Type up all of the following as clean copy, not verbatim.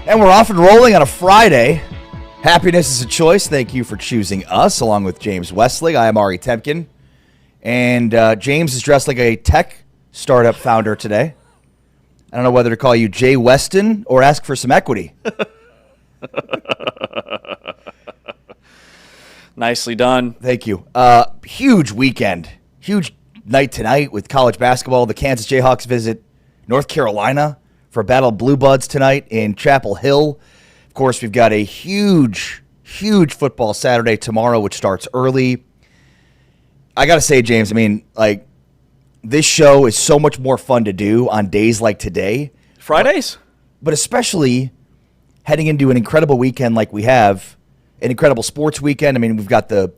And we're off and rolling on a Friday. Happiness is a choice. Thank you for choosing us, along with James Wesley. I am Ari Temkin. And James is dressed like a tech startup founder today. I don't know whether to call you Jay Weston or ask for some equity. Nicely done. Thank you. Huge weekend. Huge night tonight with college basketball. The Kansas Jayhawks visit North Carolina for a battle of Blue Buds tonight in Chapel Hill. Of course, we've got a huge football Saturday tomorrow, which starts early. I got to say, James, this show is so much more fun to do on days like today. Fridays? But especially heading into an incredible weekend like we have, an incredible sports weekend. We've got the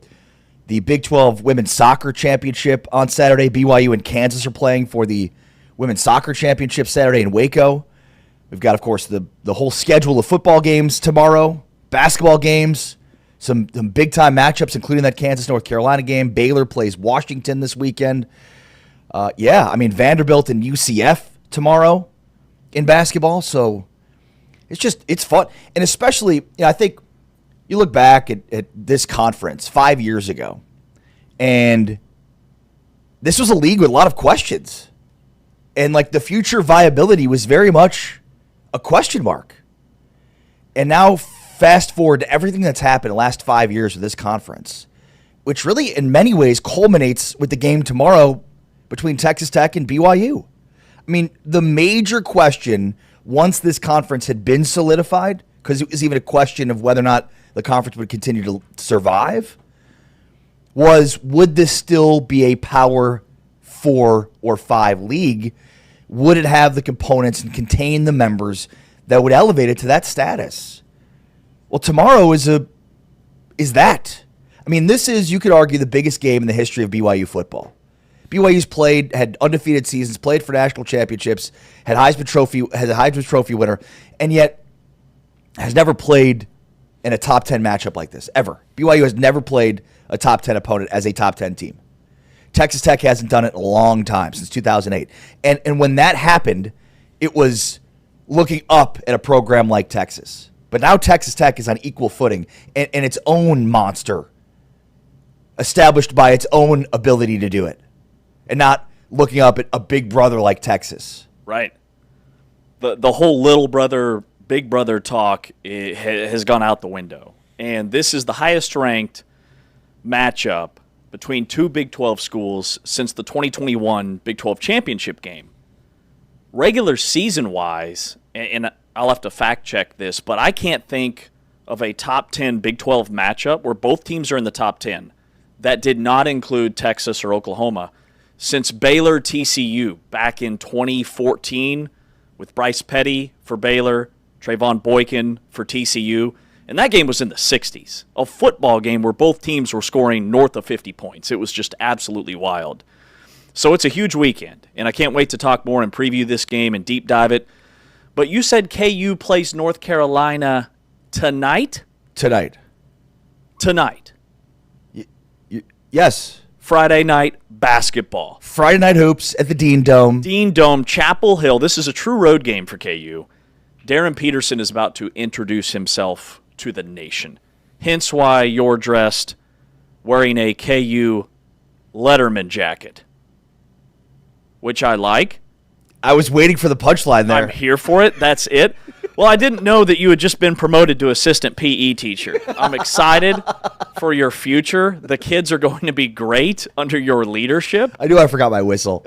Big 12 Women's Soccer Championship on Saturday. BYU and Kansas are playing for the Women's Soccer Championship Saturday in Waco. We've got, of course, the whole schedule of football games tomorrow, basketball games, some big-time matchups, including that Kansas-North Carolina game. Baylor plays Washington this weekend. Vanderbilt and UCF tomorrow in basketball. So it's fun. And especially, I think you look back at this conference 5 years ago, and this was a league with a lot of questions. And the future viability was very much a question mark. And now fast forward to everything that's happened in the last 5 years with this conference, which really in many ways culminates with the game tomorrow between Texas Tech and BYU. The major question once this conference had been solidified, because it was even a question of whether or not the conference would continue to survive, was would this still be a Power 4 or 5 league? Would it have the components and contain the members that would elevate it to that status? Well, tomorrow is that. This is, you could argue, the biggest game in the history of BYU football. BYU's had undefeated seasons, played for national championships, has a Heisman Trophy winner, and yet has never played in a top 10 matchup like this, ever. BYU has never played a top 10 opponent as a top 10 team. Texas Tech hasn't done it in a long time, since 2008. And when that happened, it was looking up at a program like Texas. But now Texas Tech is on equal footing and its own monster, established by its own ability to do it, and not looking up at a big brother like Texas. Right. The whole little brother, big brother talk has gone out the window. And this is the highest ranked matchup between two Big 12 schools since the 2021 Big 12 championship game. Regular season-wise, and I'll have to fact-check this, but I can't think of a top 10 Big 12 matchup where both teams are in the top 10 that did not include Texas or Oklahoma since Baylor-TCU back in 2014 with Bryce Petty for Baylor, Trayvon Boykin for TCU. And that game was in the 60s, a football game where both teams were scoring north of 50 points. It was just absolutely wild. So it's a huge weekend, and I can't wait to talk more and preview this game and deep dive it. But you said KU plays North Carolina tonight? Tonight. Yes. Friday night basketball. Friday night hoops at the Dean Dome. Chapel Hill. This is a true road game for KU. Darren Peterson is about to introduce himself to the nation. Hence why you're dressed wearing a KU Letterman jacket, which I like. I was waiting for the punchline there. I'm here for it. That's it. Well, I didn't know that you had just been promoted to assistant PE teacher. I'm excited for your future. The kids are going to be great under your leadership. I knew I forgot my whistle.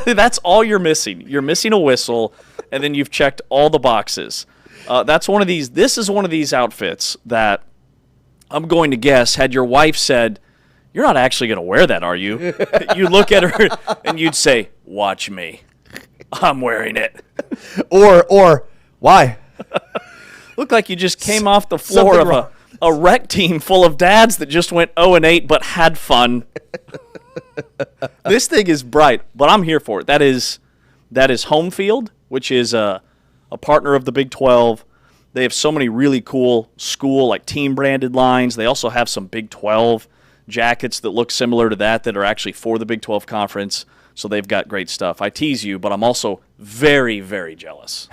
That's all you're missing. You're missing a whistle, and then you've checked all the boxes. This is one of these outfits that I'm going to guess, had your wife said, "You're not actually going to wear that, are you?" You look at her and you'd say, "Watch me. I'm wearing it." Or why? Look like you just came off the floor of a rec team full of dads that just went 0-8 but had fun. This thing is bright, but I'm here for it. That is Home Field, which is a partner of the Big 12. They have so many really cool school, team-branded lines. They also have some Big 12 jackets that look similar to that are actually for the Big 12 Conference. So they've got great stuff. I tease you, but I'm also very, very jealous.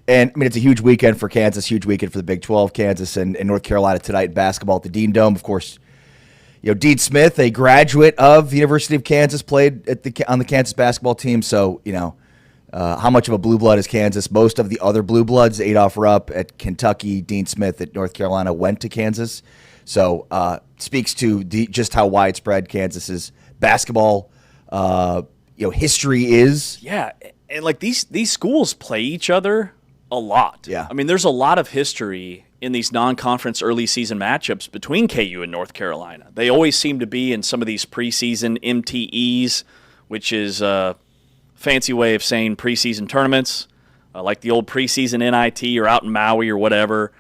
And I mean, it's a huge weekend for Kansas, huge weekend for the Big 12. Kansas and North Carolina tonight in basketball at the Dean Dome. Of course, Dean Smith, a graduate of the University of Kansas, played on the Kansas basketball team. So, how much of a blue blood is Kansas? Most of the other blue bloods, Adolph Rupp at Kentucky, Dean Smith at North Carolina, went to Kansas. So, speaks to just how widespread Kansas's basketball, history is. Yeah, and like these schools play each other a lot. Yeah. I mean, there's a lot of history in these non-conference early season matchups between KU and North Carolina. They always seem to be in some of these preseason MTEs, which is a fancy way of saying preseason tournaments, like the old preseason NIT or out in Maui or whatever.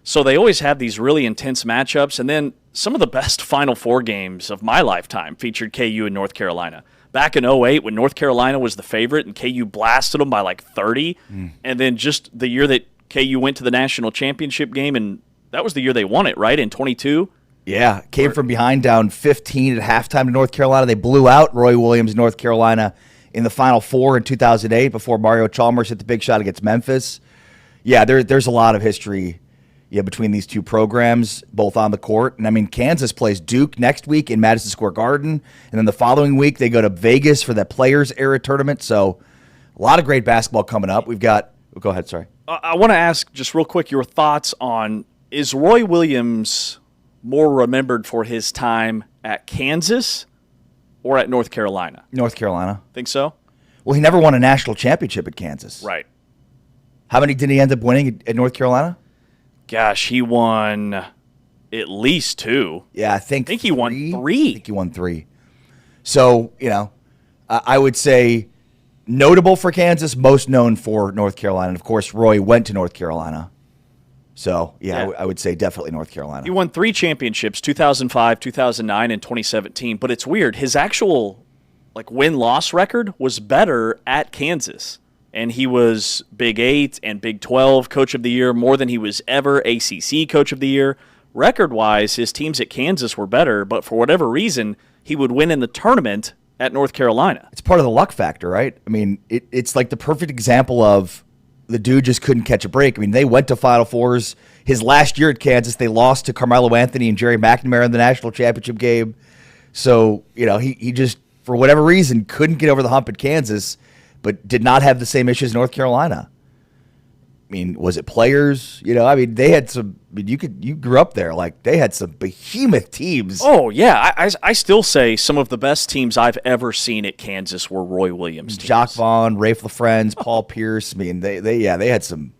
So they always have these really intense matchups. And then some of the best Final Four games of my lifetime featured KU and North Carolina. Back in 2008, when North Carolina was the favorite and KU blasted them by like 30, and then just the year that KU went to the national championship game, and that was the year they won it, right, in 22? Yeah, came from behind down 15 at halftime to North Carolina. They blew out Roy Williams, North Carolina, in the Final Four in 2008 before Mario Chalmers hit the big shot against Memphis. Yeah, there's a lot of history between these two programs, both on the court. And, I mean, Kansas plays Duke next week in Madison Square Garden, and then the following week they go to Vegas for that Players-Era tournament. So a lot of great basketball coming up. We've got – go ahead, sorry. I want to ask just real quick your thoughts on, is Roy Williams more remembered for his time at Kansas or at North Carolina? North Carolina. Think so? Well, he never won a national championship at Kansas. Right. How many did he end up winning at North Carolina? Gosh, he won at least 2. Yeah, I think he won 3. I think he won 3. So, I would say notable for Kansas, most known for North Carolina. And, of course, Roy went to North Carolina. So, yeah. I would say definitely North Carolina. He won 3 championships, 2005, 2009, and 2017. But it's weird. His actual win-loss record was better at Kansas. And he was Big 8 and Big 12 Coach of the Year more than he was ever ACC Coach of the Year. Record-wise, his teams at Kansas were better, but for whatever reason, he would win in the tournament at North Carolina. It's part of the luck factor, right? I mean, it's like the perfect example of the dude just couldn't catch a break. I mean, they went to Final Fours. His last year at Kansas, they lost to Carmelo Anthony and Jerry McNamara in the national championship game. So, he just, for whatever reason, couldn't get over the hump at Kansas, but did not have the same issues in North Carolina. I mean, was it players? They had some. I mean, you grew up there. They had some behemoth teams. Oh yeah, I still say some of the best teams I've ever seen at Kansas were Roy Williams teams. Jacques Vaughn, Rafe LaFrentz, Paul Pierce. I mean, they had some.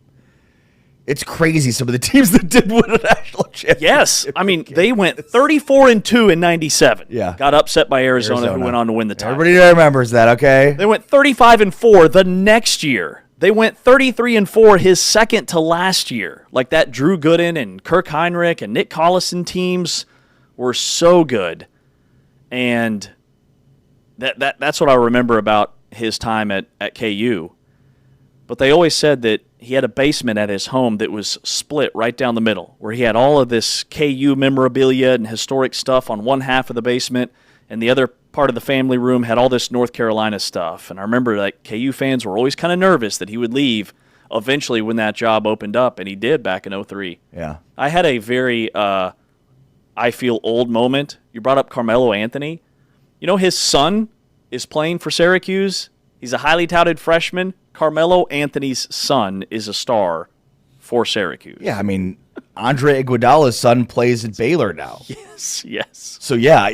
It's crazy some of the teams that did win a national championship. Yes, I mean they went 34-2 in '97. Yeah, got upset by Arizona, who went on to win the title. Everybody remembers that. Okay, they went 35-4 the next year. They went 33-4 his second to last year. That Drew Gooden and Kirk Heinrich and Nick Collison teams were so good. And that's what I remember about his time at KU. But they always said that he had a basement at his home that was split right down the middle, where he had all of this KU memorabilia and historic stuff on one half of the basement, and the other part of the family room had all this North Carolina stuff. And I remember KU fans were always kind of nervous that he would leave eventually when that job opened up, and he did back in 2003. Yeah. I had a very I feel old moment. You brought up Carmelo Anthony. His son is playing for Syracuse. He's a highly touted freshman. Carmelo Anthony's son is a star for Syracuse. Yeah, I mean, Andre Iguodala's son plays at Baylor now. Yes. So, yeah,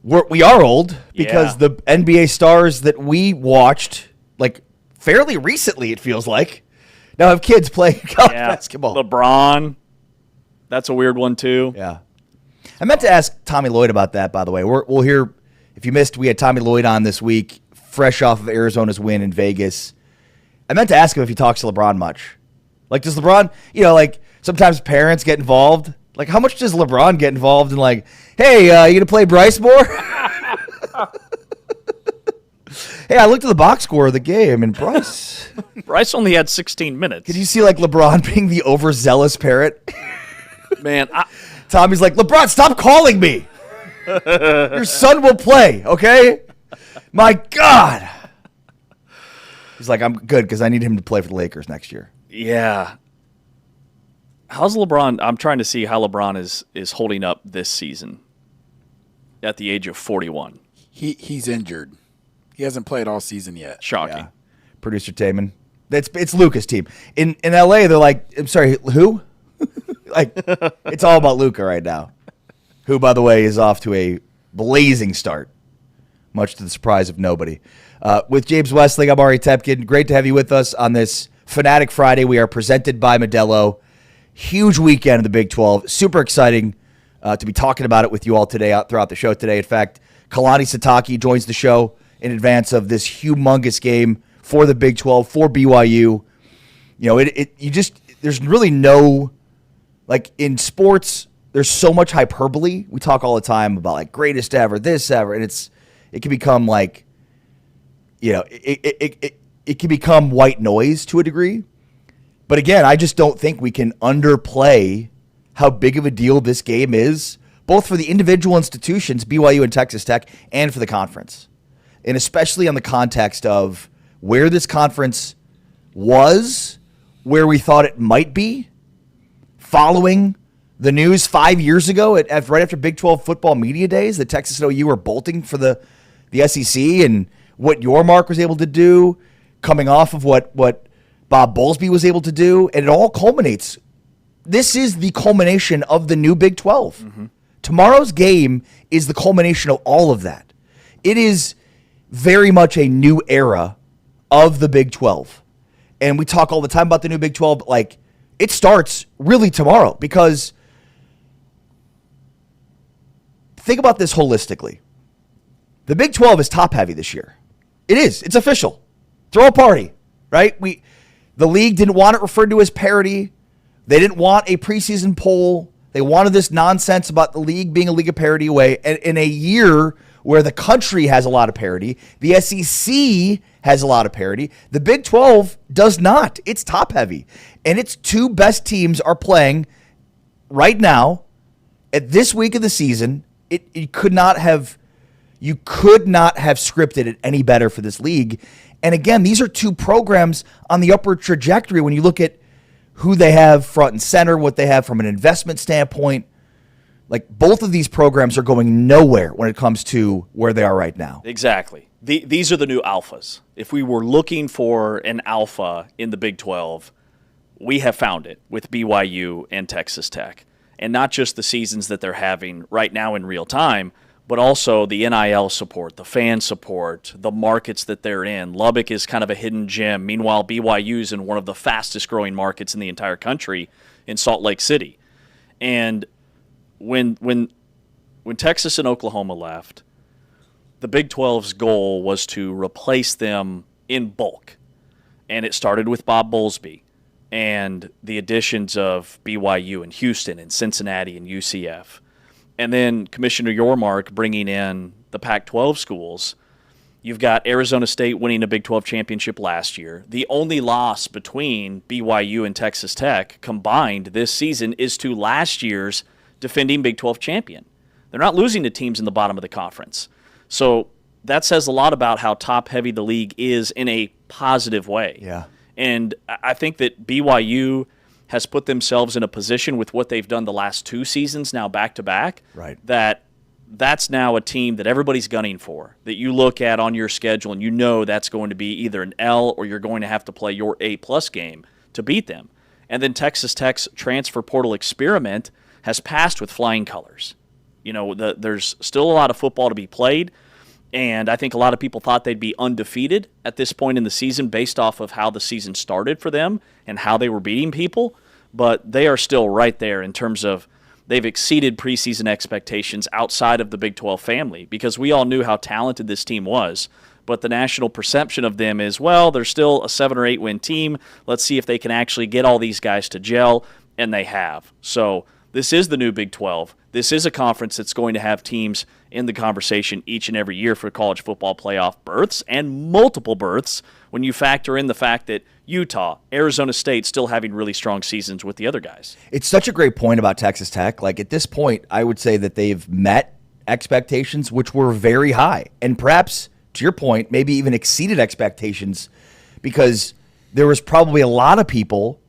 we are old because the NBA stars that we watched, fairly recently, it feels like, now have kids playing college basketball. LeBron, that's a weird one, too. Yeah. I meant to ask Tommy Lloyd about that, by the way. We'll hear, if you missed, we had Tommy Lloyd on this week, fresh off of Arizona's win in Vegas. I meant to ask him if he talks to LeBron much. Does LeBron, sometimes parents get involved. How much does LeBron get involved in, hey, you going to play Bryce more? Hey, I looked at the box score of the game, and Bryce only had 16 minutes. Could you see, LeBron being the overzealous parent? Man, Tommy's like, LeBron, stop calling me. Your son will play, okay? My God. He's like, I'm good because I need him to play for the Lakers next year. Yeah. How's LeBron? I'm trying to see how LeBron is holding up this season at the age of 41. He's injured. He hasn't played all season yet. Shocking. Yeah. Producer Taman. It's Luka's team. In LA, they're like, I'm sorry, who? Like, it's all about Luka right now. Who, by the way, is off to a blazing start, much to the surprise of nobody. With James Westling, I'm Ari Tepkin. Great to have you with us on this Fanatic Friday. We are presented by Modelo. Huge weekend in the Big 12. Super exciting to be talking about it with you all today, throughout the show today. In fact, Kalani Sitake joins the show in advance of this humongous game for the Big 12, for BYU. You know, there's really no, like in sports, there's so much hyperbole. We talk all the time about like greatest ever, this ever, and it can become like, you know, it can become white noise to a degree. But again, I just don't think we can underplay how big of a deal this game is, both for the individual institutions, BYU and Texas Tech, and for the conference. And especially on the context of where this conference was, where we thought it might be, following the news 5 years ago, right after Big 12 football media days, that Texas and OU were bolting for the SEC, and what Yormark was able to do, coming off of what Bob Bowlesby was able to do, and it all culminates. This is the culmination of the new Big 12. Mm-hmm. Tomorrow's game is the culmination of all of that. It is very much a new era of the Big 12. And we talk all the time about the new Big 12, but like it starts really tomorrow, because think about this holistically. The Big 12 is top heavy this year. It is. It's official. Throw a party, right? The league didn't want it referred to as parity. They didn't want a preseason poll. They wanted this nonsense about the league being a league of parity away. And in a year where the country has a lot of parity, the SEC has a lot of parity, the Big 12 does not. It's top heavy. And its two best teams are playing right now at this week of the season. You could not have scripted it any better for this league. And again, these are two programs on the upward trajectory when you look at who they have front and center, what they have from an investment standpoint. Like, both of these programs are going nowhere when it comes to where they are right now. Exactly. These are the new alphas. If we were looking for an alpha in the Big 12, we have found it with BYU and Texas Tech. And not just the seasons that they're having right now in real time, but also the NIL support, the fan support, the markets that they're in. Lubbock is kind of a hidden gem. Meanwhile, BYU's in one of the fastest growing markets in the entire country in Salt Lake City. And when Texas and Oklahoma left, the Big 12's goal was to replace them in bulk. And it started with Bob Bowlesby and the additions of BYU and Houston and Cincinnati and UCF. And then Commissioner Yormark bringing in the Pac-12 schools. You've got Arizona State winning a Big 12 championship last year. The only loss between BYU and Texas Tech combined this season is to last year's defending Big 12 champion. They're not losing to teams in the bottom of the conference. So that says a lot about how top-heavy the league is in a positive way. Yeah. And I think that BYU has put themselves in a position with what they've done the last two seasons now back-to-back, right, that's now a team that everybody's gunning for, that you look at on your schedule and you know that's going to be either an L or you're going to have to play your A-plus game to beat them. And then Texas Tech's transfer portal experiment has passed with flying colors. You know, there's still a lot of football to be played, and I think a lot of people thought they'd be undefeated at this point in the season based off of how the season started for them and how they were beating people, but they are still right there in terms of they've exceeded preseason expectations outside of the Big 12 family, because we all knew how talented this team was, but the national perception of them is, well, they're still a 7 or 8 win team. Let's see if they can actually get all these guys to gel, and they have. So this is the new Big 12. This is a conference that's going to have teams in the conversation each and every year for college football playoff berths, and multiple berths when you factor in the fact that Utah, Arizona State still having really strong seasons with the other guys. It's such a great point about Texas Tech. Like, at this point, I would say that they've met expectations, which were very high, and perhaps, to your point, maybe even exceeded expectations because there was probably a lot of people,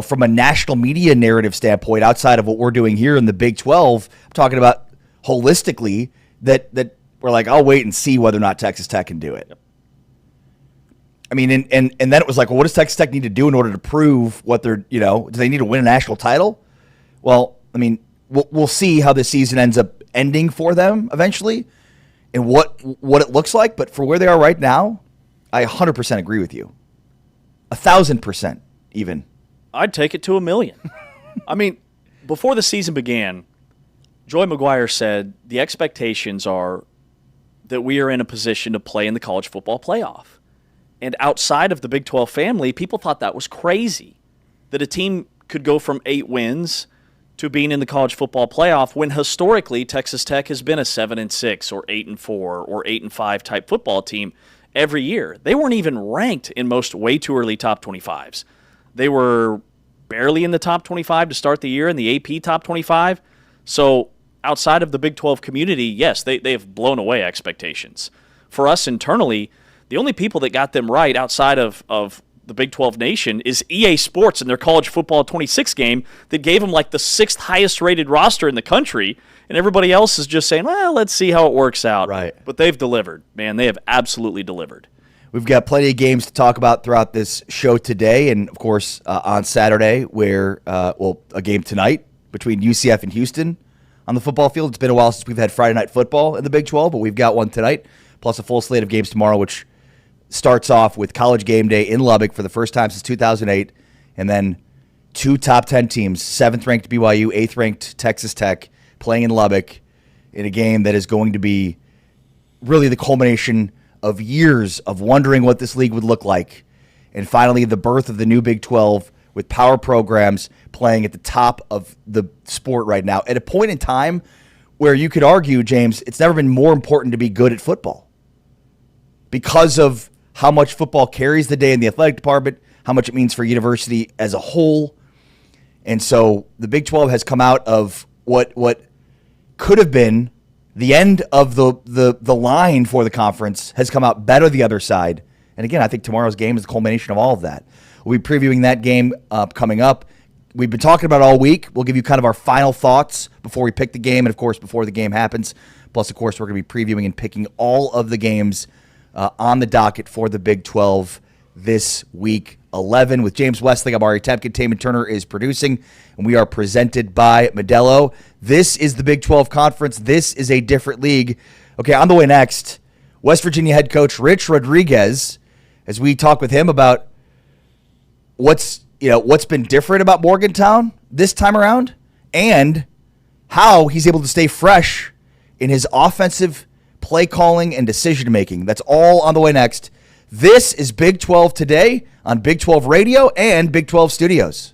from a national media narrative standpoint, outside of what we're doing here in the Big 12, I'm talking about holistically, that we're like, I'll wait and see whether or not Texas Tech can do it. Yep. I mean, and then it was like, well, what does Texas Tech need to do in order to prove what they're, do they need to win a national title? Well, I mean, we'll see how this season ends up ending for them eventually and what it looks like. But for where they are right now, I 100% agree with you. 1,000% even. I'd take it to 1,000,000. I mean, before the season began, Joy McGuire said the expectations are that we are in a position to play in the college football playoff. And outside of the Big 12 family, people thought that was crazy, that a team could go from 8 wins to being in the college football playoff when historically Texas Tech has been a 7-6 or 8-4 or 8-5 type football team every year. They weren't even ranked in most way too early top 25s. They were barely in the top 25 to start the year in the AP top 25. So outside of the Big 12 community, yes, they have blown away expectations. For us internally, the only people that got them right outside of the Big 12 nation is EA Sports in their college football 26 game that gave them like the 6th highest rated roster in the country, and everybody else is just saying, well, let's see how it works out. Right. But they've delivered, man. They have absolutely delivered. We've got plenty of games to talk about throughout this show today, and of course on Saturday, where a game tonight between UCF and Houston on the football field. It's been a while since we've had Friday night football in the Big 12, but we've got one tonight, plus a full slate of games tomorrow, which starts off with College Game Day in Lubbock for the first time since 2008, and then 2 top 10 teams, 7th-ranked BYU, 8th-ranked Texas Tech, playing in Lubbock in a game that is going to be really the culmination of years of wondering what this league would look like, and finally the birth of the new Big 12 with power programs playing at the top of the sport right now, at a point in time where you could argue, James, it's never been more important to be good at football because of how much football carries the day in the athletic department, how much it means for university as a whole. And so the Big 12 has come out of what could have been the end of the line for the conference, has come out better the other side. And again, I think tomorrow's game is the culmination of all of that. We'll be previewing that game coming up. We've been talking about it all week. We'll give you kind of our final thoughts before we pick the game and, of course, before the game happens. Plus, of course, we're going to be previewing and picking all of the games on the docket for the Big 12 this week 11 with James Westling. I'm Ari Tepkin. Taman Turner is producing, and we are presented by Modelo. This is the Big 12 Conference. This is a different league. Okay, on the way next, West Virginia head coach Rich Rodriguez, as we talk with him about what's been different about Morgantown this time around and how he's able to stay fresh in his offensive play calling and decision making. That's all on the way next. This is Big 12 Today on Big 12 Radio and Big 12 Studios.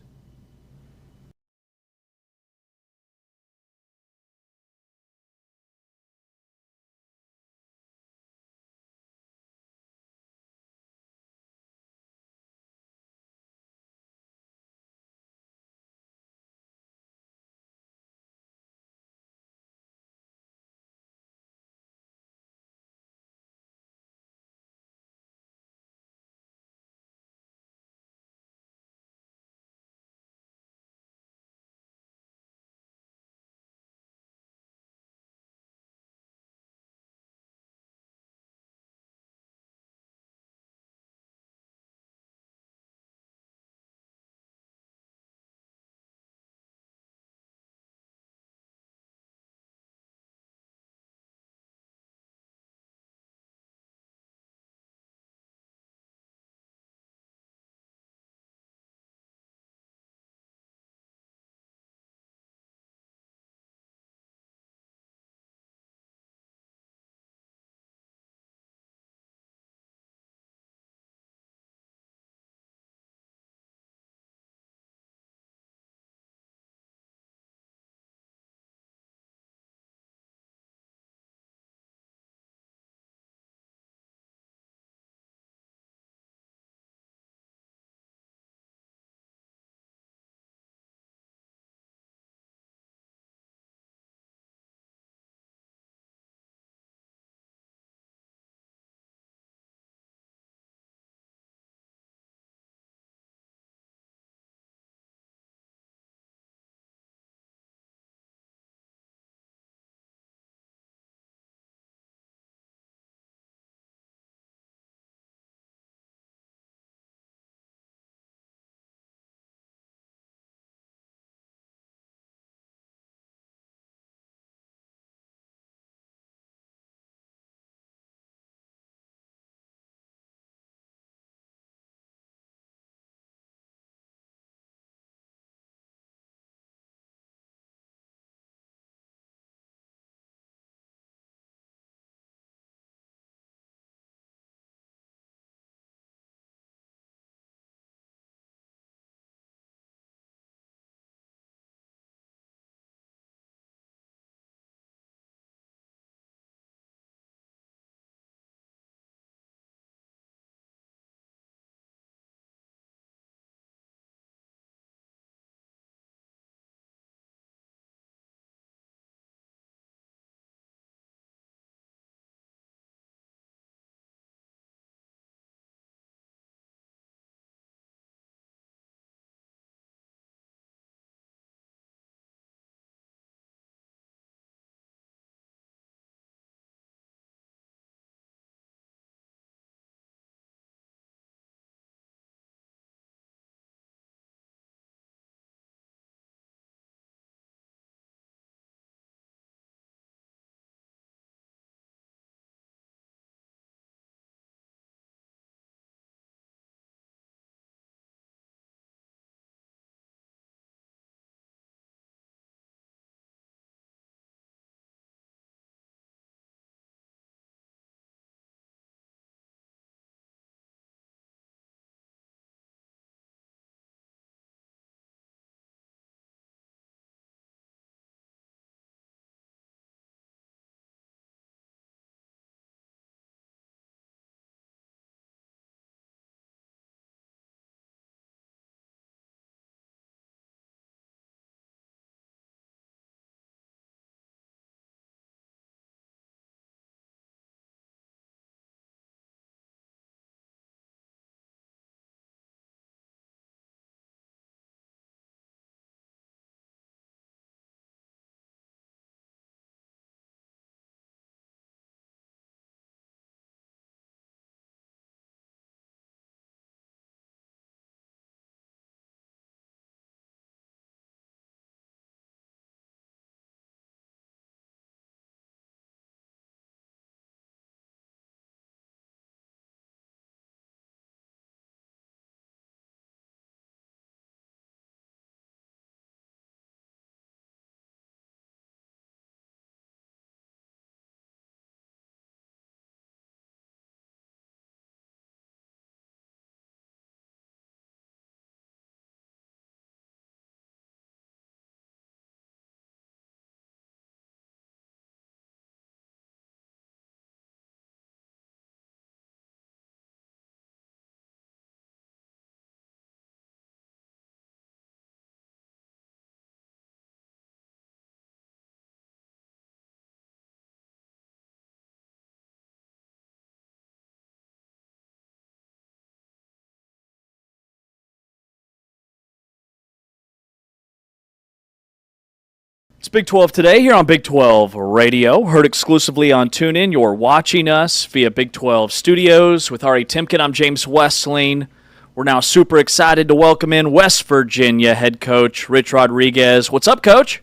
It's Big 12 today here on Big 12 Radio. Heard exclusively on TuneIn. You're watching us via Big 12 Studios. With Ari Timken, I'm James Westling. We're now super excited to welcome in West Virginia head coach Rich Rodriguez. What's up, Coach?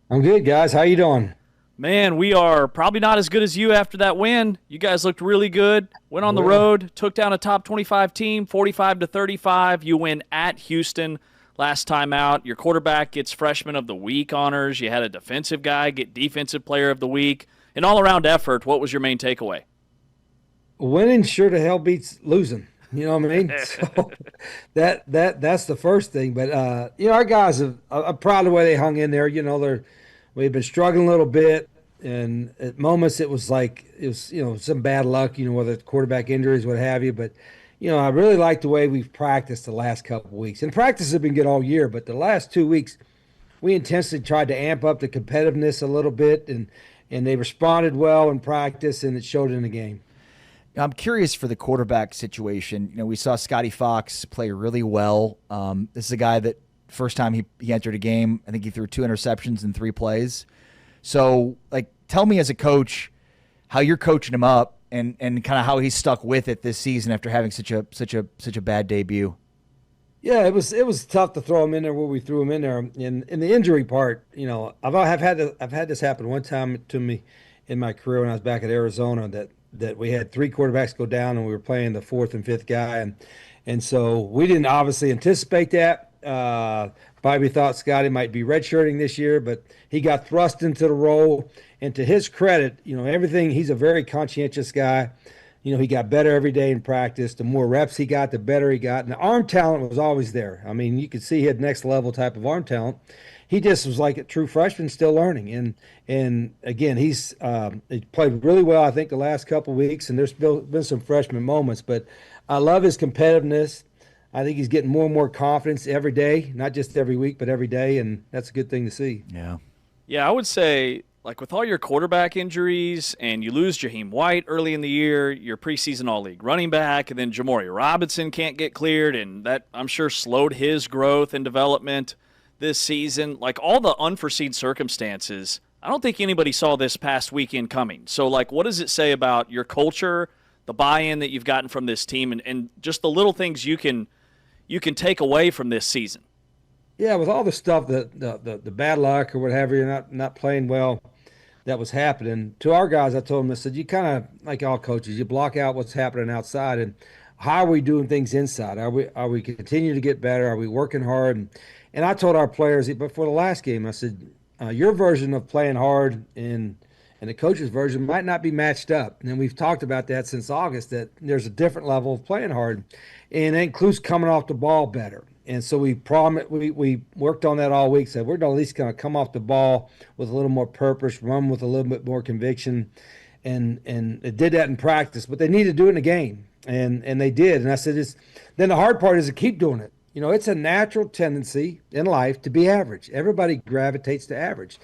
I'm good, guys. How you doing? Man, we are probably not as good as you after that win. You guys looked really good. Went on the road, took down a top 25 team, 45-35. You win at Houston last time out. Your quarterback gets Freshman of the Week honors. You had a defensive guy get Defensive Player of the Week. An all-around effort. What was your main takeaway? Winning sure to hell beats losing. You know what I mean? So that's the first thing. But our guys I'm proud of the way they hung in there. We've been struggling a little bit, and at moments it was some bad luck. Whether it's quarterback injuries, what have you. But I really like the way we've practiced the last couple of weeks. And practice has been good all year, but the last 2 weeks we intentionally tried to amp up the competitiveness a little bit, and they responded well in practice, and it showed in the game. I'm curious for the quarterback situation. We saw Scotty Fox play really well. This is a guy that first time he entered a game, I think he threw 2 interceptions in 3 plays. So, tell me as a coach how you're coaching him up and kind of how he's stuck with it this season after having such a bad debut. Yeah, it was tough to throw him in there where we threw him in there. In the injury part, I've had this happen one time to me in my career when I was back at Arizona that we had 3 quarterbacks go down and we were playing the 4th and 5th guy, and so we didn't obviously anticipate that. Probably thought Scotty might be redshirting this year, but he got thrust into the role. And to his credit, everything, he's a very conscientious guy. He got better every day in practice. The more reps he got, the better he got. And the arm talent was always there. I mean, you could see he had next level type of arm talent. He just was like a true freshman, still learning. And again, he played really well, I think, the last couple of weeks. And there's been some freshman moments, but I love his competitiveness. I think he's getting more and more confidence every day, not just every week, but every day, and that's a good thing to see. Yeah, I would say, with all your quarterback injuries, and you lose Jaheim White early in the year, your preseason All-League running back, and then Jamori Robinson can't get cleared, and that, I'm sure, slowed his growth and development this season. All the unforeseen circumstances, I don't think anybody saw this past weekend coming. So, what does it say about your culture, the buy-in that you've gotten from this team, and just the little things you can take away from this season? Yeah, with all the stuff, the bad luck or whatever, you're not playing well, that was happening. To our guys, I told them, I said, you kind of, like all coaches, you block out what's happening outside, and how are we doing things inside? Are we continuing to get better? Are we working hard? And I told our players before the last game, I said, your version of playing hard and the coach's version might not be matched up. And we've talked about that since August, that there's a different level of playing hard, and that includes coming off the ball better. And so we worked on that all week. Said we're at least going to come off the ball with a little more purpose, run with a little bit more conviction, and it did that in practice. But they need to do it in the game, and they did. And I said, then the hard part is to keep doing it. It's a natural tendency in life to be average. Everybody gravitates to average,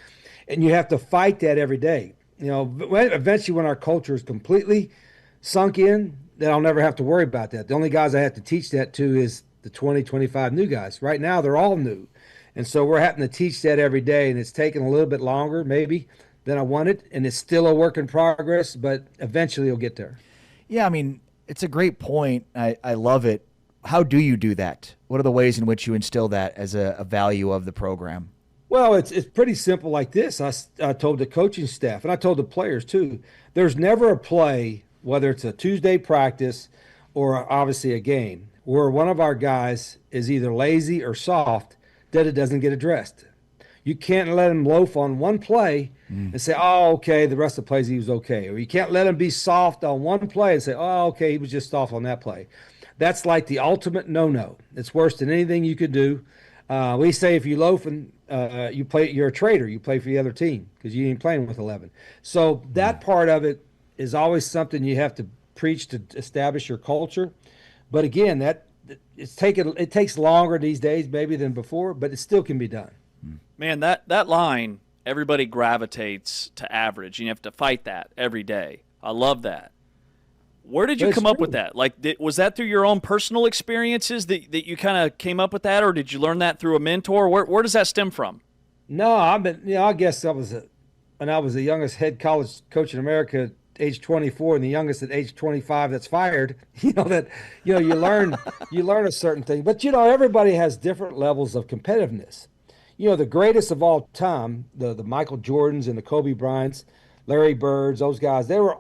and you have to fight that every day. Eventually when our culture is completely sunk in, then I'll never have to worry about that. The only guys I have to teach that to is the 20, 25 new guys. Right now, they're all new. And so we're having to teach that every day, and it's taking a little bit longer maybe than I wanted, and it's still a work in progress, but eventually you'll get there. Yeah, I mean, it's a great point. I love it. How do you do that? What are the ways in which you instill that as a value of the program? Well, it's pretty simple like this. I told the coaching staff, and I told the players too, there's never a play, whether it's a Tuesday practice or obviously a game, where one of our guys is either lazy or soft, that it doesn't get addressed. You can't let him loaf on one play and say, oh, okay, the rest of the plays he was okay. Or you can't let him be soft on one play and say, oh, okay, he was just soft on that play. That's like the ultimate no-no. It's worse than anything you could do. We say if you loaf and you're a traitor, you play for the other team because you ain't playing with 11. So that part of it is always something you have to preach to establish your culture. But again, it takes longer these days maybe than before, but it still can be done. Man, that line, everybody gravitates to average, and you have to fight that every day. I love that. Where did you come up with that? Was that through your own personal experiences that you kind of came up with that, or did you learn that through a mentor? Where does that stem from? No, I've been, I guess when I was the youngest head college coach in America at age 24 and the youngest at age 25 that's fired, you learn a certain thing. But, everybody has different levels of competitiveness. The greatest of all time, the Michael Jordans and the Kobe Bryants, Larry Birds, those guys, they were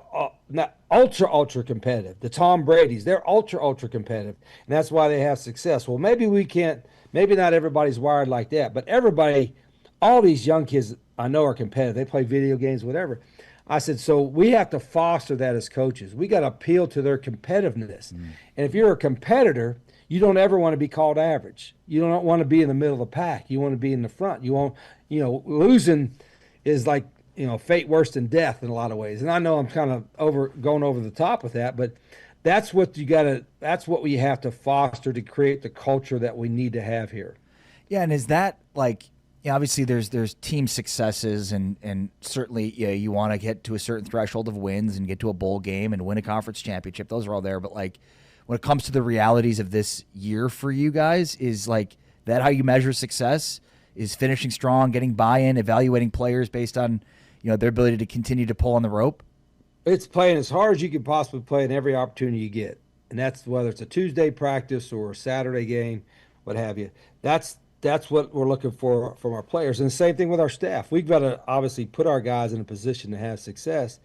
not ultra competitive. The Tom Brady's, they're ultra competitive. And that's why they have success. Well, maybe not everybody's wired like that, but everybody, all these young kids I know are competitive. They play video games, whatever. I said, so we have to foster that as coaches. We got to appeal to their competitiveness. And if you're a competitor, you don't ever want to be called average. You don't want to be in the middle of the pack. You want to be in the front. You want, losing is like, fate worse than death in a lot of ways. And I know I'm kind of going over the top with that, but that's what that's what we have to foster to create the culture that we need to have here. Yeah. And is that like, obviously there's team successes and certainly you want to get to a certain threshold of wins and get to a bowl game and win a conference championship. Those are all there. But like when it comes to the realities of this year for you guys, is like that how you measure success? Is finishing strong, getting buy-in, evaluating players based on their ability to continue to pull on the rope? It's playing as hard as you can possibly play in every opportunity you get. And that's whether it's a Tuesday practice or a Saturday game, what have you. That's what we're looking for from our players. And the same thing with our staff. We've got to obviously put our guys in a position to have success,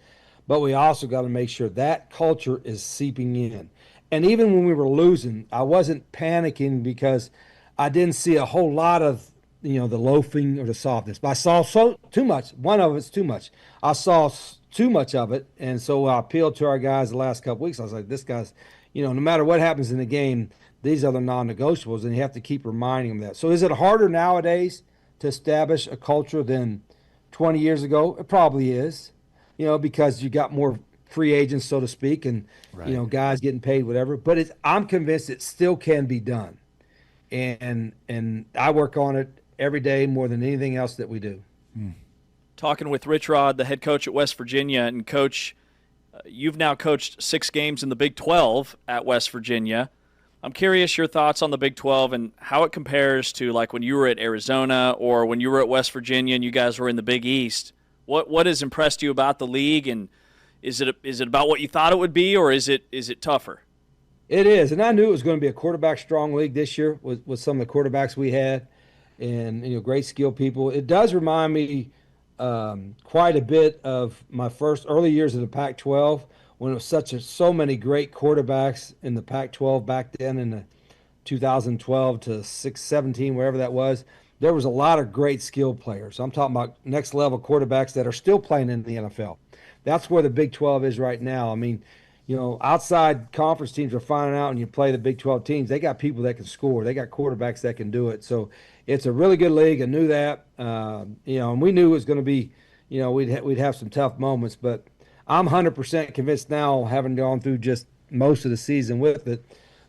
but we also got to make sure that culture is seeping in. And even when we were losing, I wasn't panicking because I didn't see a whole lot of the loafing or the softness. But I saw too much. One of it's too much. I saw too much of it, and so I appealed to our guys the last couple weeks. I was like, this guy's, no matter what happens in the game, these are the non-negotiables, and you have to keep reminding them that. So is it harder nowadays to establish a culture than 20 years ago? It probably is, because you got more free agents, so to speak, and, right. Guys getting paid, whatever. But I'm convinced it still can be done. And I work on it every day more than anything else that we do. Talking with Rich Rod, the head coach at West Virginia. And, Coach, you've now coached 6 games in the Big 12 at West Virginia. I'm curious your thoughts on the Big 12 and how it compares to like when you were at Arizona or when you were at West Virginia and you guys were in the Big East. What has impressed you about the league, and is it about what you thought it would be, or is it tougher? It is, and I knew it was going to be a quarterback-strong league this year with some of the quarterbacks we had, and great skilled people. It does remind me quite a bit of my first early years in the Pac-12 when it was so many great quarterbacks in the Pac-12 back then in the 2012 to 17, wherever that was. There was a lot of great skilled players. I'm talking about next-level quarterbacks that are still playing in the NFL. That's where the Big 12 is right now. I mean, outside conference teams are finding out, and you play the Big 12 teams, they got people that can score. They got quarterbacks that can do it. So it's a really good league. I knew that. And we knew it was going to be, we'd have some tough moments. But I'm 100% convinced now, having gone through just most of the season with it,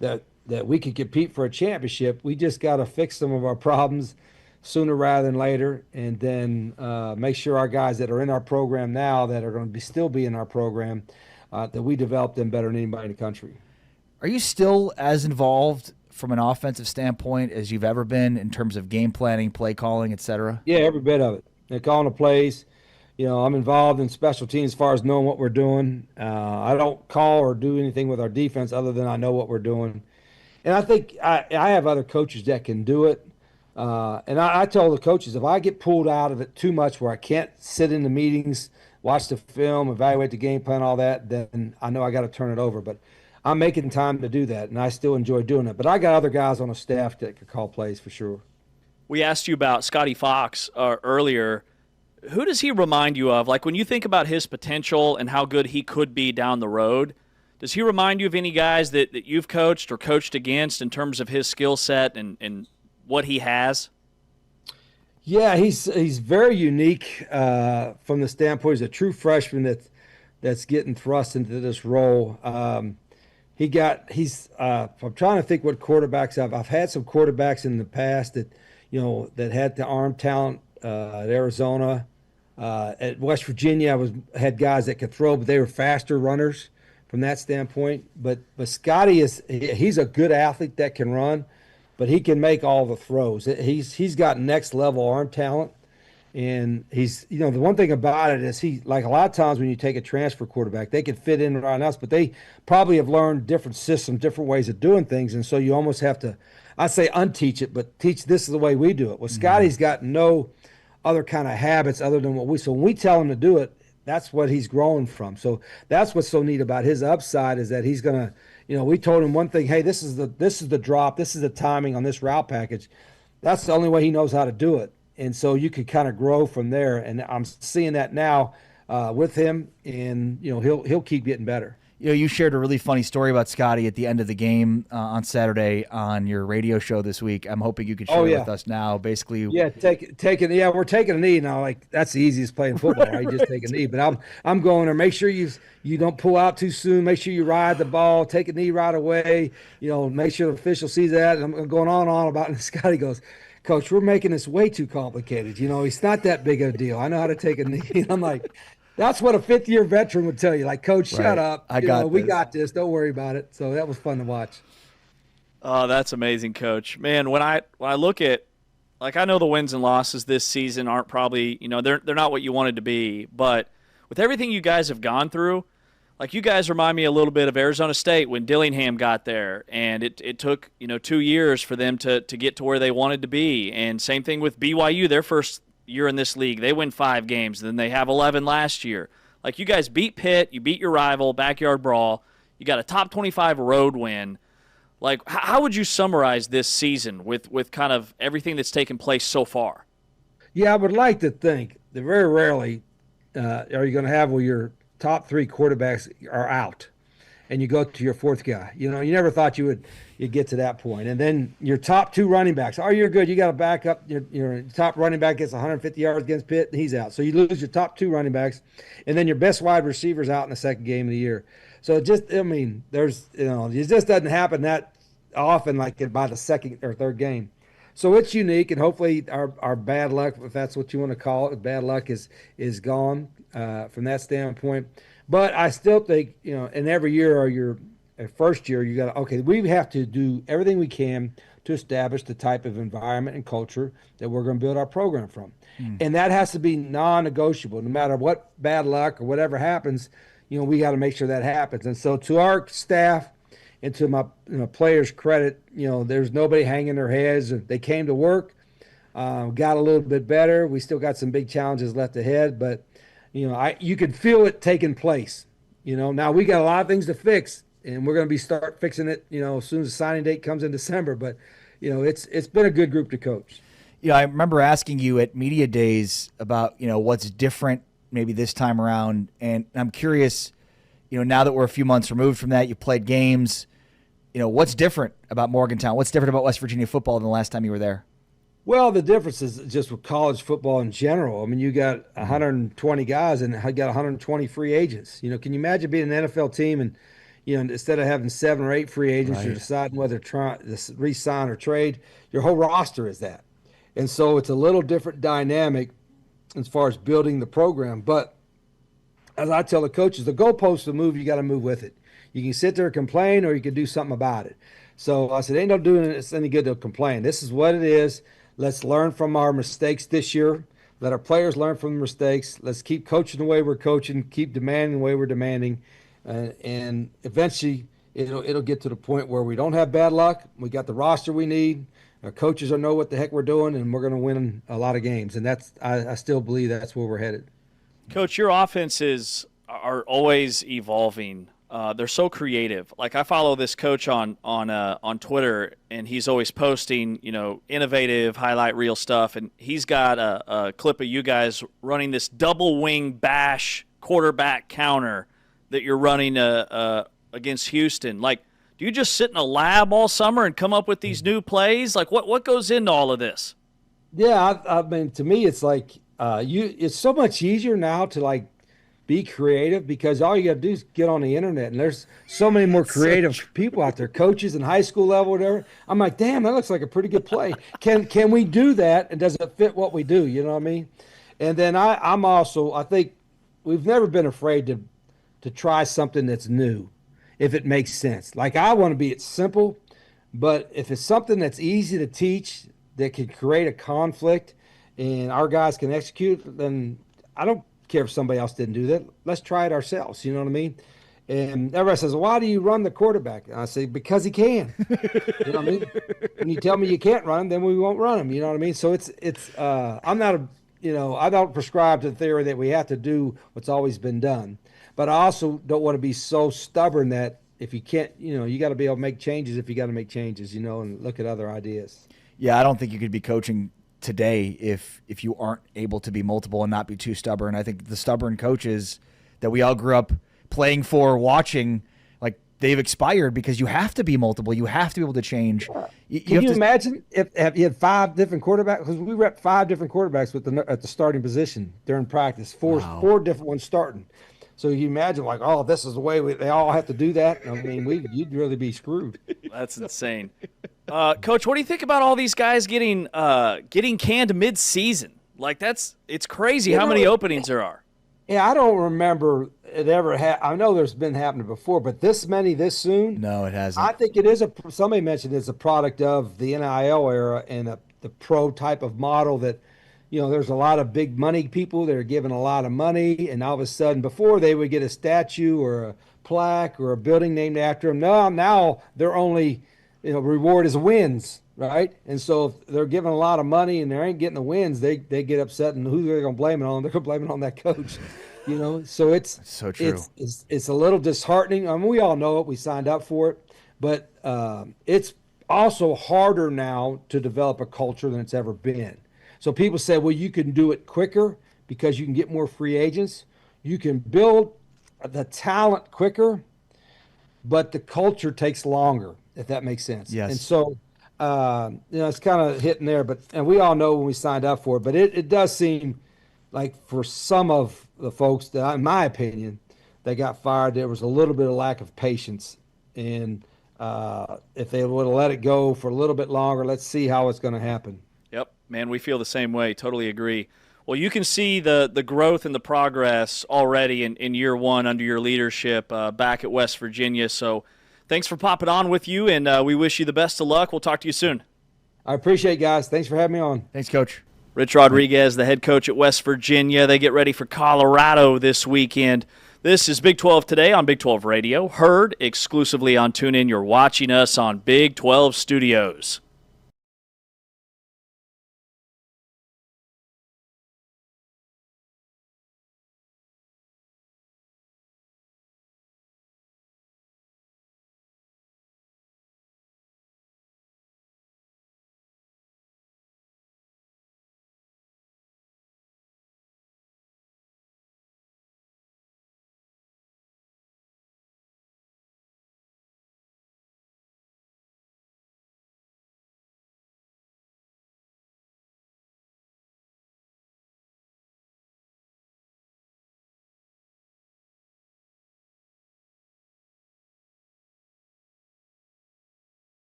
that we could compete for a championship. We just got to fix some of our problems sooner rather than later, and then make sure our guys that are in our program now that are going to still be in our program, that we develop them better than anybody in the country. Are you still as involved from an offensive standpoint as you've ever been in terms of game planning, play calling, et cetera? Yeah, every bit of it. They're calling the plays. I'm involved in special teams as far as knowing what we're doing. I don't call or do anything with our defense other than I know what we're doing. And I think I have other coaches that can do it. And I tell the coaches, if I get pulled out of it too much where I can't sit in the meetings, watch the film, evaluate the game plan, all that, then I know I got to turn it over. But I'm making time to do that, and I still enjoy doing it. But I got other guys on the staff that could call plays for sure. We asked you about Scotty Fox earlier. Who does he remind you of? Like when you think about his potential and how good he could be down the road, does he remind you of any guys that you've coached or coached against in terms of his skill set and what he has? Yeah, he's very unique from the standpoint he's a true freshman that's getting thrust into this role. I'm trying to think what quarterbacks I've had some quarterbacks in the past that that had the arm talent at Arizona. At West Virginia, had guys that could throw, but they were faster runners from that standpoint. But Scotty he's a good athlete that can run, but he can make all the throws. He's got next level arm talent, And he's, the one thing about it is he, like a lot of times when you take a transfer quarterback, they can fit in around us, but they probably have learned different systems, different ways of doing things. And so you almost have to, I say unteach it, but teach this is the way we do it. Well, Scotty's got no other kind of habits other than so when we tell him to do it, that's what he's growing from. So that's what's so neat about his upside is that he's going to, we told him one thing, hey, this is the drop, this is the timing on this route package. That's the only way he knows how to do it. And so you could kind of grow from there. And I'm seeing that now with him, and he'll keep getting better. You shared a really funny story about Scotty at the end of the game on Saturday on your radio show this week. I'm hoping you could share it with us now. Basically, we're taking a knee now. Like that's the easiest play in football, right? You just take a knee. But I'm going there. Make sure you don't pull out too soon. Make sure you ride the ball. Take a knee right away. Make sure the official sees that. And I'm going on and on about it. And Scotty goes, Coach, we're making this way too complicated. It's not that big of a deal. I know how to take a knee. And I'm like, that's what a fifth-year veteran would tell you. Like, Coach, shut up. We got this. Don't worry about it. So that was fun to watch. Oh, that's amazing, Coach. Man, when I look at, like, I know the wins and losses this season aren't probably, they're not what you wanted to be. But with everything you guys have gone through, like, you guys remind me a little bit of Arizona State when Dillingham got there, and it took 2 years for them to get to where they wanted to be. And same thing with BYU, their first year in this league. They win 5 games, then they have 11 last year. Like, you guys beat Pitt, you beat your rival, backyard brawl, you got a top 25 road win. Like, how would you summarize this season with kind of everything that's taken place so far? Yeah, I would like to think that very rarely are you going to have where your top 3 quarterbacks are out and you go to your 4th guy. You never thought you'd get to that point. And then your top 2 running backs, you're good. You got to back up. Your top running back gets 150 yards against Pitt, and he's out. So you lose your top 2 running backs, and then your best wide receiver's out in the second game of the year. So it just doesn't happen that often, like by the second or third game. So it's unique, and hopefully our bad luck, if that's what you want to call it, bad luck is gone from that standpoint. But I still think, in every year or your first year, you got we have to do everything we can to establish the type of environment and culture that we're going to build our program from. And that has to be non-negotiable. No matter what bad luck or whatever happens, we got to make sure that happens. And so to our staff and to my players' credit, there's nobody hanging their heads. They came to work, got a little bit better. We still got some big challenges left ahead, but you could feel it taking place. Now we got a lot of things to fix, and we're going to start fixing it, as soon as the signing date comes in December. But, it's been a good group to coach. Yeah, I remember asking you at media days about, what's different maybe this time around. And I'm curious, now that we're a few months removed from that, you played games, what's different about Morgantown? What's different about West Virginia football than the last time you were there? Well, the difference is just with college football in general. I mean, you got 120 guys and I got 120 free agents. Can you imagine being an NFL team and, instead of having 7 or 8 free agents, you're deciding whether to re-sign or trade. Your whole roster is that. And so it's a little different dynamic as far as building the program. But as I tell the coaches, the goalposts to move, you got to move with it. You can sit there and complain or you can do something about it. So I said, ain't no doing it any good to complain. This is what it is. Let's learn from our mistakes this year. Let our players learn from the mistakes. Let's keep coaching the way we're coaching, keep demanding the way we're demanding. And eventually it'll get to the point where we don't have bad luck. We got the roster we need. Our coaches will know what the heck we're doing, and we're going to win a lot of games. And I still believe that's where we're headed. Coach, your offenses are always evolving. They're so creative. Like, I follow this coach on Twitter, and he's always posting, innovative highlight reel stuff. And he's got a clip of you guys running this double wing bash quarterback counter that you're running against Houston. Like, do you just sit in a lab all summer and come up with these new plays? Like, what goes into all of this? Yeah, I mean, to me, it's like it's so much easier now to be creative because all you got to do is get on the internet, and there's so many more creative people out there, coaches in high school level, whatever. I'm like, damn, that looks like a pretty good play. Can we do that, and does it fit what we do? You know what I mean? And then I think we've never been afraid to try something that's new, if it makes sense. Like, I want to be simple, but if it's something that's easy to teach that can create a conflict and our guys can execute, then I don't care if somebody else didn't do that. Let's try it ourselves. You know what I mean? And everybody says, "Why do you run the quarterback?" And I say, "Because he can." You know what I mean? When you tell me you can't run him, then we won't run him. You know what I mean? So it's I'm not a I don't prescribe to the theory that we have to do what's always been done, but I also don't want to be so stubborn that if you can't, you got to be able to make changes if you got to make changes, and look at other ideas. Yeah, I don't think you could be coaching today if you aren't able to be multiple and not be too stubborn. I think the stubborn coaches that we all grew up playing for, watching, like they've expired because you have to be multiple. You have to be able to change. Can you imagine if you had 5 different quarterbacks? Because we rep 5 different quarterbacks at the starting position during practice. Four different ones starting. So you imagine like, oh, this is the way they all have to do that. I mean, you'd really be screwed. That's insane. Coach, what do you think about all these guys getting canned mid-season? Like it's crazy how many openings there are. Yeah, I don't remember it ever I know there's been happening before, but this many this soon? No, it hasn't. I think it is somebody mentioned it's a product of the NIL era and the pro type of model that, there's a lot of big money people that are giving a lot of money, and all of a sudden before they would get a statue or a plaque or a building named after them. Now they're only, reward is wins, right? And so if they're giving a lot of money and they ain't getting the wins, they get upset, and who they're going to blame it on? They're going to blame it on that coach. So it's so true. It's a little disheartening. I mean, we all know it. We signed up for it, but it's also harder now to develop a culture than it's ever been. So people say, well, you can do it quicker because you can get more free agents. You can build the talent quicker, but the culture takes longer, if that makes sense. Yes. And so, it's kind of hitting there, and we all know when we signed up for it, but it does seem like for some of the folks that, in my opinion, they got fired, there was a little bit of lack of patience. And if they would have let it go for a little bit longer, let's see how it's going to happen. Yep, man, we feel the same way. Totally agree. Well, you can see the growth and the progress already in year one under your leadership back at West Virginia. So thanks for popping on with you, and we wish you the best of luck. We'll talk to you soon. I appreciate it, guys. Thanks for having me on. Thanks, Coach. Rich Rodriguez, the head coach at West Virginia. They get ready for Colorado this weekend. This is Big 12 Today on Big 12 Radio, heard exclusively on TuneIn. You're watching us on Big 12 Studios.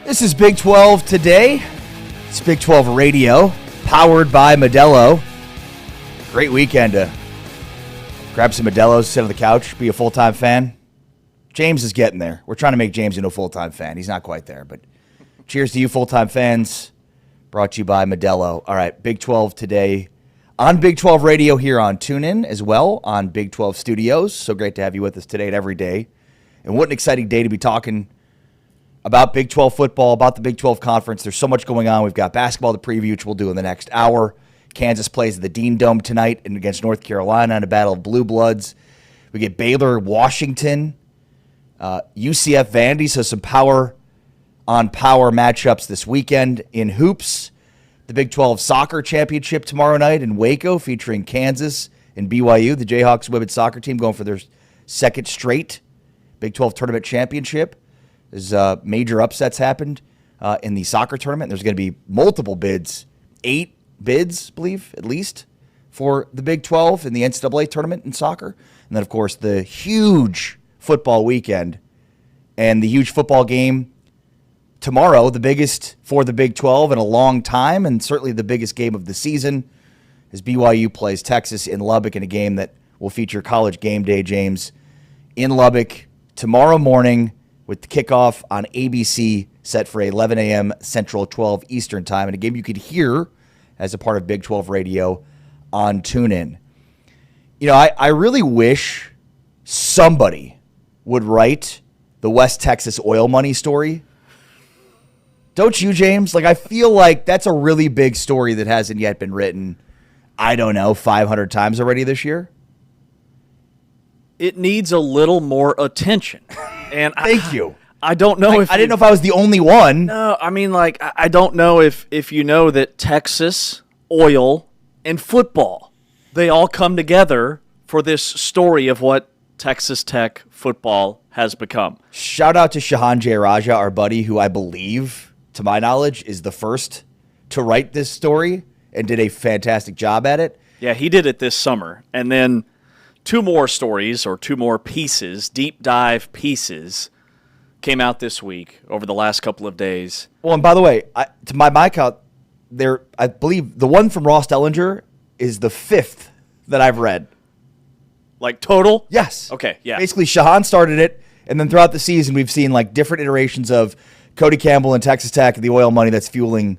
This is Big 12 Today. It's Big 12 Radio, powered by Modelo. Great weekend to grab some Modelo's, sit on the couch, be a full-time fan. James is getting there. We're trying to make James into a full-time fan. He's not quite there, but cheers to you full-time fans. Brought to you by Modelo. All right, Big 12 Today on Big 12 Radio here on TuneIn as well on Big 12 Studios. So great to have you with us today and every day. And what an exciting day to be talking about Big 12 football, about the Big 12 Conference. There's so much going on. We've got basketball to preview, which we'll do in the next hour. Kansas plays at the Dean Dome tonight and against North Carolina in a battle of blue bloods. We get Baylor, Washington, UCF, Vandy, so some power on power matchups this weekend. In hoops, the Big 12 Soccer Championship tomorrow night in Waco featuring Kansas and BYU. The Jayhawks women's soccer team going for their second straight Big 12 Tournament Championship. There's major upsets happened in the soccer tournament. There's going to be multiple bids, 8 bids, I believe, at least, for the Big 12 in the NCAA tournament in soccer. And then, of course, the huge football weekend and the huge football game tomorrow, the biggest for the Big 12 in a long time, and certainly the biggest game of the season, as BYU plays Texas in Lubbock in a game that will feature College Game Day, James, in Lubbock tomorrow morning, with the kickoff on ABC set for 11 a.m. Central, 12 Eastern time, and a game you could hear as a part of Big 12 Radio on TuneIn. You know, I really wish somebody would write the West Texas oil money story. Don't you, James? Like, I feel like that's a really big story that hasn't yet been written, I don't know, 500 times already this year. It needs a little more attention. And Thank you. I don't know if I didn't know if I was the only one. No, I mean, like, I don't know if you know that Texas, oil, and football, they all come together for this story of what Texas Tech football has become. Shout out to Shahan Jayaraja, our buddy, who I believe, to my knowledge, is the first to write this story and did a fantastic job at it. Yeah, he did it this summer. And then 2 more stories or 2 more pieces, deep dive pieces, came out this week over the last couple of days. Well, and by the way, to my count, I believe the one from Ross Dellinger is the 5th that I've read. Like total? Yes. Okay, yeah. Basically, Shahan started it, and then throughout the season, we've seen like different iterations of Cody Campbell and Texas Tech and the oil money that's fueling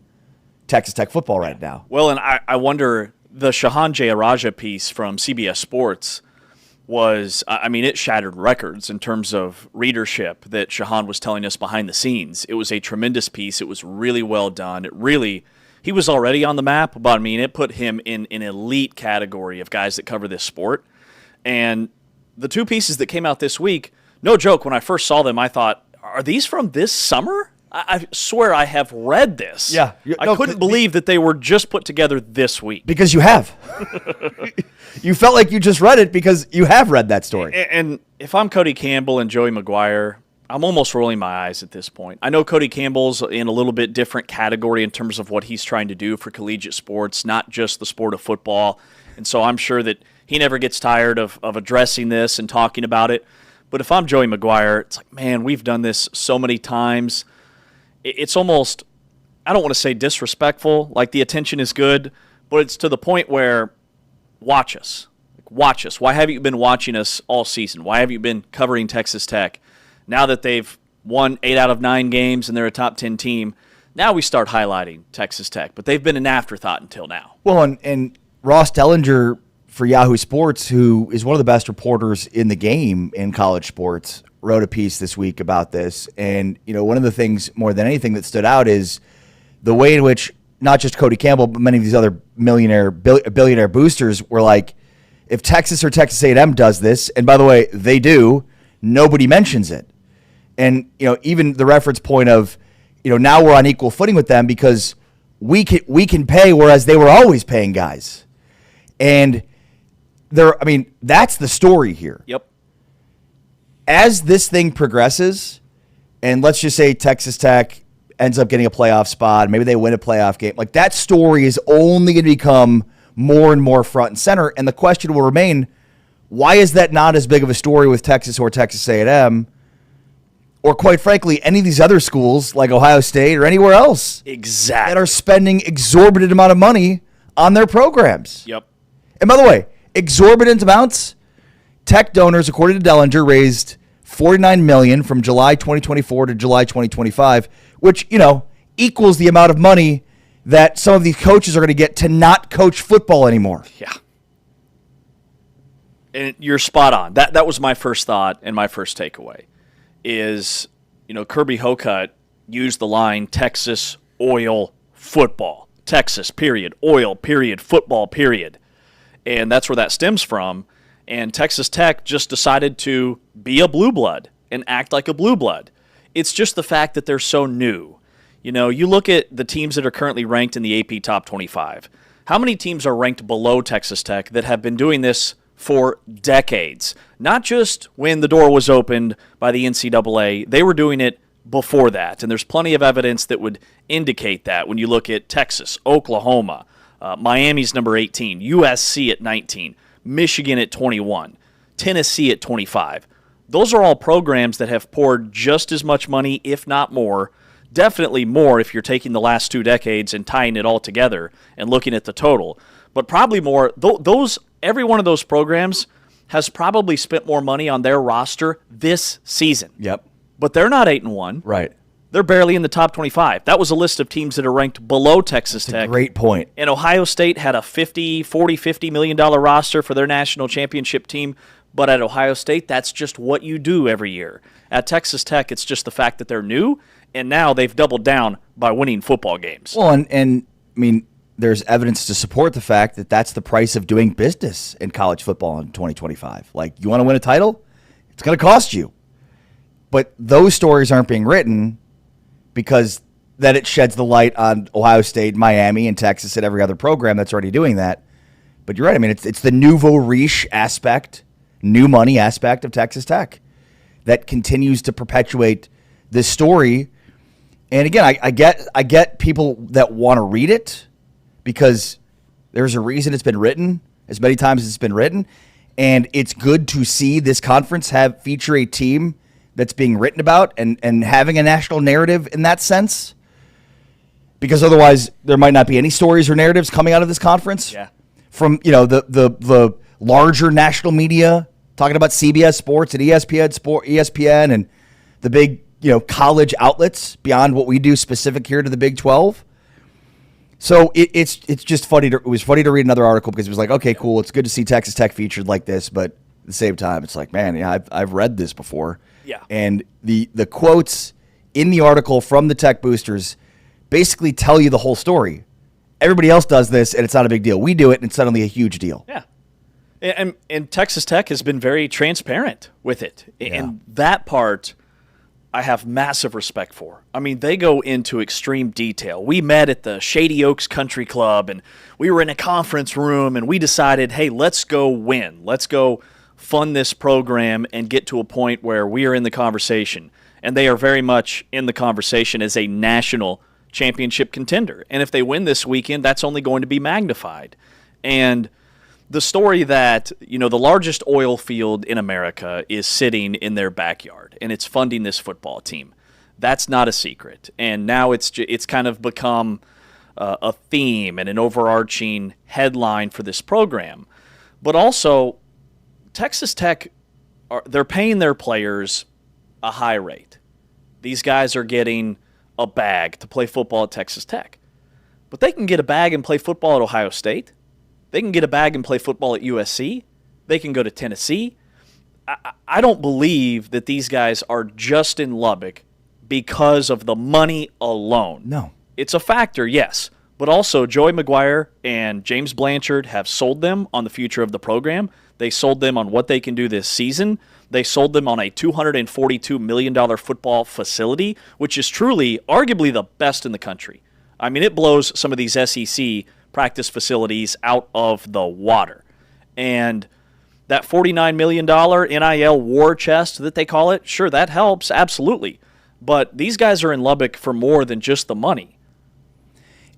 Texas Tech football right now. Well, and I wonder, the Shahan Jayaraja piece from CBS Sports was, I mean, it shattered records in terms of readership that Shahan was telling us behind the scenes. It was a tremendous piece. It was really well done. He was already on the map, but I mean, it put him in an elite category of guys that cover this sport. And the 2 pieces that came out this week, no joke, when I first saw them, I thought, are these from this summer? I swear I have read this. Yeah. I couldn't believe that they were just put together this week. Because you have. You felt like you just read it because you have read that story. And if I'm Cody Campbell and Joey McGuire, I'm almost rolling my eyes at this point. I know Cody Campbell's in a little bit different category in terms of what he's trying to do for collegiate sports, not just the sport of football. And so I'm sure that he never gets tired of addressing this and talking about it. But if I'm Joey McGuire, it's like, man, we've done this so many times. It's almost, I don't want to say disrespectful, like the attention is good, but it's to the point where, watch us. Watch us. Why haven't you been watching us all season? Why have you been covering Texas Tech? Now that they've won 8 out of 9 games and they're a top 10 team, now we start highlighting Texas Tech. But they've been an afterthought until now. Well, and Ross Dellinger for Yahoo Sports, who is one of the best reporters in the game in college sports, wrote a piece this week about this. And, you know, one of the things more than anything that stood out is the way in which not just Cody Campbell, but many of these other billionaire boosters were like, if Texas or Texas A&M does this, and by the way, they do, nobody mentions it. And, you know, even the reference point of, you know, now we're on equal footing with them because we can pay, whereas they were always paying guys. And that's the story here. Yep. As this thing progresses, and let's just say Texas Tech ends up getting a playoff spot, maybe they win a playoff game, like that story is only going to become more and more front and center. And the question will remain, why is that not as big of a story with Texas or Texas A&M or quite frankly, any of these other schools like Ohio State or anywhere else Exactly. that are spending exorbitant amount of money on their programs. Yep. And by the way, exorbitant amounts. Tech donors, according to Dellinger, raised $49 million from July 2024 to July 2025, which, equals the amount of money that some of these coaches are going to get to not coach football anymore. Yeah. And you're spot on. That was my first thought and my first takeaway is, Kirby Hocutt used the line Texas, oil, football. Texas, period. Oil, period. Football, period. And that's where that stems from. And Texas Tech just decided to be a blue blood and act like a blue blood. It's just the fact that they're so new. You look at the teams that are currently ranked in the AP Top 25. How many teams are ranked below Texas Tech that have been doing this for decades? Not just when the door was opened by the NCAA. They were doing it before that. And there's plenty of evidence that would indicate that when you look at Texas, Oklahoma, Miami's number 18, USC at 19, Michigan at 21, Tennessee at 25. Those are all programs that have poured just as much money, if not more, definitely more if you're taking the last 2 decades and tying it all together and looking at the total. But probably more, every one of those programs has probably spent more money on their roster this season. Yep. But they're not 8-1. Right. They're barely in the top 25. That was a list of teams that are ranked below Texas Tech. Great point. And Ohio State had a $50 million roster for their national championship team. But at Ohio State, that's just what you do every year. At Texas Tech, it's just the fact that they're new, and now they've doubled down by winning football games. Well, and I mean, there's evidence to support the fact that that's the price of doing business in college football in 2025. Like, you want to win a title? It's going to cost you. But those stories aren't being written because that it sheds the light on Ohio State, Miami, and Texas and every other program that's already doing that. But you're right. I mean, it's the nouveau riche aspect, new money aspect of Texas Tech that continues to perpetuate this story. And again, I get people that want to read it because there's a reason it's been written as many times as it's been written. And it's good to see this conference feature a team that's being written about and having a national narrative in that sense. Because otherwise there might not be any stories or narratives coming out of this conference. Yeah. From, the larger national media talking about CBS Sports and ESPN and the big, college outlets beyond what we do specific here to the Big 12. So it's just funny. It was funny to read another article because it was like, okay, cool. It's good to see Texas Tech featured like this, but at the same time, it's like, man, yeah, I've read this before. Yeah. And the quotes in the article from the Tech boosters basically tell you the whole story. Everybody else does this, and it's not a big deal. We do it, and it's suddenly a huge deal. Yeah. And Texas Tech has been very transparent with it. Yeah. And that part I have massive respect for. I mean, they go into extreme detail. We met at the Shady Oaks Country Club, and we were in a conference room, and we decided, hey, let's go win. Let's go fund this program and get to a point where we are in the conversation. And they are very much in the conversation as a national championship contender. And if they win this weekend, that's only going to be magnified. And the story that, the largest oil field in America is sitting in their backyard, and it's funding this football team. That's not a secret. And now it's kind of become a theme and an overarching headline for this program. But also, Texas Tech, they're paying their players a high rate. These guys are getting a bag to play football at Texas Tech. But they can get a bag and play football at Ohio State. They can get a bag and play football at USC. They can go to Tennessee. I don't believe that these guys are just in Lubbock because of the money alone. No. It's a factor, yes. But also, Joey McGuire and James Blanchard have sold them on the future of the program. They sold them on what they can do this season. They sold them on a $242 million football facility, which is truly, arguably, the best in the country. I mean, it blows some of these SEC practice facilities out of the water. And that $49 million NIL war chest that they call it, sure, that helps, absolutely. But these guys are in Lubbock for more than just the money.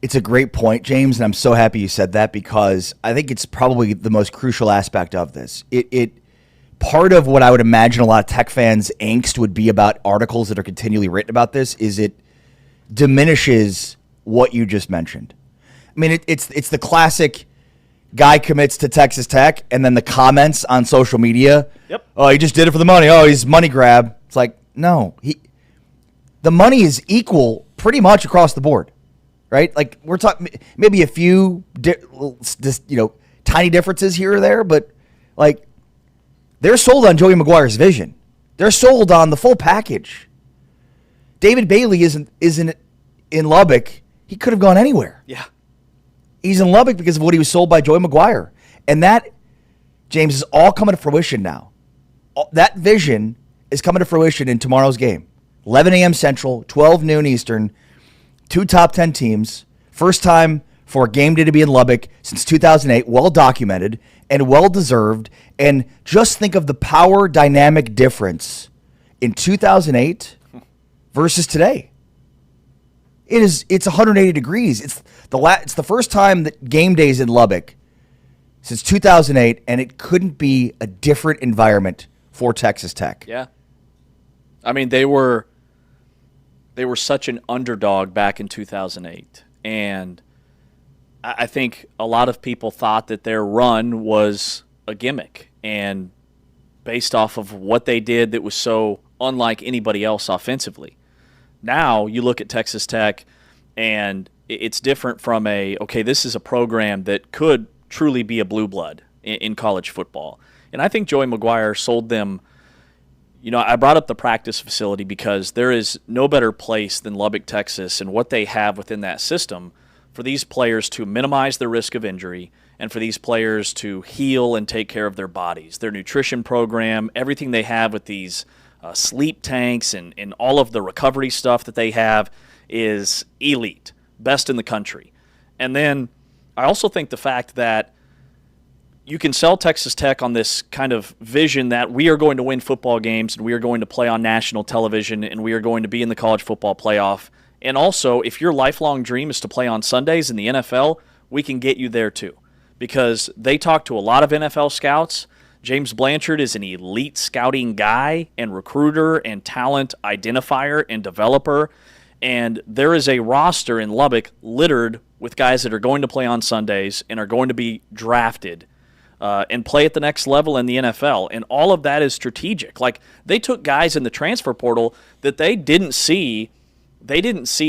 It's a great point, James, and I'm so happy you said that because I think it's probably the most crucial aspect of this. It part of what I would imagine a lot of Tech fans' angst would be about articles that are continually written about this is it diminishes what you just mentioned. I mean, it's the classic guy commits to Texas Tech, and then the comments on social media. Yep. Oh, he just did it for the money. Oh, he's money grab. It's like, no, the money is equal pretty much across the board, right? Like we're talking maybe a few, tiny differences here or there, but like they're sold on Joey McGuire's vision. They're sold on the full package. David Bailey isn't in Lubbock. He could have gone anywhere. Yeah. He's in Lubbock because of what he was sold by Joey McGuire. And that, James, is all coming to fruition now. That vision is coming to fruition in tomorrow's game. 11 a.m. Central, 12 noon Eastern, 2 top 10 teams. First time for a game day to be in Lubbock since 2008. Well documented and well deserved. And just think of the power dynamic difference in 2008 versus today. It's 180 degrees. It's the first time that game days in Lubbock since 2008, and it couldn't be a different environment for Texas Tech. Yeah. I mean, they were such an underdog back in 2008, and I think a lot of people thought that their run was a gimmick, and based off of what they did that was so unlike anybody else offensively. Now you look at Texas Tech, and it's different from this is a program that could truly be a blue blood in college football. And I think Joey McGuire sold them. I brought up the practice facility because there is no better place than Lubbock, Texas, and what they have within that system for these players to minimize the risk of injury and for these players to heal and take care of their bodies. Their nutrition program, everything they have with these sleep tanks and all of the recovery stuff that they have is elite, best in the country. And then I also think the fact that you can sell Texas Tech on this kind of vision that we are going to win football games and we are going to play on national television and we are going to be in the college football playoff. And also, if your lifelong dream is to play on Sundays in the NFL, we can get you there too. Because they talk to a lot of NFL scouts. James Blanchard is an elite scouting guy and recruiter and talent identifier and developer. And there is a roster in Lubbock littered with guys that are going to play on Sundays and are going to be drafted and play at the next level in the NFL. And all of that is strategic. Like, they took guys in the transfer portal that they didn't see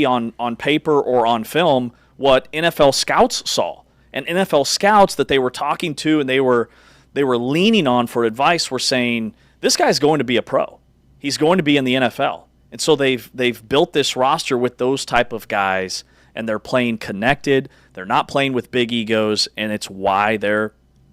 on paper or on film what NFL scouts saw. And NFL scouts that they were talking to and they were leaning on for advice were saying, this guy's going to be a pro. He's going to be in the NFL. And so they've built this roster with those type of guys, and they're playing connected. They're not playing with big egos, and it's why they're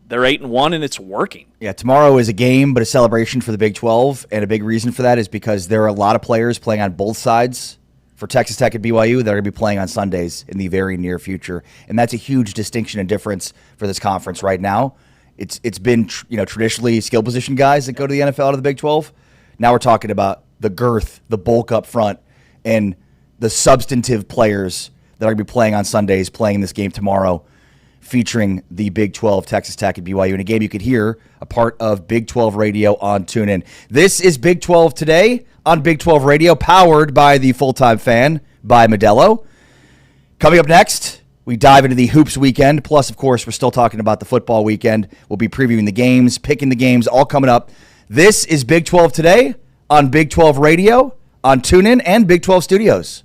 8-1 and it's working. Yeah, tomorrow is a game, but a celebration for the Big 12, and a big reason for that is because there are a lot of players playing on both sides for Texas Tech and BYU that are going to be playing on Sundays in the very near future, and that's a huge distinction and difference for this conference right now. It's been traditionally skill position guys that go to the NFL out of the Big 12. Now we're talking about the girth, the bulk up front, and the substantive players that are going to be playing on Sundays, playing in this game tomorrow, featuring the Big 12, Texas Tech and BYU. In a game you could hear a part of Big 12 Radio on TuneIn. This is Big 12 Today on Big 12 Radio, powered by the Full-Time Fan by Modelo. Coming up next, we dive into the Hoops weekend. Plus, of course, we're still talking about the football weekend. We'll be previewing the games, picking the games, all coming up. This is Big 12 Today on Big 12 Radio, on TuneIn, and Big 12 Studios.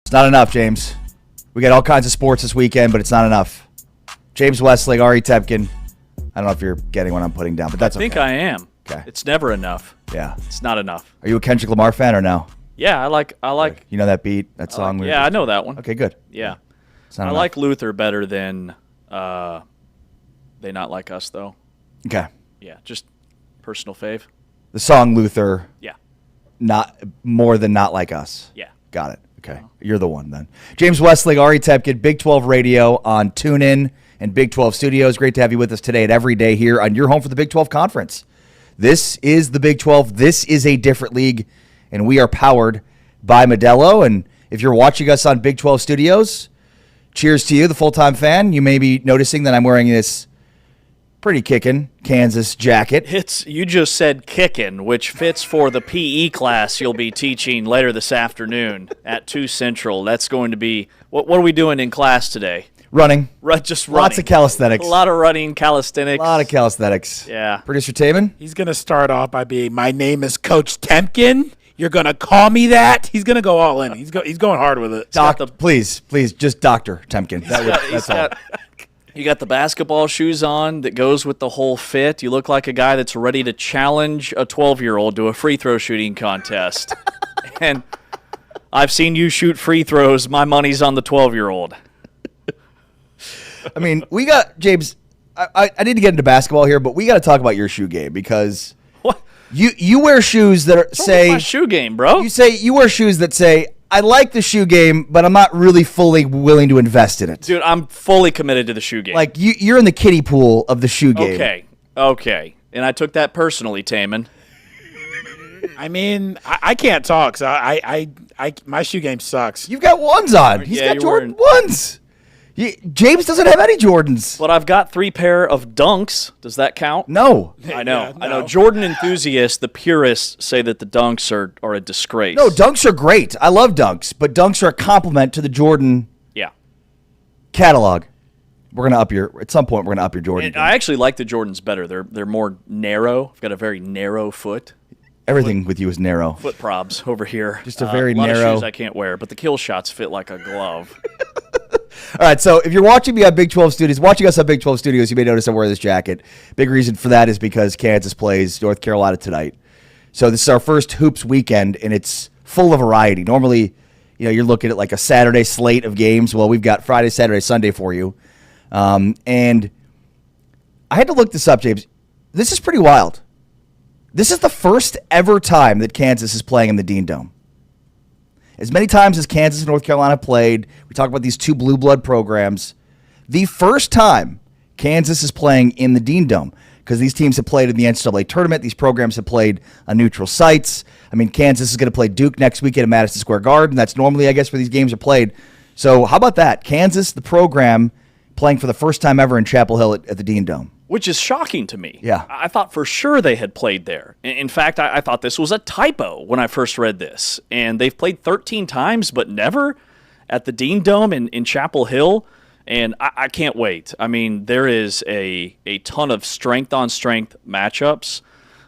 It's not enough, James. We got all kinds of sports this weekend, but it's not enough. James Westlake, Ari Tepkin. I don't know if you're getting what I'm putting down, but that's okay. I think I am. Okay. It's never enough. Yeah. It's not enough. Are you a Kendrick Lamar fan or no? Yeah, I like. You know that beat, that song? Yeah, I know that one. Okay, good. Yeah. It's not I enough. like Luther better than They Not Like Us, though. Okay. Yeah, just personal fave. The song Luther, Yeah. not more than Not Like Us. Yeah. Got it. Okay. You're the one then. James Westlake, Ari Tepkin, Big 12 Radio on TuneIn and Big 12 Studios. Great to have you with us today at Every Day here on your home for the Big 12 Conference. This is the Big 12. This is a different league, and we are powered by Modelo. And if you're watching us on Big 12 Studios, cheers to you, the full-time fan. You may be noticing that I'm wearing this pretty kickin' Kansas jacket. You just said kickin', which fits for the PE class you'll be teaching later this afternoon at 2 Central. That's going to be what are we doing in class today? Running. Just running. Lots of calisthenics. A lot of running, calisthenics. A lot of calisthenics. Yeah. Producer Taman? He's going to start off by being, my name is Coach Temkin. You're going to call me that? He's going to go all in. He's going hard with it. Please, just Dr. Temkin. That's all. You got the basketball shoes on that goes with the whole fit. You look like a guy that's ready to challenge a 12-year-old to a free throw shooting contest. And I've seen you shoot free throws. My money's on the 12-year-old. I mean, we got, James, I need to get into basketball here, but we got to talk about your shoe game because What? you wear shoes that say, my shoe game, bro. you wear shoes that say, I like the shoe game, but I'm not really fully willing to invest in it. Dude, I'm fully committed to the shoe game. Like, you're in the kiddie pool of the shoe game. Okay. And I took that personally, Taman. I mean, I can't talk, so my shoe game sucks. You've got ones on. He's got you're Jordan wearing- ones. James doesn't have any Jordans. But I've got 3 pair of Dunks. Does that count? No. I know. Yeah, I know. no. Jordan enthusiasts, the purists, say that the Dunks are a disgrace. No, Dunks are great. I love Dunks, but Dunks are a compliment to the Jordan Yeah. catalog. At some point, we're going to up your Jordan And game. I actually like the Jordans better. They're more narrow. I've got a very narrow foot. Everything with you is narrow. Foot probs over here. Just a very lot narrow- of shoes I can't wear, but the kill shots fit like a glove. All right, so if you're watching me on Big 12 Studios, you may notice I wear this jacket. Big reason for that is because Kansas plays North Carolina tonight. So this is our first Hoops weekend, and it's full of variety. Normally, you're looking at like a Saturday slate of games. Well, we've got Friday, Saturday, Sunday for you. And I had to look this up, James. This is pretty wild. This is the first ever time that Kansas is playing in the Dean Dome. As many times as Kansas and North Carolina played, we talk about these 2 blue blood programs. The first time Kansas is playing in the Dean Dome, because these teams have played in the NCAA tournament. These programs have played on neutral sites. I mean, Kansas is going to play Duke next weekend at Madison Square Garden. That's normally, I guess, where these games are played. So how about that? Kansas, the program, playing for the first time ever in Chapel Hill at the Dean Dome. Which is shocking to me. Yeah. I thought for sure they had played there. In fact, I thought this was a typo when I first read this. And they've played 13 times, but never at the Dean Dome in Chapel Hill. And I can't wait. I mean, there is a ton of strength-on-strength matchups.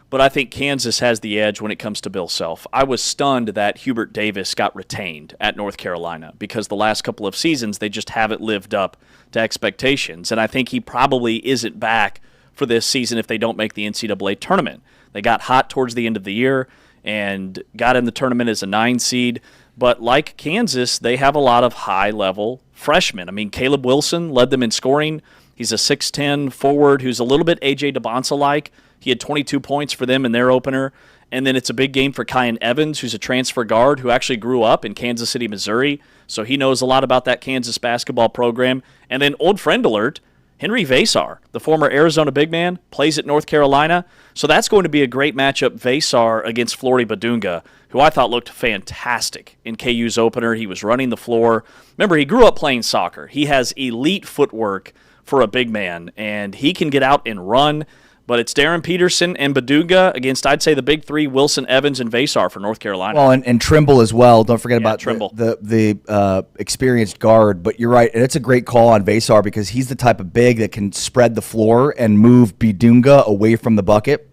But I think Kansas has the edge when it comes to Bill Self. I was stunned that Hubert Davis got retained at North Carolina because the last couple of seasons they just haven't lived up to expectations. And I think he probably isn't back for this season if they don't make the NCAA tournament. They got hot towards the end of the year and got in the tournament as a 9 seed. But like Kansas, they have a lot of high-level freshmen. I mean, Caleb Wilson led them in scoring. He's a 6'10 forward who's a little bit A.J. DeBonsa-like. He had 22 points for them in their opener. And then it's a big game for Kyan Evans, who's a transfer guard who actually grew up in Kansas City, Missouri. So he knows a lot about that Kansas basketball program. And then old friend alert, Henry Vasar, the former Arizona big man, plays at North Carolina. So that's going to be a great matchup, Vasar against Flory Badunga, who I thought looked fantastic in KU's opener. He was running the floor. Remember, he grew up playing soccer. He has elite footwork for a big man, and he can get out and run. But it's Darren Peterson and Badunga against, I'd say, the big 3, Wilson, Evans, and Vasar for North Carolina. Well, and Trimble as well. Don't forget about Trimble. the experienced guard. But you're right, and it's a great call on Vasar because he's the type of big that can spread the floor and move Badunga away from the bucket.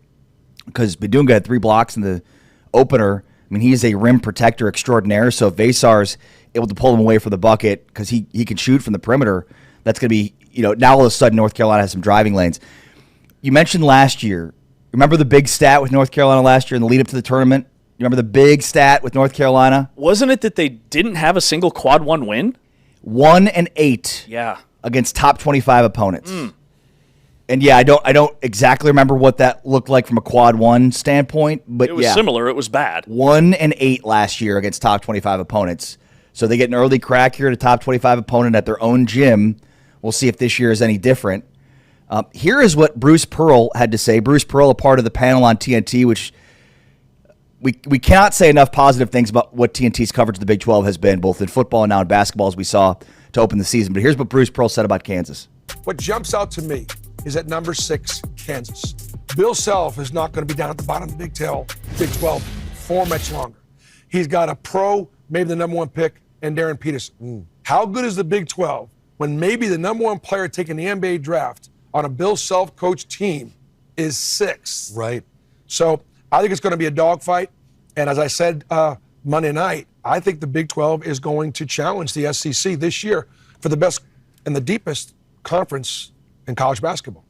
Because Badunga had 3 blocks in the opener. I mean, he is a rim protector extraordinaire. So if Vasar's able to pull him away from the bucket because he can shoot from the perimeter, that's going to be, now all of a sudden North Carolina has some driving lanes. You mentioned last year. Remember the big stat with North Carolina last year in the lead up to the tournament? You remember the big stat with North Carolina? Wasn't it that they didn't have a single quad 1 win? 1-8 Yeah. against top 25 opponents. And yeah, I don't exactly remember what that looked like from a quad 1 standpoint, but It was similar. It was bad. 1-8 last year against top 25 opponents. So they get an early crack here at a top 25 opponent at their own gym. We'll see if this year is any different. Here is what Bruce Pearl had to say. Bruce Pearl, a part of the panel on TNT, which we cannot say enough positive things about what TNT's coverage of the Big 12 has been, both in football and now in basketball, as we saw to open the season. But here's what Bruce Pearl said about Kansas. What jumps out to me is at number 6, Kansas. Bill Self is not going to be down at the bottom of the Big 12 for much longer. He's got a pro, maybe the number 1 pick, and Darren Peterson. How good is the Big 12 when maybe the number 1 player taking the NBA draft on a Bill Self coach team is 6th? Right. So I think it's going to be a dogfight. And as I said Monday night, I think the Big 12 is going to challenge the SEC this year for the best and the deepest conference in college basketball.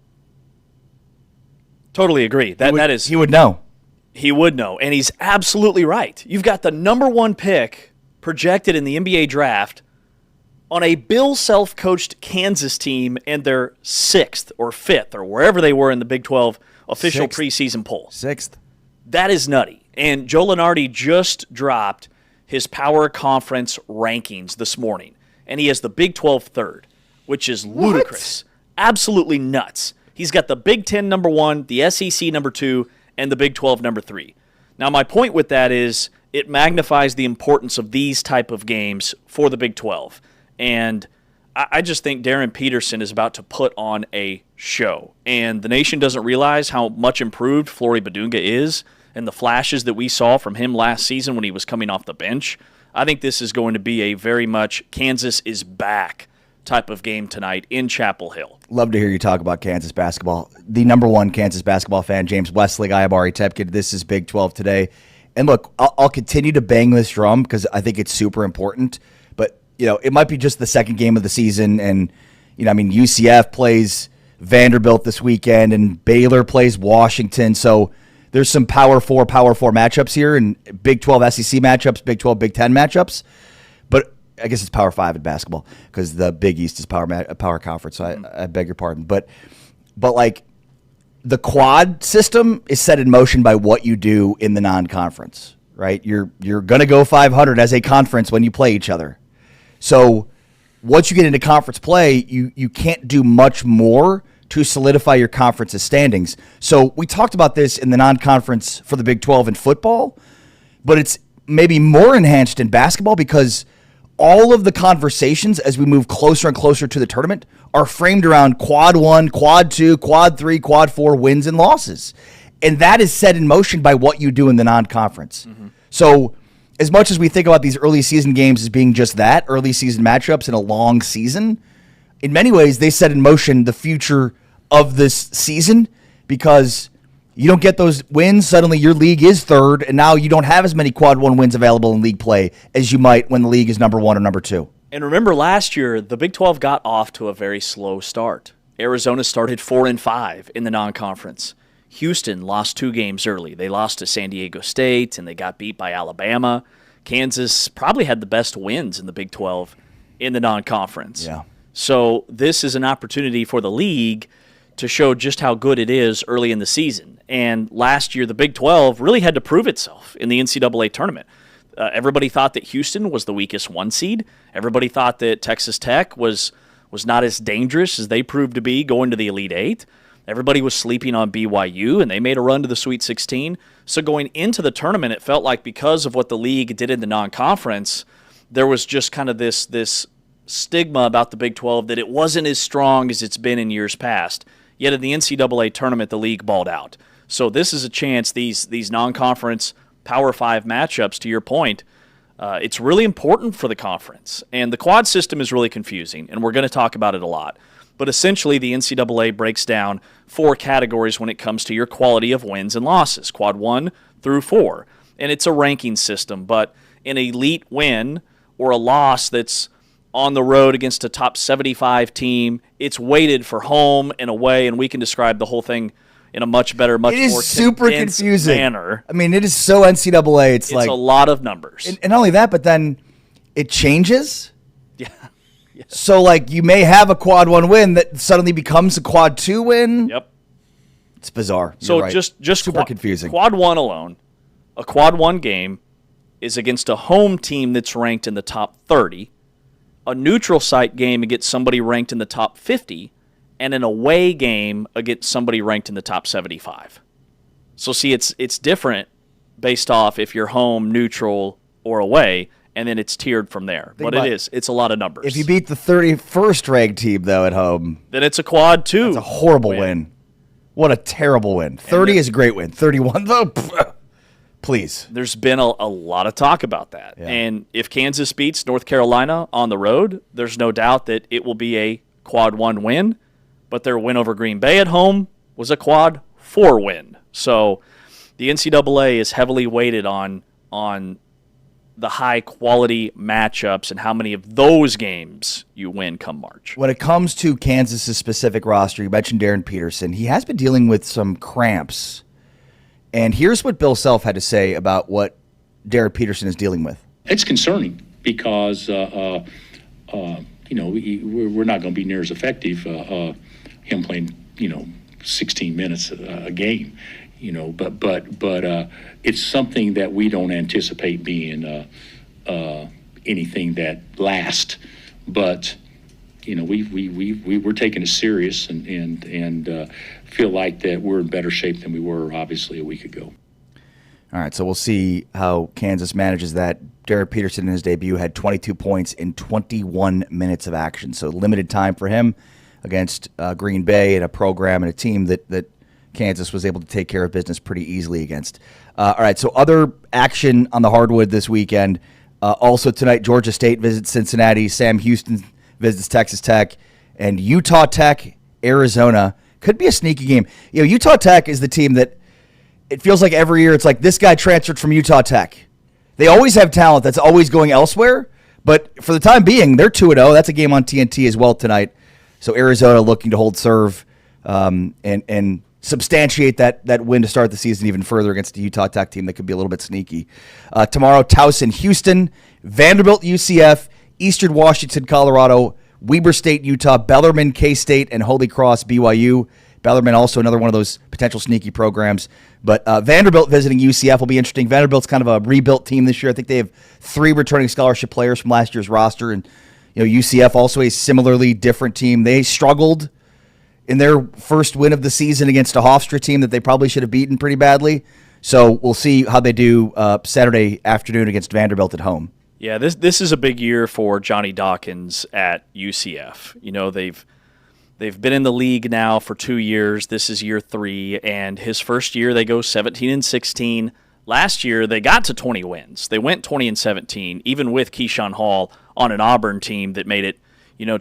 Totally agree. That is He would know. He would know, and he's absolutely right. You've got the number 1 pick projected in the NBA draft on a Bill Self-coached Kansas team, and they're 6th or 5th or wherever they were in the Big 12 official preseason poll. 6th. That is nutty. And Joe Lunardi just dropped his power conference rankings this morning, and he has the Big 12 3rd, which is ludicrous. Absolutely nuts. He's got the Big 10 number 1, the SEC number 2, and the Big 12 number 3. Now, my point with that is it magnifies the importance of these type of games for the Big 12. And I just think Darren Peterson is about to put on a show. And the nation doesn't realize how much improved Flory Badunga is and the flashes that we saw from him last season when he was coming off the bench. I think this is going to be a very much Kansas is back type of game tonight in Chapel Hill. Love to hear you talk about Kansas basketball. The number 1 Kansas basketball fan, James Westlake, I am Ari Tepkin. This is Big 12 today. And look, I'll continue to bang this drum because I think it's super important. But, it might be just the second game of the season. And, UCF plays Vanderbilt this weekend and Baylor plays Washington. So there's some Power 4 matchups here and Big 12 SEC matchups, Big 12 Big 10 matchups. But I guess it's Power 5 in basketball because the Big East is power conference. So I beg your pardon. But like the quad system is set in motion by what you do in the non-conference, right? You're going to go 500 as a conference when you play each other. So once you get into conference play, you can't do much more to solidify your conference's standings. So we talked about this in the non-conference for the Big 12 in football, but it's maybe more enhanced in basketball because all of the conversations as we move closer and closer to the tournament are framed around quad 1, quad 2, quad 3, quad 4 wins and losses. And that is set in motion by what you do in the non-conference. Mm-hmm. So as much as we think about these early season games as being just that, early season matchups in a long season, in many ways they set in motion the future of this season because you don't get those wins, suddenly your league is 3rd, and now you don't have as many quad 1 wins available in league play as you might when the league is number 1 or number 2. And remember last year, the Big 12 got off to a very slow start. Arizona started 4-5 in the non-conference. Houston lost 2 games early. They lost to San Diego State, and they got beat by Alabama. Kansas probably had the best wins in the Big 12 in the non-conference. Yeah. So this is an opportunity for the league to show just how good it is early in the season. And last year, the Big 12 really had to prove itself in the NCAA tournament. Everybody thought that Houston was the weakest 1 seed. Everybody thought that Texas Tech was not as dangerous as they proved to be going to the Elite Eight. Everybody was sleeping on BYU, and they made a run to the Sweet 16. So going into the tournament, it felt like because of what the league did in the non-conference, there was just kind of this stigma about the Big 12 that it wasn't as strong as it's been in years past. Yet in the NCAA tournament, the league balled out. So this is a chance, these non-conference Power 5 matchups, to your point, it's really important for the conference. And the quad system is really confusing, and we're going to talk about it a lot. But essentially, the NCAA breaks down 4 categories when it comes to your quality of wins and losses, quad 1 through 4. and it's a ranking system, but an elite win or a loss that's on the road against a top 75 team, it's weighted for home and away, and we can describe the whole thing in a much better, much It is more super condensed confusing manner. I mean, it is so NCAA. It's like a lot of numbers. and not only that, but then it changes. Yeah. So like you may have a quad 1 win that suddenly becomes a quad 2 win. Yep. It's bizarre. So You're right. just super confusing. Quad 1 alone, a quad 1 game is against a home team that's ranked in the top 30, a neutral site game against somebody ranked in the top 50, and an away game against somebody ranked in the top 75. So see, it's different based off if you're home, neutral, or away, and then it's tiered from there. But it's a lot of numbers. If you beat the 31st ranked team though at home, then it's a quad 2. it's a horrible win. What a terrible win. 30 is a great win. 31 though, please. There's been a lot of talk about that. Yeah. And if Kansas beats North Carolina on the road, there's no doubt that it will be a quad 1 win. But their win over Green Bay at home was a quad 4 win. So the NCAA is heavily weighted on the high-quality matchups and how many of those games you win come March. When it comes to Kansas's specific roster, you mentioned Darren Peterson. He has been dealing with some cramps. And here's what Bill Self had to say about what Darren Peterson is dealing with. It's concerning because, we're not going to be near as effective, him playing, 16 minutes a game, but it's something that we don't anticipate being anything that lasts. But, we're taking it serious and feel like that we're in better shape than we were, obviously, a week ago. All right, so we'll see how Kansas manages that. Darren Peterson in his debut had 22 points in 21 minutes of action, so limited time for him against Green Bay and a program and a team that Kansas was able to take care of business pretty easily against. All right, so other action on the hardwood this weekend. Also tonight, Georgia State visits Cincinnati, Sam Houston visits Texas Tech, and Utah Tech, Arizona. Could be a sneaky game. Utah Tech is the team that it feels like every year it's like this guy transferred from Utah Tech. They always have talent that's always going elsewhere, but for the time being, they're 2-0. That's a game on TNT as well tonight. So Arizona looking to hold serve and substantiate that win to start the season even further against the Utah Tech team that could be a little bit sneaky. Tomorrow, Towson, Houston, Vanderbilt, UCF, Eastern Washington, Colorado, Weber State, Utah, Bellarmine, K-State, and Holy Cross, BYU. Bellarmine also another one of those potential sneaky programs. But Vanderbilt visiting UCF will be interesting. Vanderbilt's kind of a rebuilt team this year. I think they have 3 returning scholarship players from last year's roster. And UCF also a similarly different team. They struggled in their first win of the season against a Hofstra team that they probably should have beaten pretty badly. So we'll see how they do Saturday afternoon against Vanderbilt at home. Yeah, this is a big year for Johnny Dawkins at UCF. They've been in the league now for 2 years. This is year 3, and his first year they go 17-16. Last year they got to 20 wins. They went 20-17, even with Keyshawn Hall on an Auburn team that made it,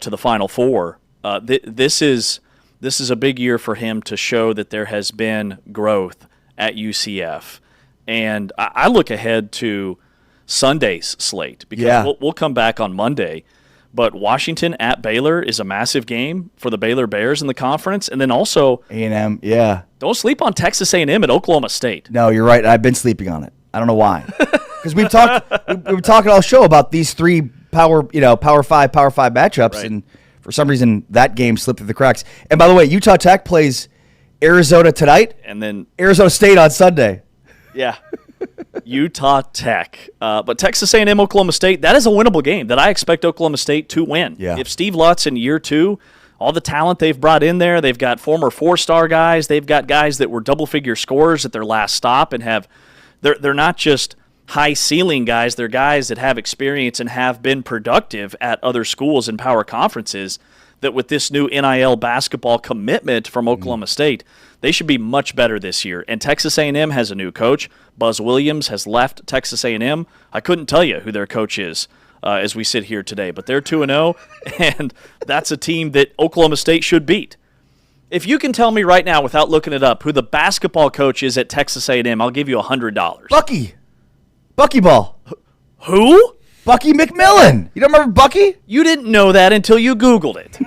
to the Final Four. This is a big year for him to show that there has been growth at UCF, and I look ahead to Sunday's slate because we'll come back on Monday. But Washington at Baylor is a massive game for the Baylor Bears in the conference. And then also A&M, yeah. Don't sleep on Texas A&M at Oklahoma State. No, you're right. I've been sleeping on it. I don't know why. Because we were talking all show about these 3 Power 5 matchups, right. And for some reason that game slipped through the cracks. And by the way, Utah Tech plays Arizona tonight, and then Arizona State on Sunday. Yeah. Utah Tech. But Texas A&M, Oklahoma State, that is a winnable game that I expect Oklahoma State to win. Yeah. If Steve Lutt's in year 2, all the talent they've brought in there, they've got former 4-star guys, they've got guys that were double-figure scorers at their last stop and they're not just high-ceiling guys, they're guys that have experience and have been productive at other schools and power conferences, that with this new NIL basketball commitment from Oklahoma State, they should be much better this year. And Texas A&M has a new coach. Buzz Williams has left Texas A&M. I couldn't tell you who their coach is as we sit here today, but they're 2-0, and that's a team that Oklahoma State should beat. If you can tell me right now without looking it up who the basketball coach is at Texas A&M, I'll give you $100. Bucky. Buckyball. Who? Bucky McMillan. You don't remember Bucky? You didn't know that until you Googled it.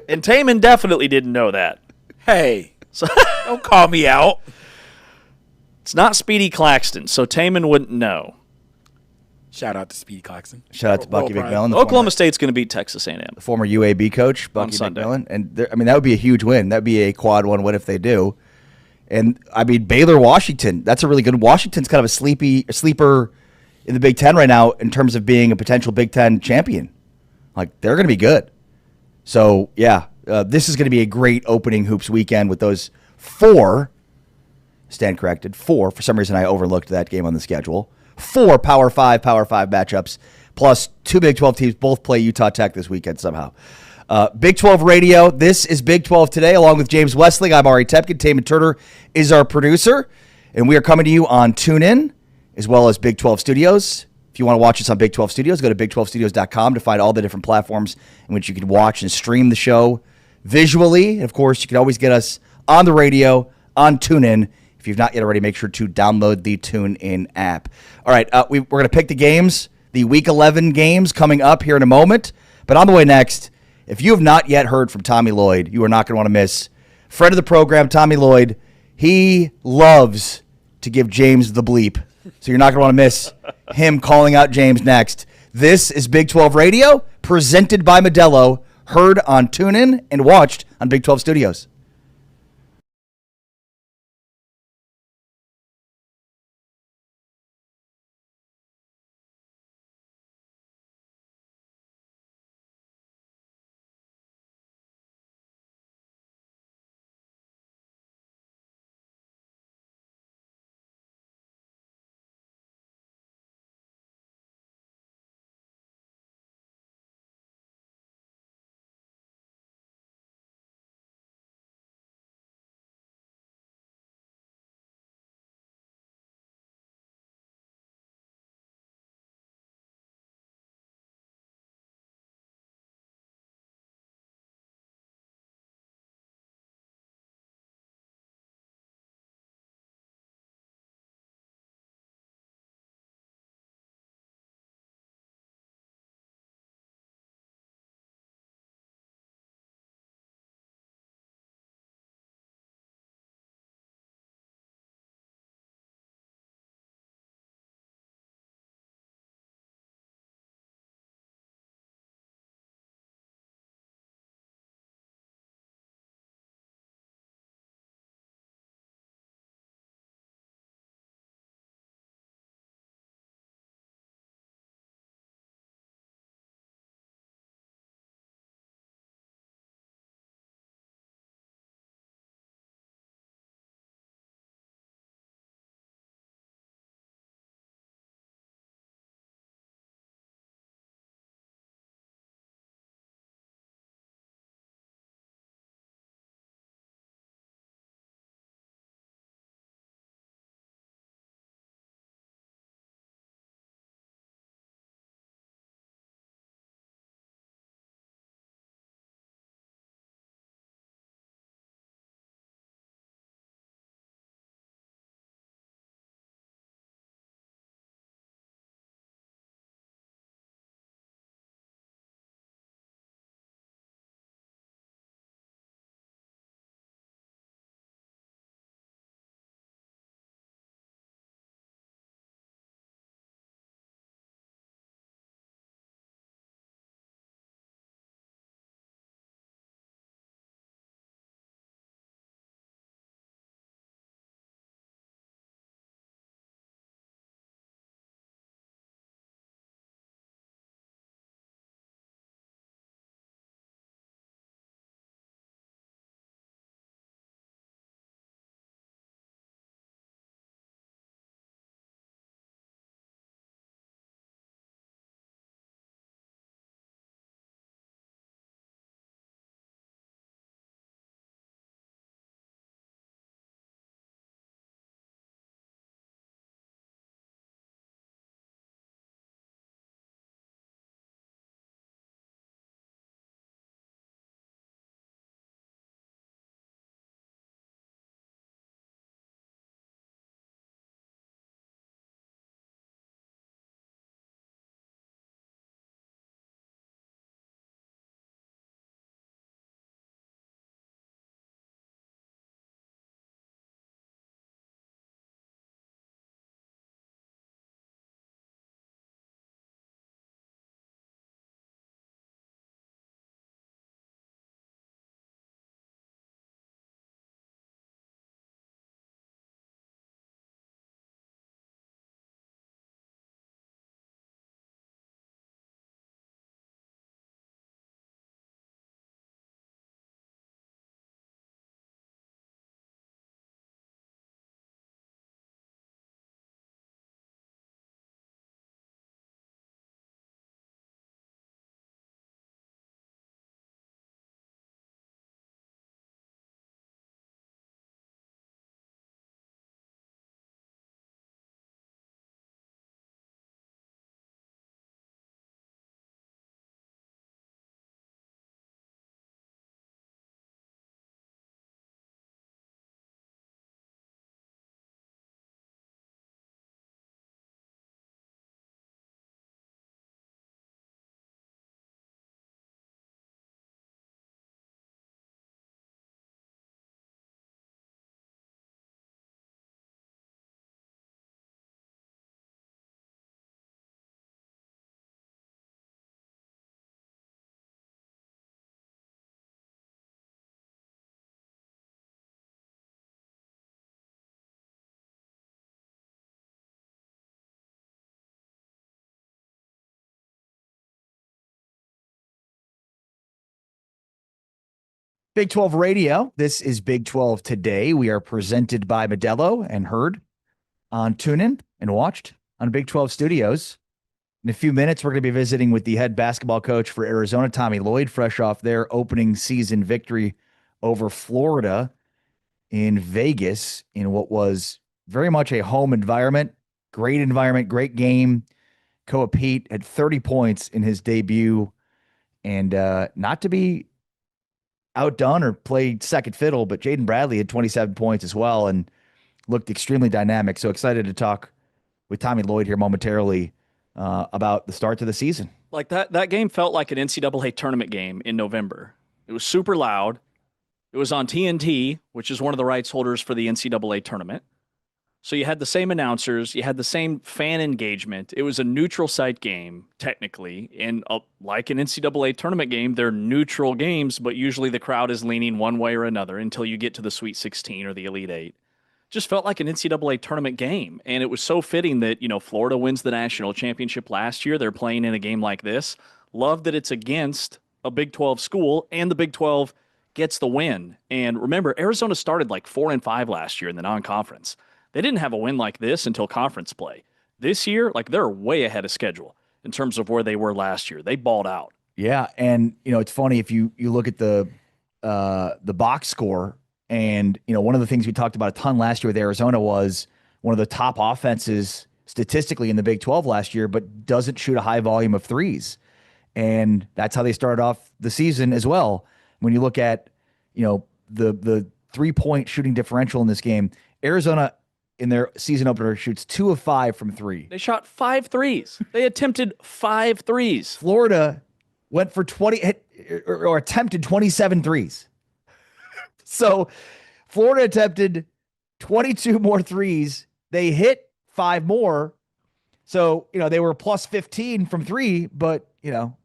And Taman definitely didn't know that. Hey, don't call me out. It's not Speedy Claxton, so Taman wouldn't know. Shout out to Speedy Claxton. Shout out to Bucky Brian. McMillan, the Oklahoma State's going to beat Texas A&M. former UAB coach, Bucky Sunday. McMillan. And that would be a huge win. That would be a quad one win if they do. And I mean, Baylor, Washington. That's a really good. Washington's kind of a sleeper in the Big Ten right now in terms of being a potential Big Ten champion. Like, they're going to be good. So yeah, this is going to be a great opening hoops weekend with those 4. Stand corrected. 4. For some reason, I overlooked that game on the schedule. 4 Power 5 matchups, plus 2 Big 12 teams both play Utah Tech this weekend somehow. Big 12 Radio. This is Big 12 Today, along with James Westling. I'm Ari Tepkin. Taman Turner is our producer, and we are coming to you on TuneIn as well as Big 12 Studios. If you want to watch us on Big 12 Studios, go to big12studios.com to find all the different platforms in which you can watch and stream the show visually. And of course, you can always get us on the radio, on TuneIn. If you've not yet already, make sure to download the TuneIn app. All right, we're going to pick the games, the Week 11 games coming up here in a moment. But on the way next, if you have not yet heard from Tommy Lloyd, you are not going to want to miss. Friend of the program, Tommy Lloyd, he loves to give James the bleep. So you're not going to want to miss him calling out James next. This is Big 12 Radio, presented by Modelo, heard on TuneIn and watched on Big 12 Studios. Big 12 Radio. This is Big 12 Today. We are presented by Modelo and heard on TuneIn and watched on Big 12 Studios. In a few minutes, we're going to be visiting with the head basketball coach for Arizona, Tommy Lloyd, fresh off their opening season victory over Florida in Vegas in what was very much a home environment. Great game. Koa Pete had 30 points in his debut, and not to be outdone or played second fiddle, but Jaden Bradley had 27 points as well and looked extremely dynamic. So excited to talk with Tommy Lloyd here momentarily about the start to the season. Like that game felt like an NCAA tournament game in November. It was super loud. It was on TNT, which is one of the rights holders for the NCAA tournament. So you had the same announcers, you had the same fan engagement. It was a neutral site game, technically. And like an NCAA tournament game, they're neutral games, but usually the crowd is leaning one way or another until you get to the Sweet 16 or the Elite Eight. Just felt like an NCAA tournament game. And it was so fitting that, Florida wins the national championship last year. They're playing in a game like this. Love that it's against a Big 12 school, and the Big 12 gets the win. And remember, Arizona started like 4-5 last year in the non-conference. They didn't have a win like this until conference play. This year, they're way ahead of schedule in terms of where they were last year. They balled out. Yeah, and it's funny if you look at the box score, and one of the things we talked about a ton last year with Arizona was one of the top offenses statistically in the Big 12 last year, but doesn't shoot a high volume of threes, and that's how they started off the season as well. When you look at the 3-point shooting differential in this game, Arizona in their season opener shoots 2 of 5 from 3. They shot 5 threes. They attempted 5 threes. Florida went for 20 or attempted 27 threes. So Florida attempted 22 more threes. They hit 5 more. So, they were plus 15 from 3, but,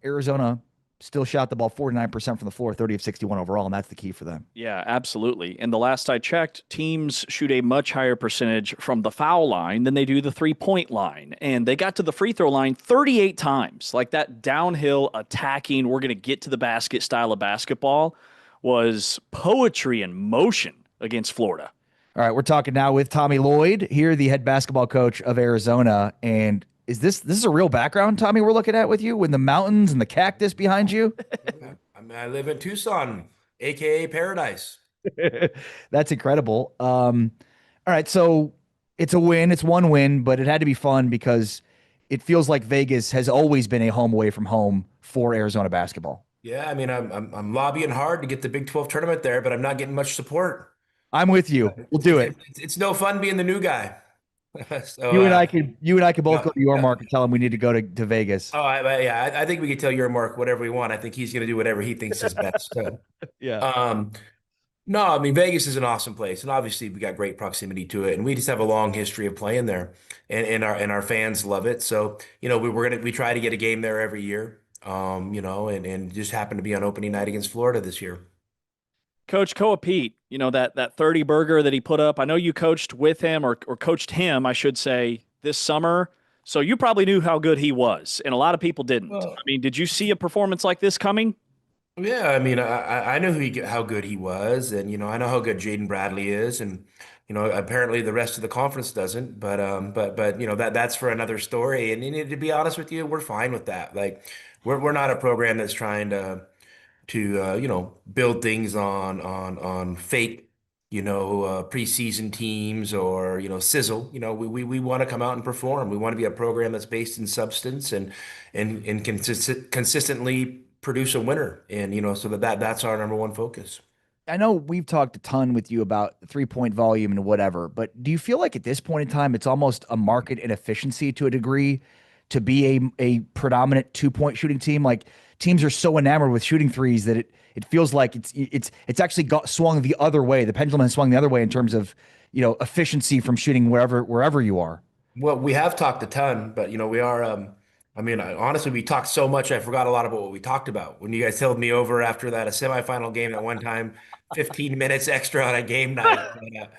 Arizona still shot the ball 49% from the floor, 30 of 61 overall, and that's the key for them. Yeah, absolutely. And the last I checked, teams shoot a much higher percentage from the foul line than they do the three-point line. And they got to the free throw line 38 times. Like that downhill attacking, we're going to get to the basket style of basketball was poetry in motion against Florida. All right, we're talking now with Tommy Lloyd here, the head basketball coach of Arizona. And is this is a real background, Tommy, we're looking at with you, with the mountains and the cactus behind you? I live in Tucson, aka paradise. That's incredible. All right, so it's a win. It's one win, but it had to be fun because it feels like Vegas has always been a home away from home for Arizona basketball. Yeah, I'm lobbying hard to get the Big 12 tournament there, but I'm not getting much support. I'm with you. We'll do it. It's no fun being the new guy. So, you and I could both go to your mark and tell him we need to go to Vegas. I think we could tell your Mark whatever we want. I think he's going to do whatever he thinks is best. So. Yeah. No, Vegas is an awesome place, and obviously we got great proximity to it, and we just have a long history of playing there, and our fans love it. So we try to get a game there every year, and just happen to be on opening night against Florida this year. Coach Koa Pete, that 30 burger that he put up. I know you coached with him or coached him, I should say, this summer. So you probably knew how good he was, and a lot of people didn't. Well, Did you see a performance like this coming? Yeah, I know how good he was, and I know how good Jaden Bradley is, and apparently the rest of the conference doesn't. But that's for another story. And to be honest with you, we're fine with that. Like, we're not a program that's trying to build things on fake preseason teams or sizzle. We want to come out and perform. We want to be a program that's based in substance and consistently produce a winner, and so that's our number one focus. I know we've talked a ton with you about the 3-point volume and whatever, but do you feel like at this point in time it's almost a market inefficiency to a degree to be a predominant 2-point shooting team? Like, teams are so enamored with shooting threes that it feels like it's actually swung the other way. The pendulum has swung the other way in terms of efficiency from shooting wherever you are. Well, we have talked a ton, but we are. Honestly, we talked so much I forgot a lot about what we talked about. When you guys held me over after that a semifinal game at one time, 15 minutes extra on a game night.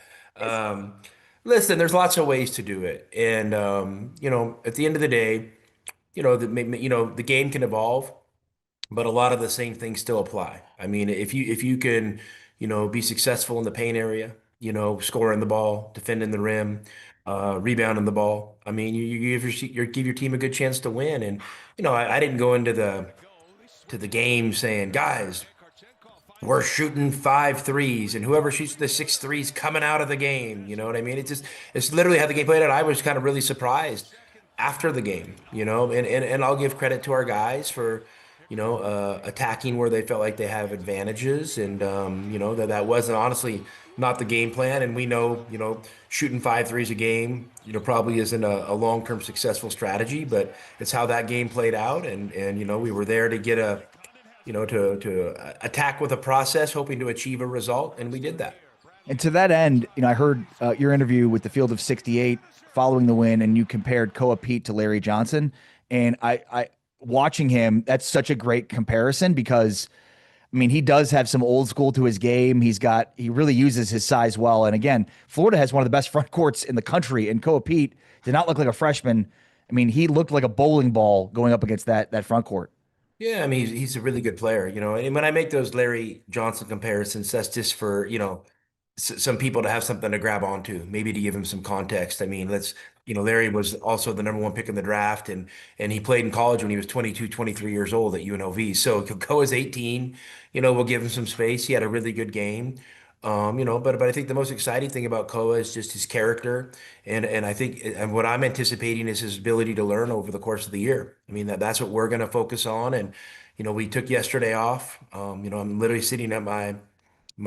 Listen, there's lots of ways to do it, and at the end of the day, the game can evolve. but a lot of the same things still apply. I mean, if you can, be successful in the paint area, scoring the ball, defending the rim, rebounding the ball. I mean, you give your team a good chance to win. And I didn't go into the game saying, guys, we're shooting 5 threes, and whoever shoots the 6 threes coming out of the game. You know what I mean? It's literally how the game played out. I was kind of really surprised after the game, and I'll give credit to our guys for, attacking where they felt like they have advantages, and that wasn't honestly not the game plan. And we know, shooting 5 threes a game, probably isn't a long-term successful strategy, but it's how that game played out, and we were there to get to attack with a process, hoping to achieve a result, and we did that. And to that end, I heard your interview with the Field of 68 following the win, and you compared Koa Pete to Larry Johnson. And I watching him, that's such a great comparison because, I mean, he does have some old school to his game. He really uses his size well. And again, Florida has one of the best front courts in the country, and Koa Pete did not look like a freshman. I mean, he looked like a bowling ball going up against that front court. Yeah, I mean, he's a really good player, and when I make those Larry Johnson comparisons, that's just for, some people to have something to grab onto, maybe to give him some context. I mean, Larry was also the number 1 pick in the draft, and he played in college when he was 22, 23 years old at UNLV. So Koa's 18, we'll give him some space. He had a really good game. But I think the most exciting thing about Koa is just his character, and I think and what I'm anticipating is his ability to learn over the course of the year. I mean that's what we're going to focus on, and we took yesterday off. I'm literally sitting at my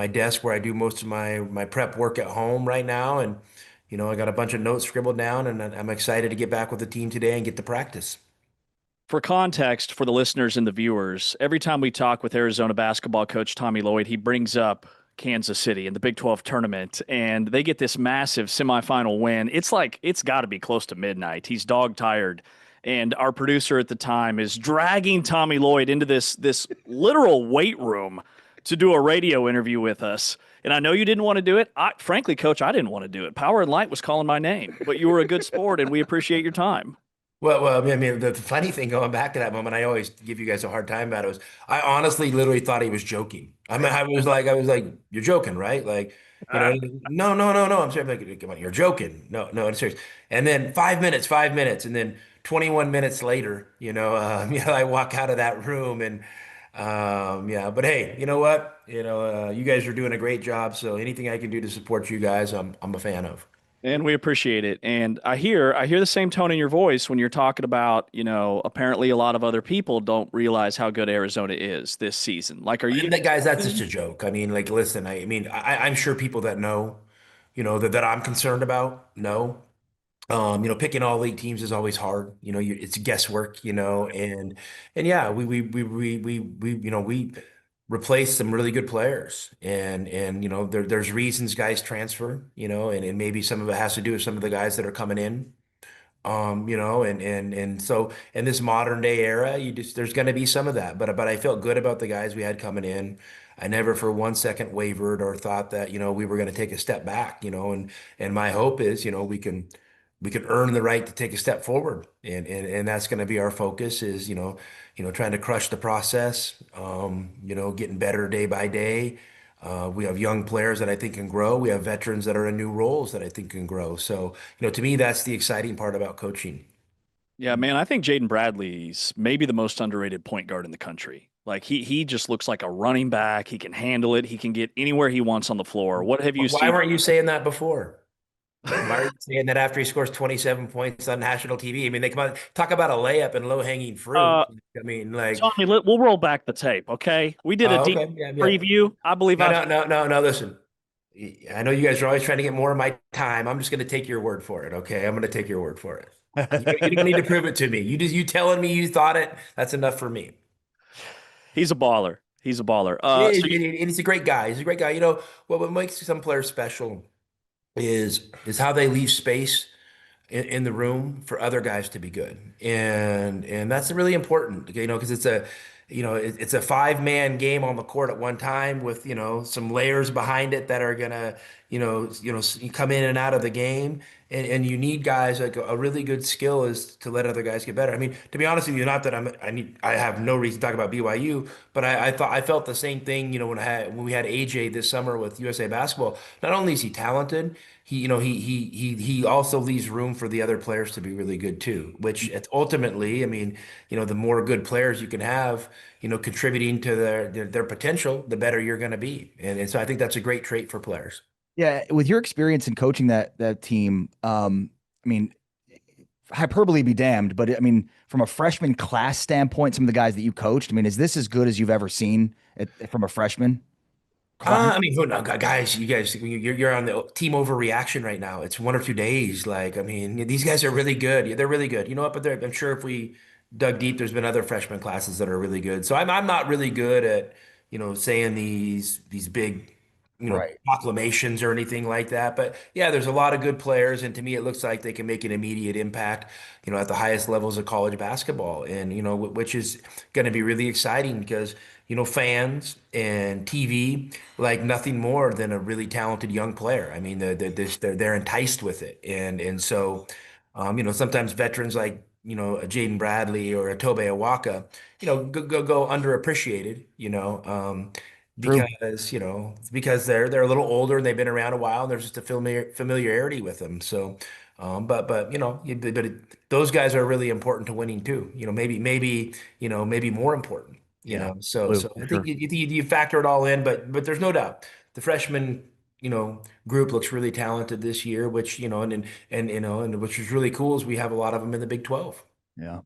desk where I do most of my prep work at home right now, and I got a bunch of notes scribbled down, and I'm excited to get back with the team today and get to practice. For context for the listeners and the viewers, every time we talk with Arizona basketball coach Tommy Lloyd, he brings up Kansas City in the Big 12 tournament, and they get this massive semifinal win. It's like it's got to be close to midnight. He's dog tired, and our producer at the time is dragging Tommy Lloyd into this literal weight room to do a radio interview with us. And I know you didn't want to do it. Frankly, Coach, I didn't want to do it. Power and Light was calling my name, but you were a good sport, and we appreciate your time. Well, I mean, the funny thing going back to that moment, I always give you guys a hard time about it, was I honestly literally thought he was joking. I mean, I was like, you're joking, right? Like, no, no, no, no. I'm serious. Like, come on, you're joking. No, no, I'm serious. And then 5 minutes, and then 21 minutes later, I walk out of that room, and yeah. But hey, you know what? You guys are doing a great job. So anything I can do to support you guys, I'm a fan of. And we appreciate it. And I hear the same tone in your voice when you're talking about, apparently a lot of other people don't realize how good Arizona is this season. Like, are you guys? That's just a joke. I mean, like, listen. I mean, I'm sure people that know, that I'm concerned about know. Picking all 8 teams is always hard. It's guesswork. And yeah, we replace some really good players, and there's reasons guys transfer, and maybe some of it has to do with some of the guys that are coming in, and so in this modern day era, there's going to be some of that, but I felt good about the guys we had coming in. I never for 1 second wavered or thought that we were going to take a step back, and my hope is we can earn the right to take a step forward, and that's going to be our focus, is trying to crush the process, getting better day by day. We have young players that I think can grow. We have veterans that are in new roles that I think can grow. So to me, that's the exciting part about coaching. Yeah, man, I think Jaden Bradley's maybe the most underrated point guard in the country. Like he just looks like a running back. He can handle it. He can get anywhere he wants on the floor. What have you seen? Why weren't you saying that before? Why are you saying that after he scores 27 points on national TV? I mean, they come out talk about a layup and low hanging fruit. I mean, like, Tommy, we'll roll back the tape, okay? We did a deep preview. I believe. No. Listen, I know you guys are always trying to get more of my time. I'm just going to take your word for it, okay? I'm going to take your word for it. You don't need to prove it to me. You telling me you thought it. That's enough for me. He's a baller. He's a baller. He's a great guy. He's a great guy. What makes some players special is how they leave space in the room for other guys to be good, and that's really important, because it's a 5-man game on the court at one time with, some layers behind it that are gonna, come in and out of the game. And you need guys like a really good skill is to let other guys get better. I mean, to be honest with you, not that I have no reason to talk about BYU, but I felt the same thing, when we had AJ this summer with USA Basketball. Not only is he talented, he also leaves room for the other players to be really good too, which ultimately, I mean, the more good players you can have, contributing to their potential, the better you're going to be. And so I think that's a great trait for players. Yeah, with your experience in coaching that team, I mean, hyperbole be damned, but I mean, from a freshman class standpoint, some of the guys that you coached, I mean, is this as good as you've ever seen from a freshman class? I mean, guys, you guys, you're on the team overreaction right now. It's 1 or 2 days. Like, I mean, these guys are really good. Yeah, they're really good. You know what? But I'm sure if we dug deep, there's been other freshman classes that are really good. So I'm not really good at, saying these big, Right. proclamations or anything like that. But yeah, there's a lot of good players, and to me, it looks like they can make an immediate impact, at the highest levels of college basketball, and which is going to be really exciting because fans and TV like nothing more than a really talented young player. I mean, they're enticed with it, and so, sometimes veterans like a Jaden Bradley or a Tobe Awaka, go underappreciated, True. because they're a little older and they've been around a while, and there's just a familiarity with them. So, but those guys are really important to winning too. Maybe more important. Yeah. So Blue, I for think sure. you factor it all in, but there's no doubt the freshman group looks really talented this year, which and which is really cool is we have a lot of them in the Big 12. Yeah.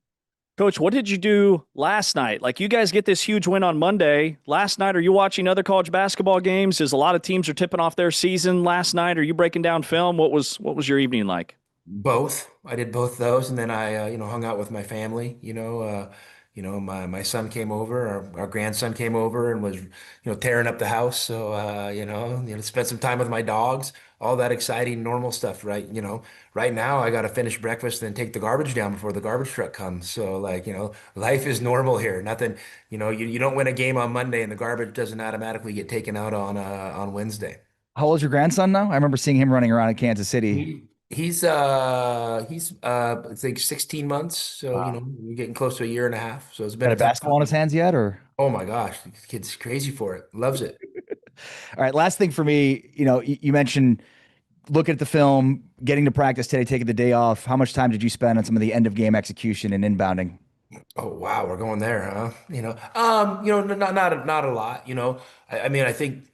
Coach, what did you do last night? Like, you guys get this huge win on Monday. Last night, are you watching other college basketball games? As a lot of teams are tipping off their season last night. Are you breaking down film? What was your evening like? Both. I did both those, and then I, hung out with my family. My son came over, our grandson came over, and was, tearing up the house. So, spent some time with my dogs. All that exciting, normal stuff, right? Right now I got to finish breakfast and take the garbage down before the garbage truck comes. So, like, life is normal here. Nothing, you don't win a game on Monday, and the garbage doesn't automatically get taken out on Wednesday. How old is your grandson now? I remember seeing him running around in Kansas City. I think 16 months, so Wow. we're getting close to a year and a half. So it's been Got a a tough basketball in his time. hands yet, or? Oh my gosh, the kid's crazy for it. Loves it. All right, last thing for me, you mentioned looking at the film, getting to practice today, taking the day off. How much time did you spend on some of the end of game execution and inbounding? Oh wow, we're going there, huh? Not a lot. I mean, I think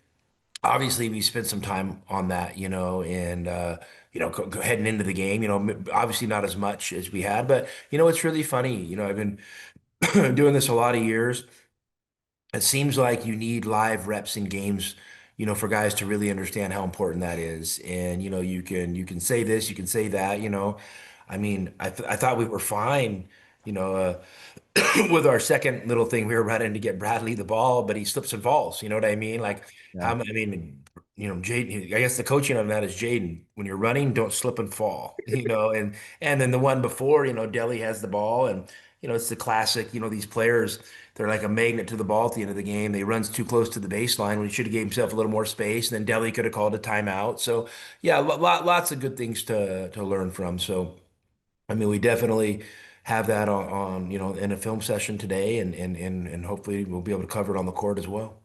obviously we spent some time on that, and heading into the game, obviously not as much as we had, but it's really funny. I've been doing this a lot of years. It seems like you need live reps in games, for guys to really understand how important that is. And you can say this, you can say that. I mean, I thought we were fine, you know, uh, with our second little thing. We were running to get Bradley the ball, but he slips and falls. You know what I mean? Like Yeah. how I mean, Jaden. I guess the coaching on that is Jaden. When you're running, don't slip and fall. And then the one before, Delhi has the ball, and it's the classic. These players, they're like a magnet to the ball at the end of the game. They runs too close to the baseline when he should have gave himself a little more space. And then Delhi could have called a timeout. So yeah, lots of good things to learn from. So I mean, we definitely have that on in a film session today, and hopefully we'll be able to cover it on the court as well.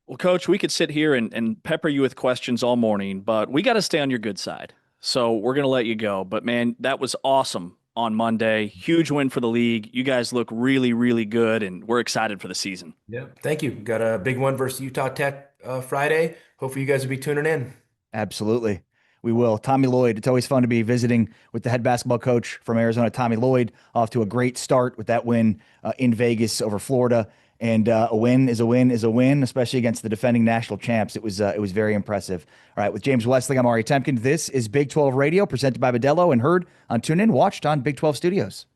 Well, Coach, we could sit here and pepper you with questions all morning, but we got to stay on your good side. So we're going to let you go. But man, that was awesome on Monday. Huge win for the league. You guys look really, really good, and we're excited for the season. Yeah, thank you. Got a big one versus Utah Tech Friday. Hopefully you guys will be tuning in. Absolutely. We will. Tommy Lloyd, it's always fun to be visiting with the head basketball coach from Arizona, Tommy Lloyd, off to a great start with that win in Vegas over Florida. And a win is a win is a win, especially against the defending national champs. It was very impressive. All right, with James Wesley, I'm Ari Temkin. This is Big 12 Radio, presented by Modelo and heard on TuneIn, watched on Big 12 Studios.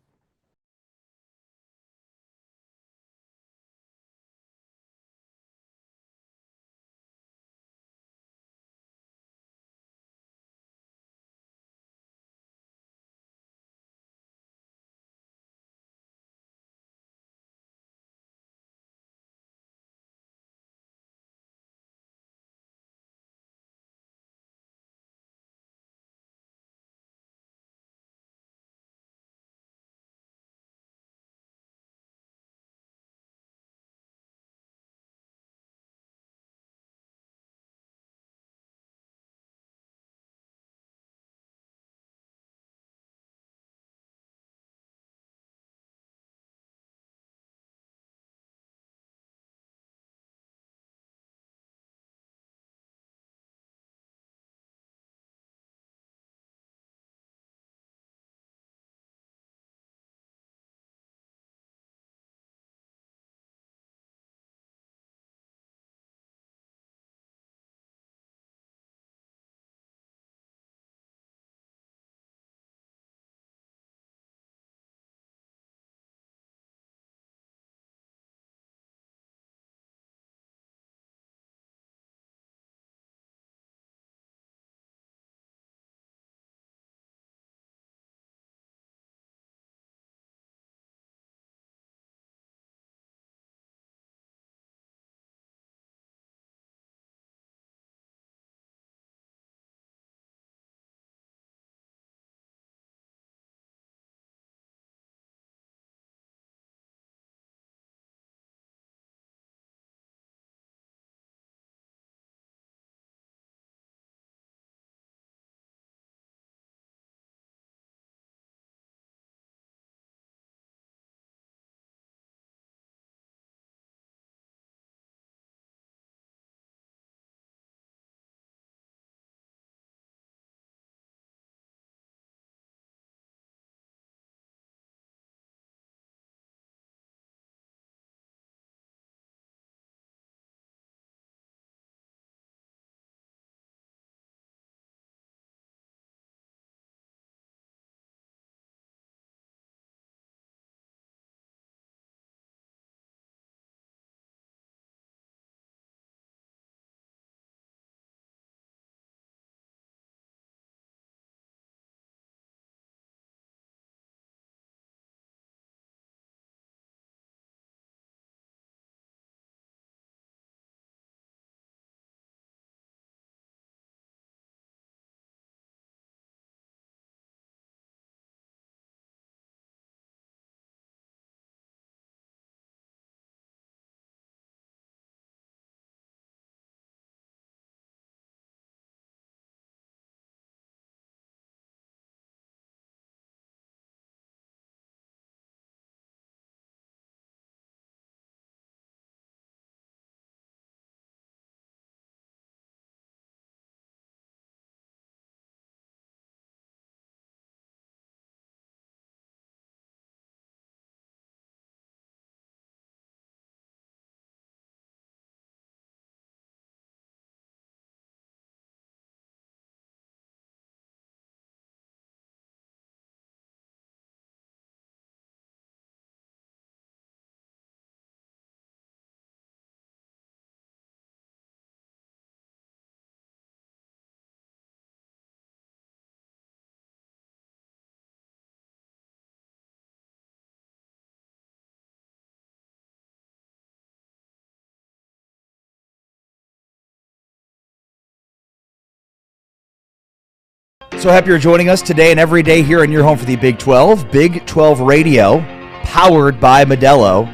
So happy you're joining us today and every day here in your home for the Big 12. Big 12 Radio, powered by Modelo.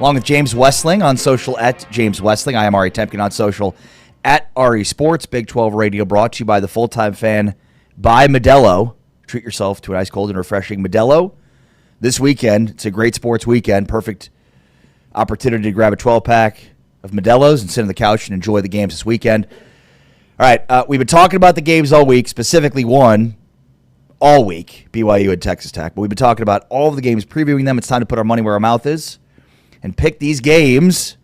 Along with James Westling on social at James Westling. I am Ari Temkin on social at Ari Sports. Big 12 Radio brought to you by the Full-Time Fan by Modelo. Treat yourself to an ice cold and refreshing Modelo this weekend. It's a great sports weekend. Perfect opportunity to grab a 12-pack of Modelo's and sit on the couch and enjoy the games this weekend. All right, we've been talking about the games all week, specifically one all week, BYU and Texas Tech. But we've been talking about all of the games, previewing them. It's time to put our money where our mouth is and pick these games.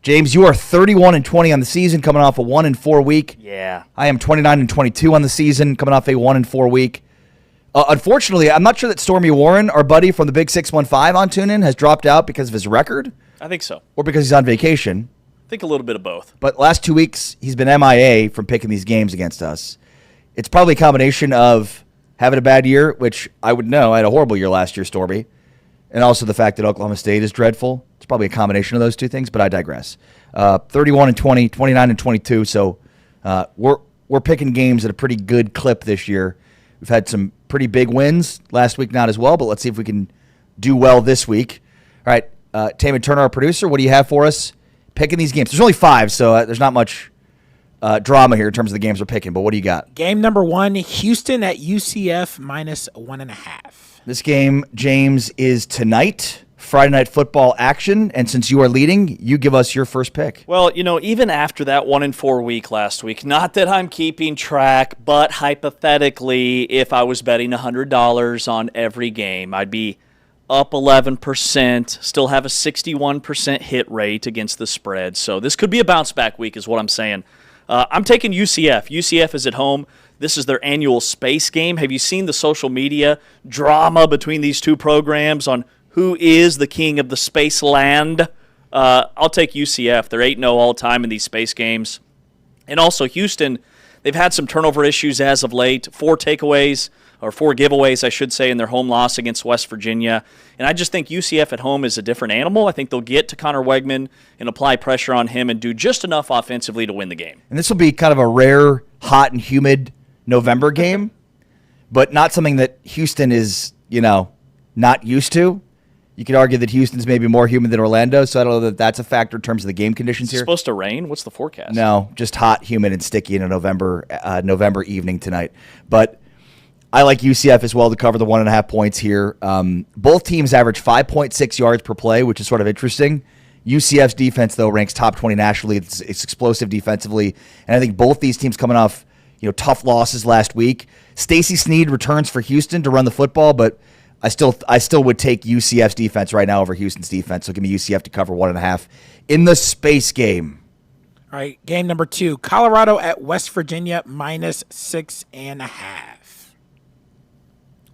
James, you are 31-20 on the season, coming off a 1-4 week. Yeah. I am 29-22 on the season, coming off a 1-4 week. Unfortunately, I'm not sure that Stormy Warren, our buddy from the Big 615 on TuneIn, has dropped out because of his record. I think so. Or because he's on vacation. I think a little bit of both. But last 2 weeks, he's been MIA from picking these games against us. It's probably a combination of having a bad year, which I would know. I had a horrible year last year, Stormy. And also the fact that Oklahoma State is dreadful. It's probably a combination of those two things, but I digress. 31-20, 29-22. So we're picking games at a pretty good clip this year. We've had some pretty big wins last week, not as well, but let's see if we can do well this week. All right, Taman Turner, our producer, what do you have for us picking these games? There's only 5, so there's not much drama here in terms of the games we're picking, but what do you got? Game number 1, Houston at UCF -1.5. This game, James, is tonight, Friday Night Football action, and since you are leading, you give us your first pick. Well, even after that 1-4 week last week, not that I'm keeping track, but hypothetically, if I was betting $100 on every game, I'd be up 11%, still have a 61% hit rate against the spread. So this could be a bounce back week is what I'm saying. I'm taking UCF. UCF is at home. This is their annual space game. Have you seen the social media drama between these two programs on who is the king of the space land? I'll take UCF. They're 8-0 all time in these space games. And also Houston, they've had some turnover issues as of late. 4 giveaways, I should say, in their home loss against West Virginia. And I just think UCF at home is a different animal. I think they'll get to Connor Wegman and apply pressure on him and do just enough offensively to win the game. And this will be kind of a rare, hot and humid November game, but not something that Houston is, not used to. You could argue that Houston's maybe more humid than Orlando, so I don't know that that's a factor in terms of the game conditions It's here. supposed to rain? What's the forecast? No, just hot, humid, and sticky in a November evening tonight. But I like UCF as well to cover the 1.5 points here. Both teams average 5.6 yards per play, which is sort of interesting. UCF's defense, though, ranks top 20 nationally. It's explosive defensively, and I think both these teams coming off tough losses last week. Stacey Sneed returns for Houston to run the football, but I still would take UCF's defense right now over Houston's defense. So give me UCF to cover 1.5 in the space game. All right, game number 2, Colorado at West Virginia -6.5.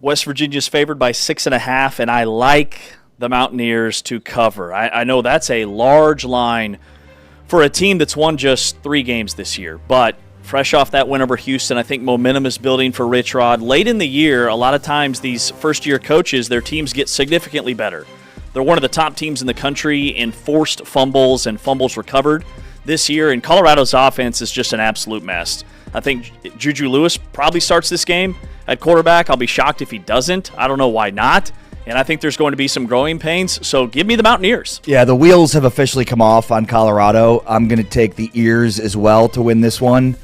West Virginia's favored by 6.5, and I like the Mountaineers to cover. I know that's a large line for a team that's won just 3 games this year, but fresh off that win over Houston, I think momentum is building for Rich Rod. Late in the year, a lot of times these first-year coaches, their teams get significantly better. They're one of the top teams in the country in forced fumbles and fumbles recovered this year, and Colorado's offense is just an absolute mess. I think Juju Lewis probably starts this game at quarterback. I'll be shocked if he doesn't. I don't know why not. And I think there's going to be some growing pains, so give me the Mountaineers. Yeah, the wheels have officially come off on Colorado. I'm going to take the ears as well to win this one.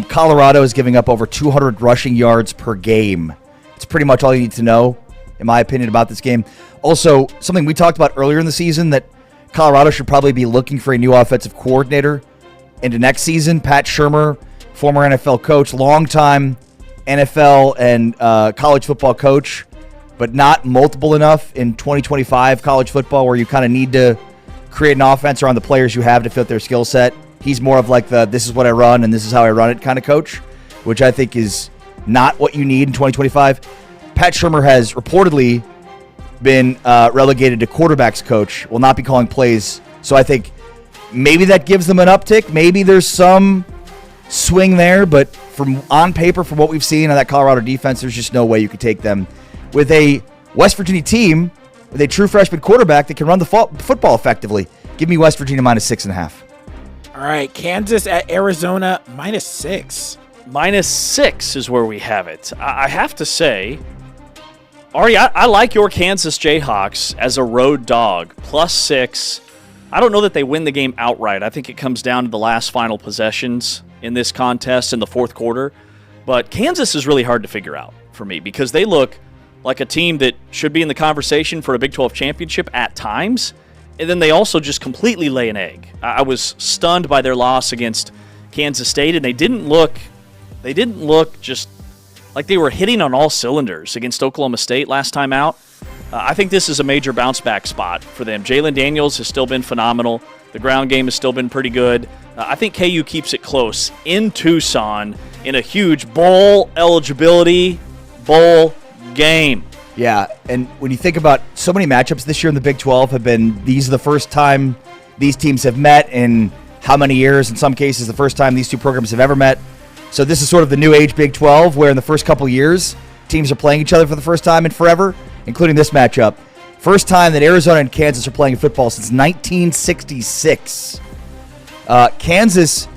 Colorado is giving up over 200 rushing yards per game. It's pretty much all you need to know, in my opinion, about this game. Also, something we talked about earlier in the season, that Colorado should probably be looking for a new offensive coordinator into next season. Pat Shurmur, former NFL coach, longtime NFL and college football coach, but not multiple enough in 2025 college football where you kind of need to create an offense around the players you have to fit their skill set. He's more of like this is what I run and this is how I run it kind of coach, which I think is not what you need in 2025. Pat Shurmur has reportedly been relegated to quarterbacks coach, will not be calling plays. So I think maybe that gives them an uptick. Maybe there's some swing there, but from on paper, from what we've seen on that Colorado defense, there's just no way you could take them with a West Virginia team with a true freshman quarterback that can run the football effectively. Give me West Virginia -6.5. All right, Kansas at Arizona -6. -6 is where we have it. I have to say, Ari, I like your Kansas Jayhawks as a road dog. +6. I don't know that they win the game outright. I think it comes down to the last final possessions in this contest in the fourth quarter. But Kansas is really hard to figure out for me because they look like a team that should be in the conversation for a Big 12 championship at times. And then they also just completely lay an egg. I was stunned by their loss against Kansas State, and they didn't look just like they were hitting on all cylinders against Oklahoma State last time out. I think this is a major bounce back spot for them. Jalen Daniels has still been phenomenal. The ground game has still been pretty good. I think KU keeps it close in Tucson in a huge bowl eligibility bowl game. Yeah, and when you think about so many matchups this year in the Big 12 have been, these are the first time these teams have met in how many years? In some cases, the first time these two programs have ever met. So this is sort of the new age Big 12, where in the first couple years, teams are playing each other for the first time in forever, including this matchup. First time that Arizona and Kansas are playing football since 1966. Kansas,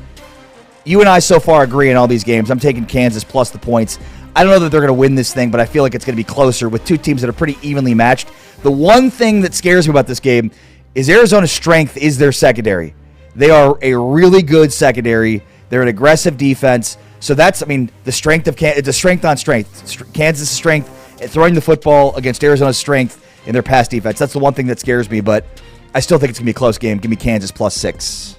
you and I so far agree in all these games. I'm taking Kansas plus the points. I don't know that they're going to win this thing, but I feel like it's going to be closer with two teams that are pretty evenly matched. The one thing that scares me about this game is Arizona's strength is their secondary. They are a really good secondary. They're an aggressive defense. So that's, the strength of Kansas. It's a strength on strength. Kansas' strength at throwing the football against Arizona's strength in their pass defense. That's the one thing that scares me, but I still think it's going to be a close game. Give me Kansas +6.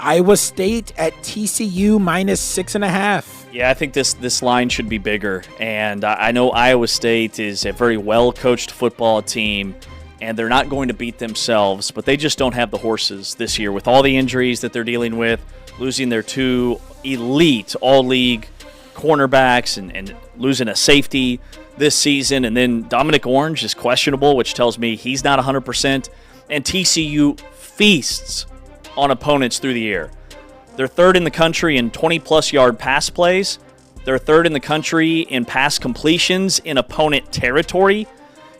Iowa State at TCU -6.5. Yeah, I think this line should be bigger. And I know Iowa State is a very well-coached football team, and they're not going to beat themselves, but they just don't have the horses this year with all the injuries that they're dealing with, losing their two elite all-league cornerbacks and losing a safety this season. And then Dominic Orange is questionable, which tells me he's not 100%. And TCU feasts on opponents through the air. They're third in the country in 20-plus yard pass plays. They're third in the country in pass completions in opponent territory.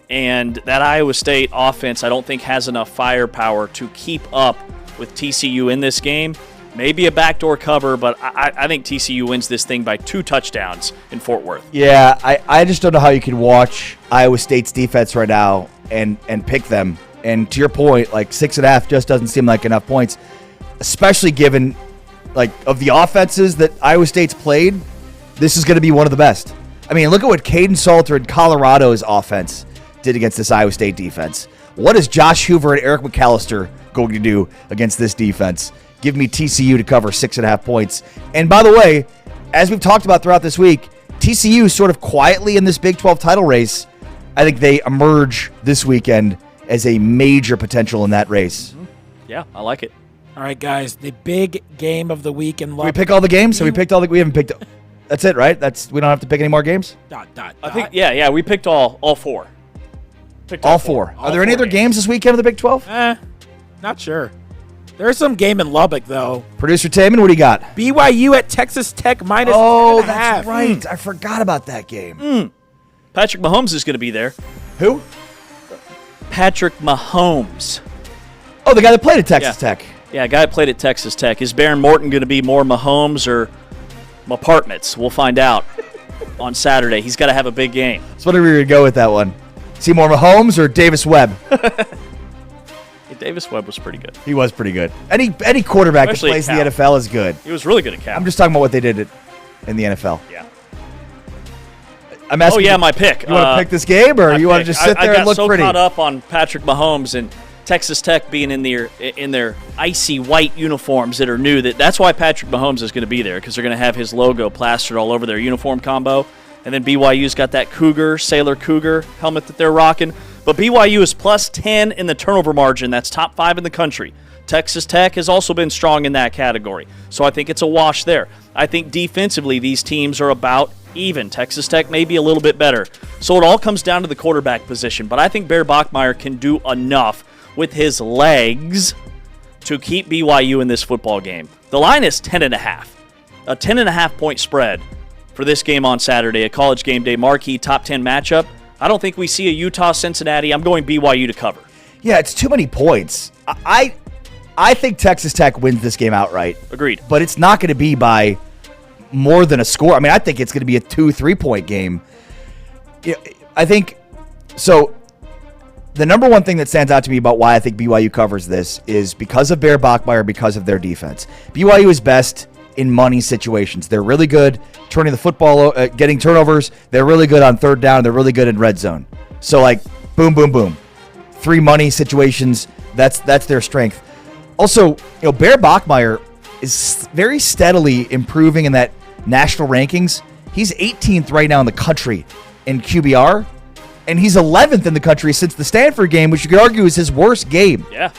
And that Iowa State offense, I don't think, has enough firepower to keep up with TCU in this game. Maybe a backdoor cover, but I think TCU wins this thing by 2 touchdowns in Fort Worth. Yeah, I just don't know how you can watch Iowa State's defense right now and pick them. And to your point, 6.5 just doesn't seem like enough points, especially given, of the offenses that Iowa State's played, this is going to be one of the best. Look at what Caden Salter and Colorado's offense did against this Iowa State defense. What is Josh Hoover and Eric McAllister going to do against this defense? Give me TCU to cover 6.5 points. And by the way, as we've talked about throughout this week, TCU sort of quietly in this Big 12 title race. I think they emerge this weekend as a major potential in that race. Yeah, I like it. All right, guys, the big game of the week in Lubbock. We pick all the games? Have we picked all the? We haven't picked. That's it, right? We don't have to pick any more games? I think, yeah, we picked all 4. Picked all 4. Are there any other games this weekend of the Big 12? Not sure. There's some game in Lubbock, though. Producer Taman, what do you got? BYU at Texas Tech -10.5. Oh, that's right. I forgot about that game. Patrick Mahomes is going to be there. Who? Patrick Mahomes. Oh, the guy that played at Texas Tech. Yeah, guy that played at Texas Tech. Is Baron Morton going to be more Mahomes or Mapartments? We'll find out on Saturday. He's got to have a big game. So what are we going to go with that one? See more Mahomes or Davis Webb? Davis Webb was pretty good. He was pretty good. Any quarterback Especially that plays in the NFL is good. He was really good at Cal. I'm just talking about what they did in the NFL. Yeah. I'm asking my pick. You want to pick this game, or you want to just sit there and look pretty? I got so caught up on Patrick Mahomes and Texas Tech being in their icy white uniforms that are new. That's why Patrick Mahomes is going to be there, because they're going to have his logo plastered all over their uniform combo. And then BYU's got that Sailor Cougar helmet that they're rocking. But BYU is +10 in the turnover margin. That's top 5 in the country. Texas Tech has also been strong in that category. So I think it's a wash there. I think defensively these teams are about even. Texas Tech may be a little bit better. So it all comes down to the quarterback position. But I think Bear Bachmeier can do enough with his legs to keep BYU in this football game. The line is 10.5. A 10.5 point spread for this game on Saturday, a College Game Day marquee top 10 matchup. I don't think we see a Utah-Cincinnati. I'm going BYU to cover. Yeah, it's too many points. I think Texas Tech wins this game outright. Agreed. But it's not going to be by more than a score. I mean, I think it's going to be a 2-3 point game. Yeah, I think so. The number one thing that stands out to me about why I think BYU covers this is because of Bear Bachmeier, because of their defense. BYU is best in money situations. They're really good turning the football, getting turnovers. They're really good on third down. They're really good in red zone. So like, boom, boom, boom. 3 money situations. That's their strength. Also, Bear Bachmeier is very steadily improving in that national rankings. He's 18th right now in the country in QBR. And he's 11th in the country since the Stanford game, which you could argue is his worst game. Yeah.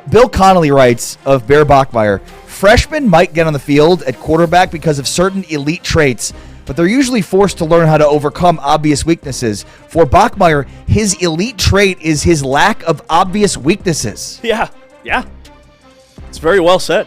Bill Connolly writes of Bear Bachmeier, freshmen might get on the field at quarterback because of certain elite traits, but they're usually forced to learn how to overcome obvious weaknesses. For Bachmeier, his elite trait is his lack of obvious weaknesses. Yeah. It's very well said.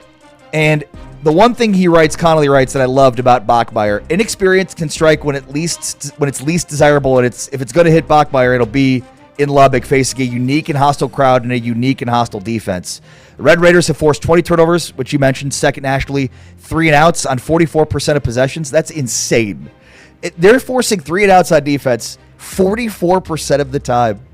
And the one thing Connolly writes that I loved about Bachmeier, inexperience can strike when it's least desirable, and if it's going to hit Bachmeier, it'll be in Lubbock facing a unique and hostile crowd and a unique and hostile defense. The Red Raiders have forced 20 turnovers, which you mentioned, second nationally, 3 and outs on 44% of possessions. That's insane. They're forcing 3 and outs on defense 44% of the time.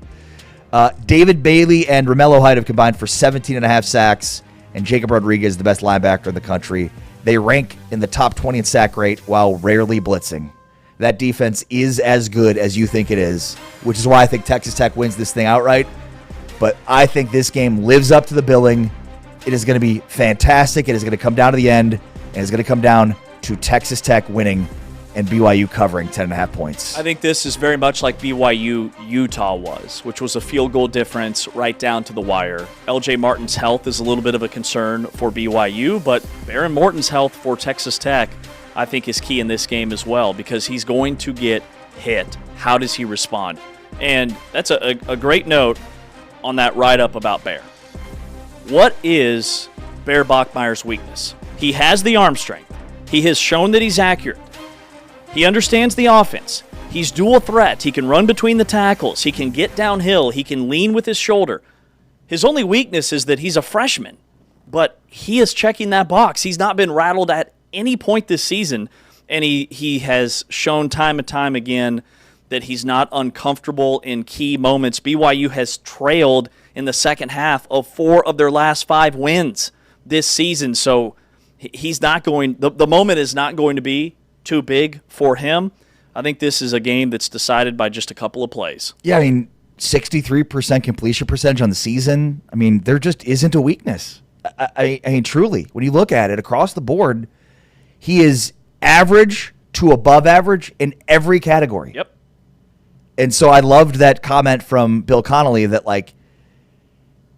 David Bailey and Romello Hyde have combined for 17.5 sacks. And Jacob Rodriguez, the best linebacker in the country. They rank in the top 20 in sack rate while rarely blitzing. That defense is as good as you think it is, which is why I think Texas Tech wins this thing outright. But I think this game lives up to the billing. It is going to be fantastic. It is going to come down to the end, and it's going to come down to Texas Tech winning and BYU covering 10.5 points. I think this is very much like BYU Utah was, which was a field goal difference right down to the wire. LJ Martin's health is a little bit of a concern for BYU, but Behren Morton's health for Texas Tech, I think, is key in this game as well, because he's going to get hit. How does he respond? And that's a great note on that write-up about Bear. What is Bear Bachmeier's weakness? He has the arm strength. He has shown that he's accurate. He understands the offense. He's dual threat. He can run between the tackles. He can get downhill. He can lean with his shoulder. His only weakness is that he's a freshman, but he is checking that box. He's not been rattled at any point this season, and he has shown time and time again that he's not uncomfortable in key moments. BYU has trailed in the second half of 4 of their last 5 wins this season, so he's not going. The moment is not going to be too big for him. I think this is a game that's decided by just a couple of plays. Yeah, I mean, 63% completion percentage on the season. I mean, there just isn't a weakness. I mean, truly, when you look at it across the board, he is average to above average in every category. Yep. And so I loved that comment from Bill Connolly that, like,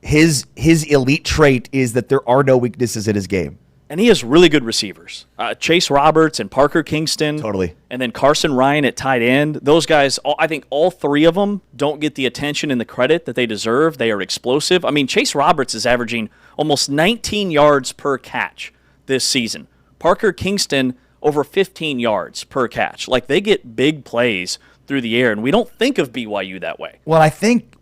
his elite trait is that there are no weaknesses in his game. And he has really good receivers. Chase Roberts and Parker Kingston. Totally. And then Carson Ryan at tight end. Those guys, I think all 3 of them don't get the attention and the credit that they deserve. They are explosive. I mean, Chase Roberts is averaging almost 19 yards per catch this season. Parker Kingston over 15 yards per catch. Like, they get big plays through the air, and we don't think of BYU that way. Well, I think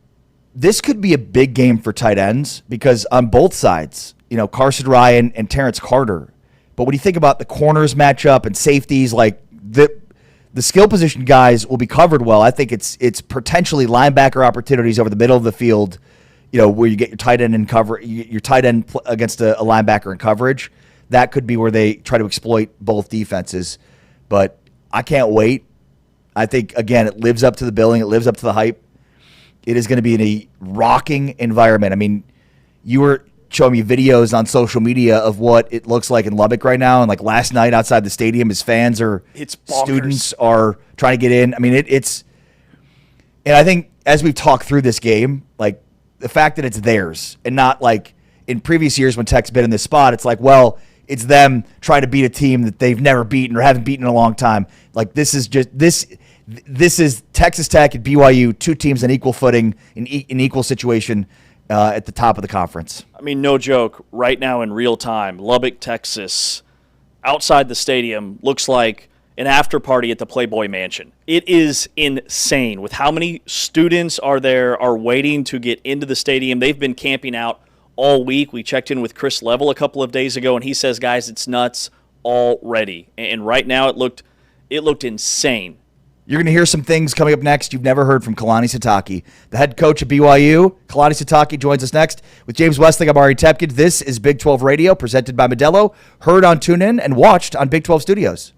this could be a big game for tight ends because on both sides, Carson Ryan and Terrence Carter. But when you think about the corners matchup and safeties, like the skill position guys will be covered well. I think it's potentially linebacker opportunities over the middle of the field, where you get your tight end in cover, your tight end against a linebacker in coverage. That could be where they try to exploit both defenses. But I can't wait. I think, again, it lives up to the billing. It lives up to the hype. It is going to be in a rocking environment. I mean, you were showing me videos on social media of what it looks like in Lubbock right now. And like last night outside the stadium, his fans students are trying to get in. I mean, it's, and I think as we've talked through this game, like the fact that it's theirs and not like in previous years when Tech's been in this spot, it's like, well, it's them trying to beat a team that they've never beaten or haven't beaten in a long time. Like this is just, this is Texas Tech and BYU, 2 teams on equal footing in equal situation. At the top of the conference. I mean, no joke, right now in real time, Lubbock, Texas, outside the stadium, looks like an after party at the Playboy Mansion. It is insane with how many students are waiting to get into the stadium. They've been camping out all week. We checked in with Chris Level a couple of days ago, and he says, guys, it's nuts already. And right now it looked insane. You're going to hear some things coming up next you've never heard from Kalani Sitake, the head coach of BYU. Kalani Sitake joins us next with James Westling. I'm Ari Tepkin. This is Big 12 Radio, presented by Modelo, heard on TuneIn and watched on Big 12 Studios.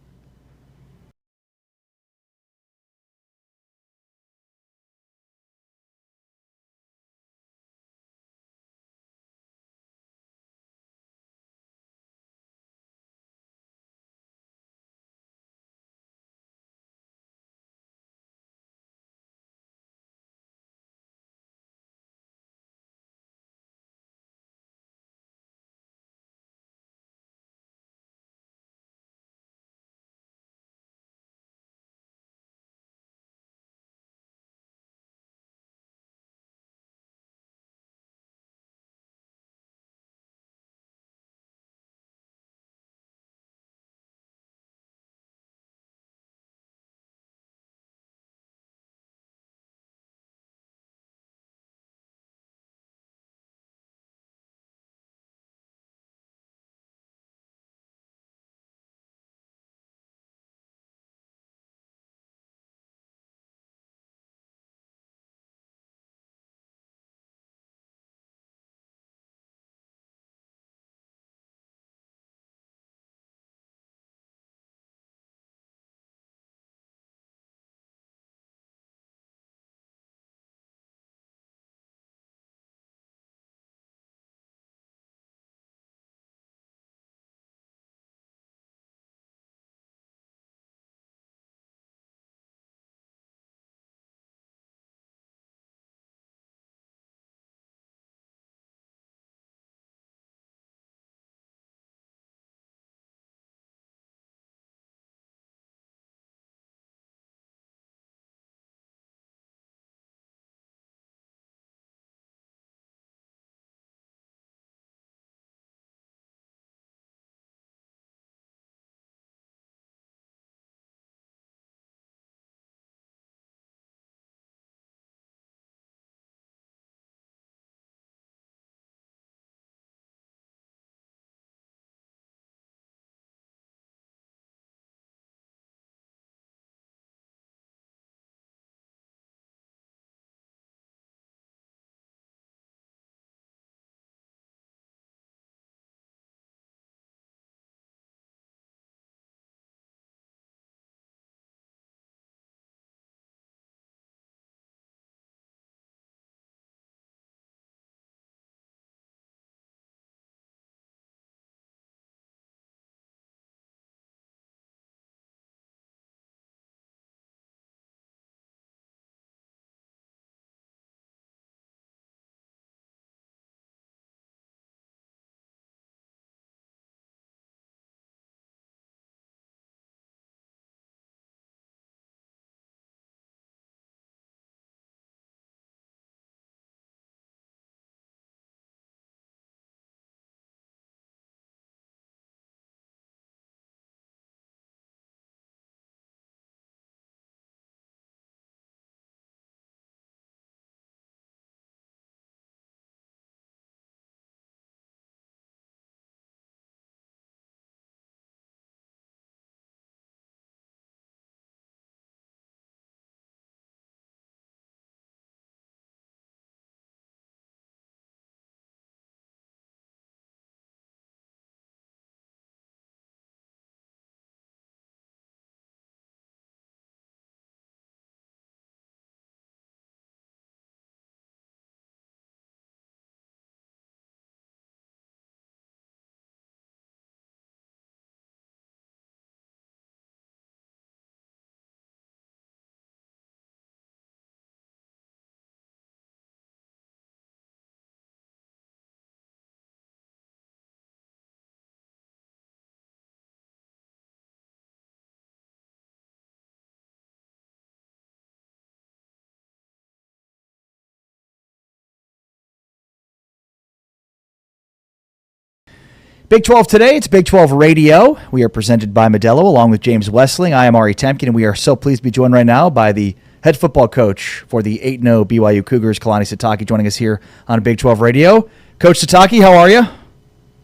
Big 12 today, it's Big 12 Radio. We are presented by Modelo along with James Westling. I am Ari Temkin, and we are so pleased to be joined right now by the head football coach for the 8-0 BYU Cougars, Kalani Sitake, joining us here on Big 12 Radio. Coach Sitake, how are you?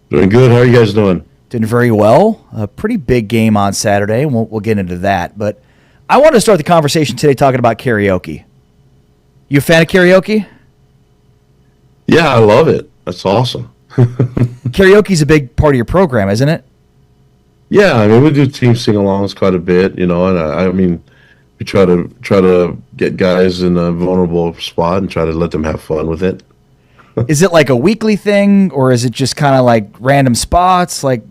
Doing good. How are you guys doing? doing very well. A pretty big game on Saturday, and we'll get into that. But I want to start the conversation today talking about karaoke. You a fan of karaoke? Yeah, I love it. That's awesome. Karaoke's a big part of your program, isn't it? Yeah, I mean, we do team sing-alongs quite a bit, and I mean, we try to get guys in a vulnerable spot and try to let them have fun with it. Is it like a weekly thing, or is it just kind of like random spots? Like,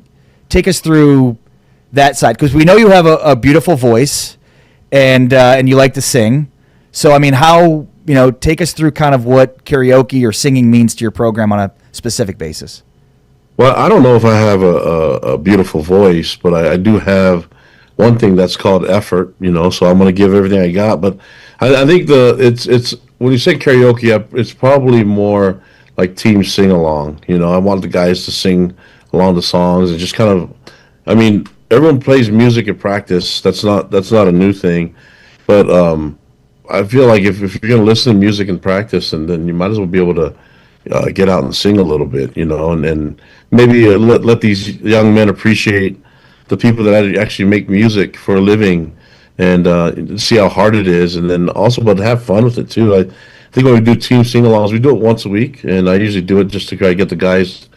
take us through that side, because we know you have a beautiful voice, and you like to sing. So, I mean, how, take us through kind of what karaoke or singing means to your program on a specific basis. Well, I don't know if I have a beautiful voice, but I do have one thing that's called effort, so I'm going to give everything I got. But I think it's when you say karaoke, it's probably more like team sing along. I want the guys to sing along the songs and just kind of, I mean, everyone plays music at practice. That's not a new thing, but I feel like if you're going to listen to music in practice, and then you might as well be able to get out and sing a little bit, and maybe let these young men appreciate the people that actually make music for a living, and see how hard it is, and then also but have fun with it too. I think when we do team sing-alongs, we do it once a week, and I usually do it just to try to get the guys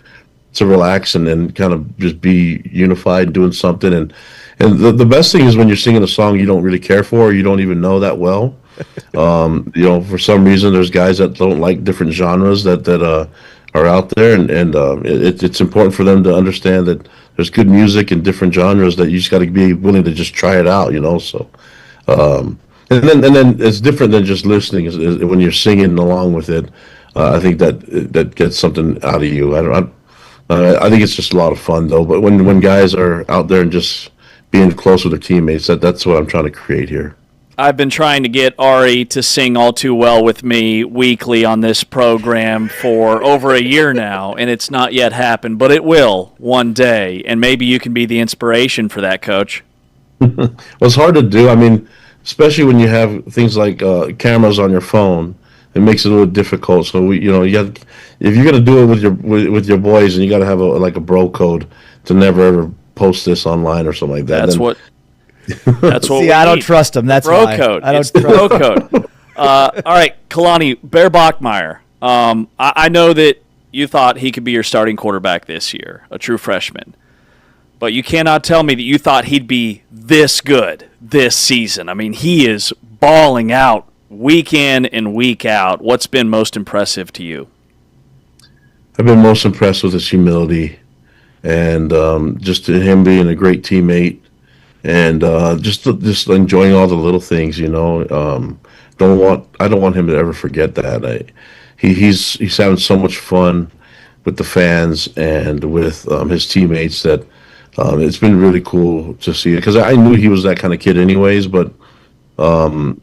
to relax and then kind of just be unified doing something. And the best thing is when you're singing a song you don't really care for, or you don't even know that well. For some reason there's guys that don't like different genres that are out there, and it's important for them to understand that there's good music in different genres, that you just got to be willing to just try it out, so and then it's different than just listening. Is when you're singing along with it. I think that gets something out of you. I think it's just a lot of fun though. But when guys are out there and just being close with their teammates, that's what I'm trying to create here. I've been trying to get Ari to sing All Too Well with me weekly on this program for over a year now, and it's not yet happened, but it will one day, and maybe you can be the inspiration for that, Coach. Well, it's hard to do. I mean, especially when you have things like cameras on your phone, it makes it a little difficult. So if you're gonna do it with your boys, and you got to have a bro code to never ever post this online or something like that. That's what. See, I don't trust him. That's bro why. code. I don't it's the bro code. All right, Kalani, Bear Bachmeier. I know that you thought he could be your starting quarterback this year, a true freshman. But you cannot tell me that you thought he'd be this good this season. I mean, he is balling out week in and week out. What's been most impressive to you? I've been most impressed with his humility, and just him being a great teammate. And just enjoying all the little things, I don't want him to ever forget that. He's having so much fun with the fans and with his teammates that it's been really cool to see it, because I knew he was that kind of kid anyways. But the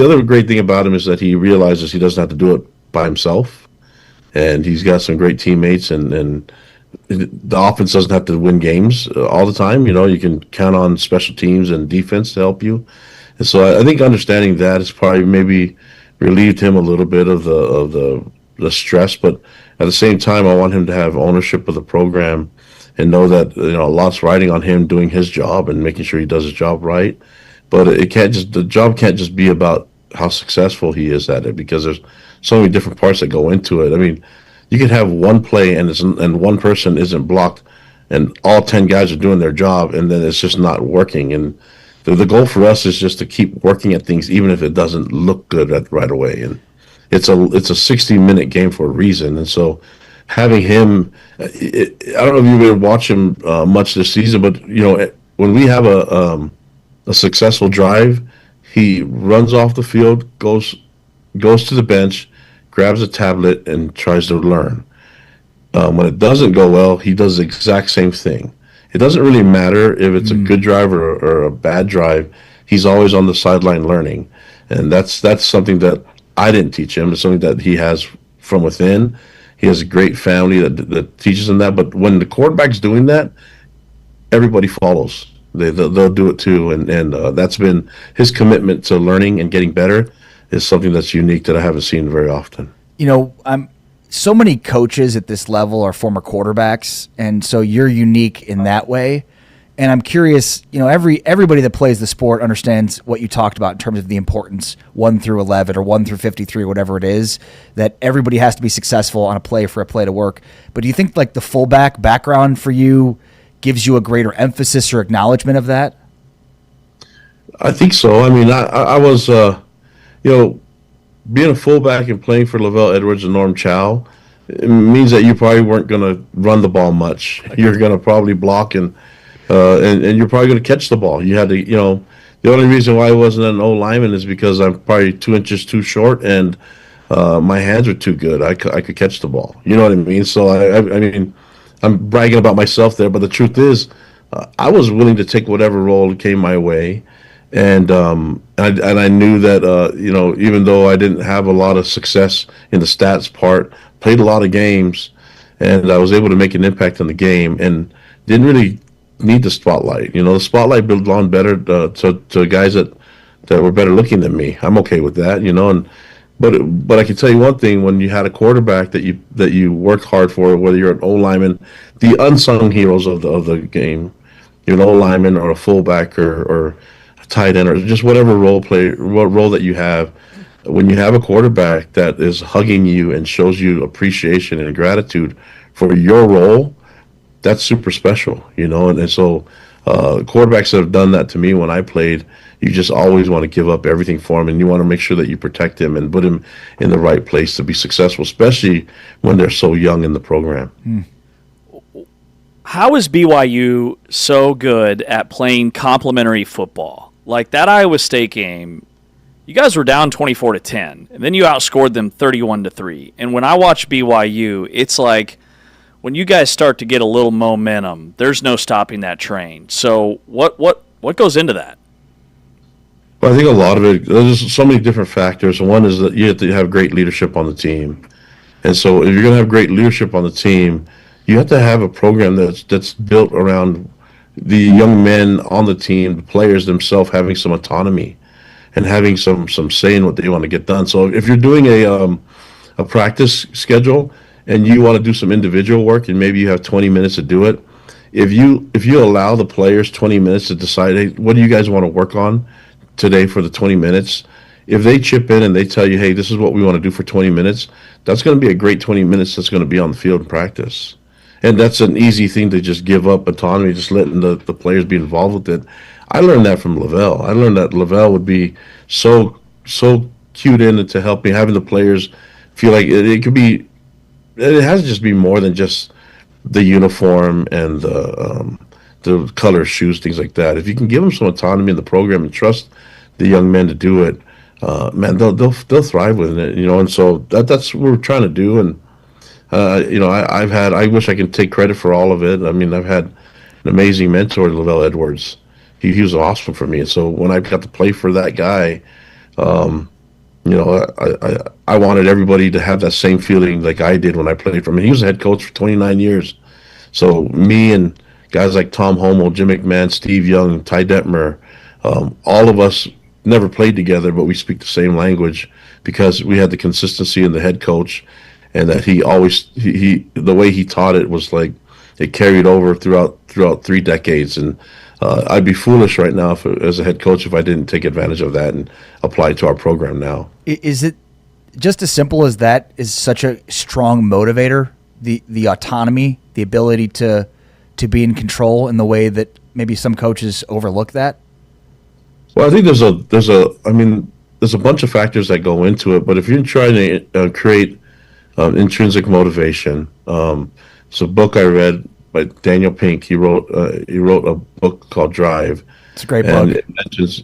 other great thing about him is that he realizes he doesn't have to do it by himself, and he's got some great teammates, and the offense doesn't have to win games all the time. You can count on special teams and defense to help you. And so I think understanding that has probably maybe relieved him a little bit of the stress. But at the same time, I want him to have ownership of the program and know that a lot's riding on him doing his job and making sure he does his job right. But the job can't just be about how successful he is at it, because there's so many different parts that go into it. I mean, you could have one play and one person isn't blocked, and all 10 guys are doing their job, and then it's just not working. And the goal for us is just to keep working at things, even if it doesn't look good right away. And it's a 60-minute game for a reason. And so having him, I don't know if you've been watching much this season, but when we have a successful drive, he runs off the field, goes to the bench, grabs a tablet, and tries to learn. When it doesn't go well, he does the exact same thing. It doesn't really matter if it's a good drive or a bad drive. He's always on the sideline learning, and that's something that I didn't teach him. It's something that he has from within. He has a great family that teaches him that. But when the quarterback's doing that, everybody follows. They'll do it too, and that's been his commitment to learning and getting better. Is something that's unique that I haven't seen very often. so many coaches at this level are former quarterbacks, and so you're unique in that way. And I'm curious, everybody that plays the sport understands what you talked about in terms of the importance 1 through 11 or 1 through 53, whatever it is, that everybody has to be successful on a play for a play to work. But do you think like the fullback background for you gives you a greater emphasis or acknowledgement of that? I think so. I mean, I was, being a fullback and playing for Lavelle Edwards and Norm Chow, it means that you probably weren't going to run the ball much. You're going to probably block and you're probably going to catch the ball. You had to, the only reason why I wasn't an O lineman is because I'm probably 2 inches too short and my hands are too good. I could catch the ball. You know what I mean? So I mean, I'm bragging about myself there, but the truth is, I was willing to take whatever role came my way, and I knew that even though I didn't have a lot of success in the stats part, played a lot of games, and I was able to make an impact on the game, and didn't really need the spotlight. The spotlight belonged better to guys that were better looking than me. I'm okay with that, but I can tell you one thing: when you had a quarterback that you worked hard for, whether you're an O lineman, the unsung heroes of the game, you're an O lineman or a fullback or a tight end or just whatever role that you have. When you have a quarterback that is hugging you and shows you appreciation and gratitude for your role, that's super special, and so quarterbacks that have done that to me when I played, you just always want to give up everything for him, and you want to make sure that you protect him and put him in the right place to be successful, especially when they're so young in the program. How is BYU so good at playing complementary football? Like that Iowa State game, you guys were down 24-10, and then you outscored them 31-3. And when I watch BYU, it's like when you guys start to get a little momentum, there's no stopping that train. So what goes into that? Well, I think a lot of it, there's so many different factors. One is that you have to have great leadership on the team. And so if you're going to have great leadership on the team, you have to have a program that's built around the young men on the team, the players themselves having some autonomy and having some say in what they want to get done. So if you're doing a practice schedule and you want to do some individual work and maybe you have 20 minutes to do it, if you allow the players 20 minutes to decide, hey, what do you guys want to work on today for the 20 minutes? If they chip in and they tell you, hey, this is what we want to do for 20 minutes, that's going to be a great 20 minutes that's going to be on the field in practice. And that's an easy thing to just give up autonomy, just letting the players be involved with it. I learned that from Lavelle. I learned that Lavelle would be so cued in to help me, having the players feel like it could be, it has to just be more than just the uniform and the color shoes, things like that. If you can give them some autonomy in the program and trust the young men to do it, man, they'll thrive with it, And so that's what we're trying to do. And I wish I could take credit for all of it. I mean, I've had an amazing mentor, Lavelle Edwards. He was awesome for me. And so when I got to play for that guy, I wanted everybody to have that same feeling like I did when I played for him. And he was a head coach for 29 years. So me and guys like Tom Homo, Jim McMahon, Steve Young, Ty Detmer, all of us never played together, but we speak the same language because we had the consistency in the head coach, and that he always the way he taught it was like it carried over throughout 3 decades. And I'd be foolish right now as a head coach if I didn't take advantage of that and apply it to our program now. Is it just as simple as that? Is such a strong motivator, the autonomy, the ability to be in control in the way that maybe some coaches overlook that? Well, I think there's a bunch of factors that go into it, but if you're trying to create intrinsic motivation, it's a book I read by Daniel Pink. He wrote a book called Drive. It's a great book. It mentions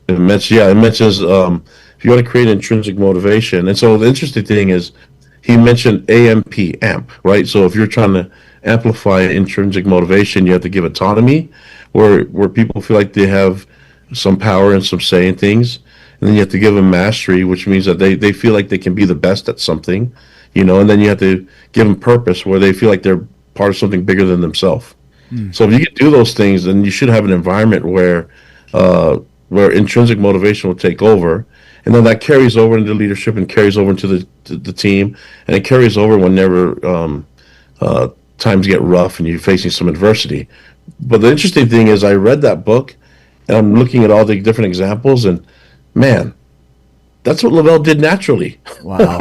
if you want to create intrinsic motivation. And so the interesting thing is he mentioned AMP, right? So if you're trying to amplify intrinsic motivation, you have to give autonomy where people feel like they have some power and some say in things. And then you have to give them mastery, which means that they feel like they can be the best at something, and then you have to give them purpose where they feel like they're part of something bigger than themselves. So if you can do those things, then you should have an environment where intrinsic motivation will take over. and then that carries over into leadership and carries over into the team, and it carries over whenever times get rough and you're facing some adversity. But the interesting thing is, I read that book, and I'm looking at all the different examples, and man, that's what Lavelle did naturally. Wow.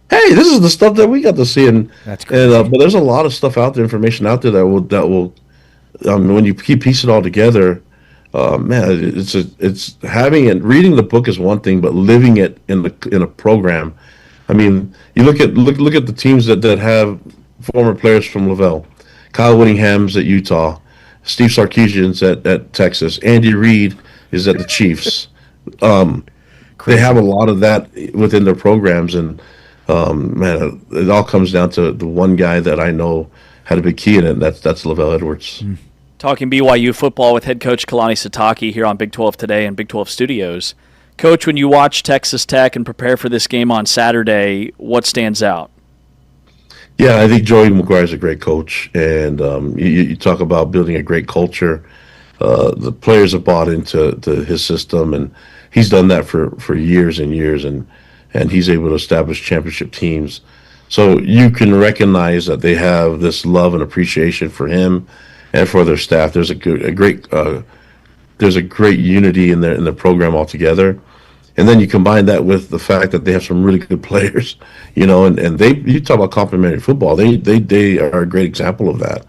Hey, this is the stuff that we got to see, and That's crazy. but there's a lot of stuff out there, information out there that will when you piece it all together, man, it's having it. Reading the book is one thing, but living it in a program. I mean, you look at the teams that have former players from Lavelle, Kyle Whittingham's at Utah, Steve Sarkisian's at Texas, Andy Reid is at the Chiefs. They have a lot of that within their programs, and man, it all comes down to the one guy that I know had a big key in it, and that's Lavelle Edwards. Talking BYU football with head coach Kalani Sitake here on Big 12 Today and Big 12 Studios. Coach, when you watch Texas Tech and prepare for this game on Saturday, what stands out? Yeah, I think Joey McGuire is a great coach, and you talk about building a great culture. The players have bought into his system, and he's done that for years and years, and he's able to establish championship teams. So you can recognize that they have this love and appreciation for him and for their staff. There's a great unity in the program altogether. And then you combine that with the fact that they have some really good players, and you talk about complementary football. They are a great example of that.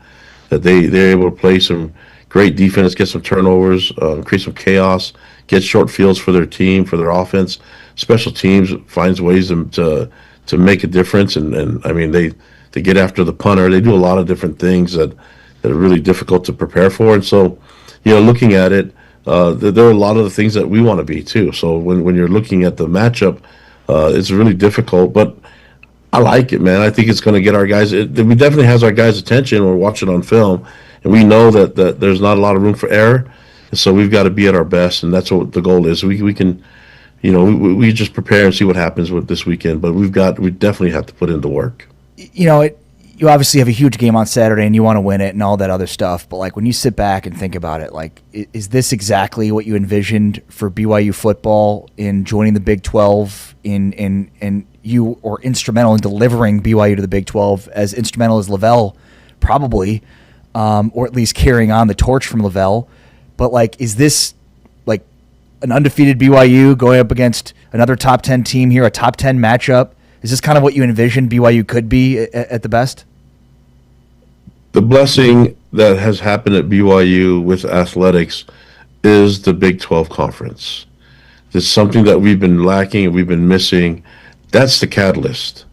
That they're able to play some great defense, get some turnovers, create some chaos, get short fields for their team, for their offense. Special teams finds ways to make a difference, and I mean they get after the punter. They do a lot of different things that are really difficult to prepare for. And so, looking at it. There are a lot of the things that we want to be too. So when you're looking at the matchup, it's really difficult, but I like it, man. I think it's going to get our guys. We definitely has our guys' attention. We're watching on film, and we know that there's not a lot of room for error, and so we've got to be at our best, and that's what the goal is. We can, we just prepare and see what happens with this weekend, but we definitely have to put in the work. You obviously have a huge game on Saturday and you want to win it and all that other stuff. But like when you sit back and think about it, like, is this exactly what you envisioned for BYU football in joining the Big 12 and you or instrumental in delivering BYU to the Big 12 as instrumental as Lavelle probably, or at least carrying on the torch from Lavelle. But like, is this like an undefeated BYU going up against another top 10 team here, a top 10 matchup? Is this kind of what you envisioned BYU could be at the best? The blessing that has happened at BYU with athletics is the Big 12 Conference. It's something that we've been lacking and we've been missing. That's the catalyst.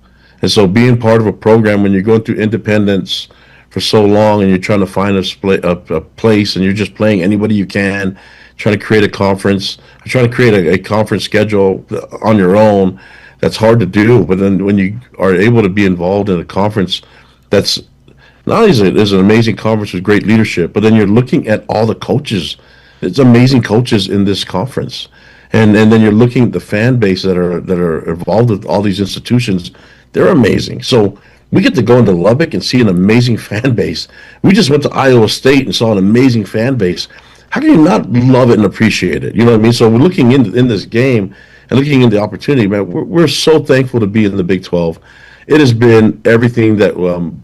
And so being part of a program when you're going through independence for so long and you're trying to find a place and you're just playing anybody you can, trying to create a conference, trying to create a conference schedule on your own, that's hard to do. But then when you are able to be involved in a conference that's not only is an amazing conference with great leadership, but then you're looking at all the coaches. It's amazing coaches in this conference. And then you're looking at the fan base that are involved with all these institutions. They're amazing. So we get to go into Lubbock and see an amazing fan base. We just went to Iowa State and saw an amazing fan base. How can you not love it and appreciate it? You know what I mean? So we're looking in this game and looking at the opportunity, man. We're so thankful to be in the Big 12. It has been everything that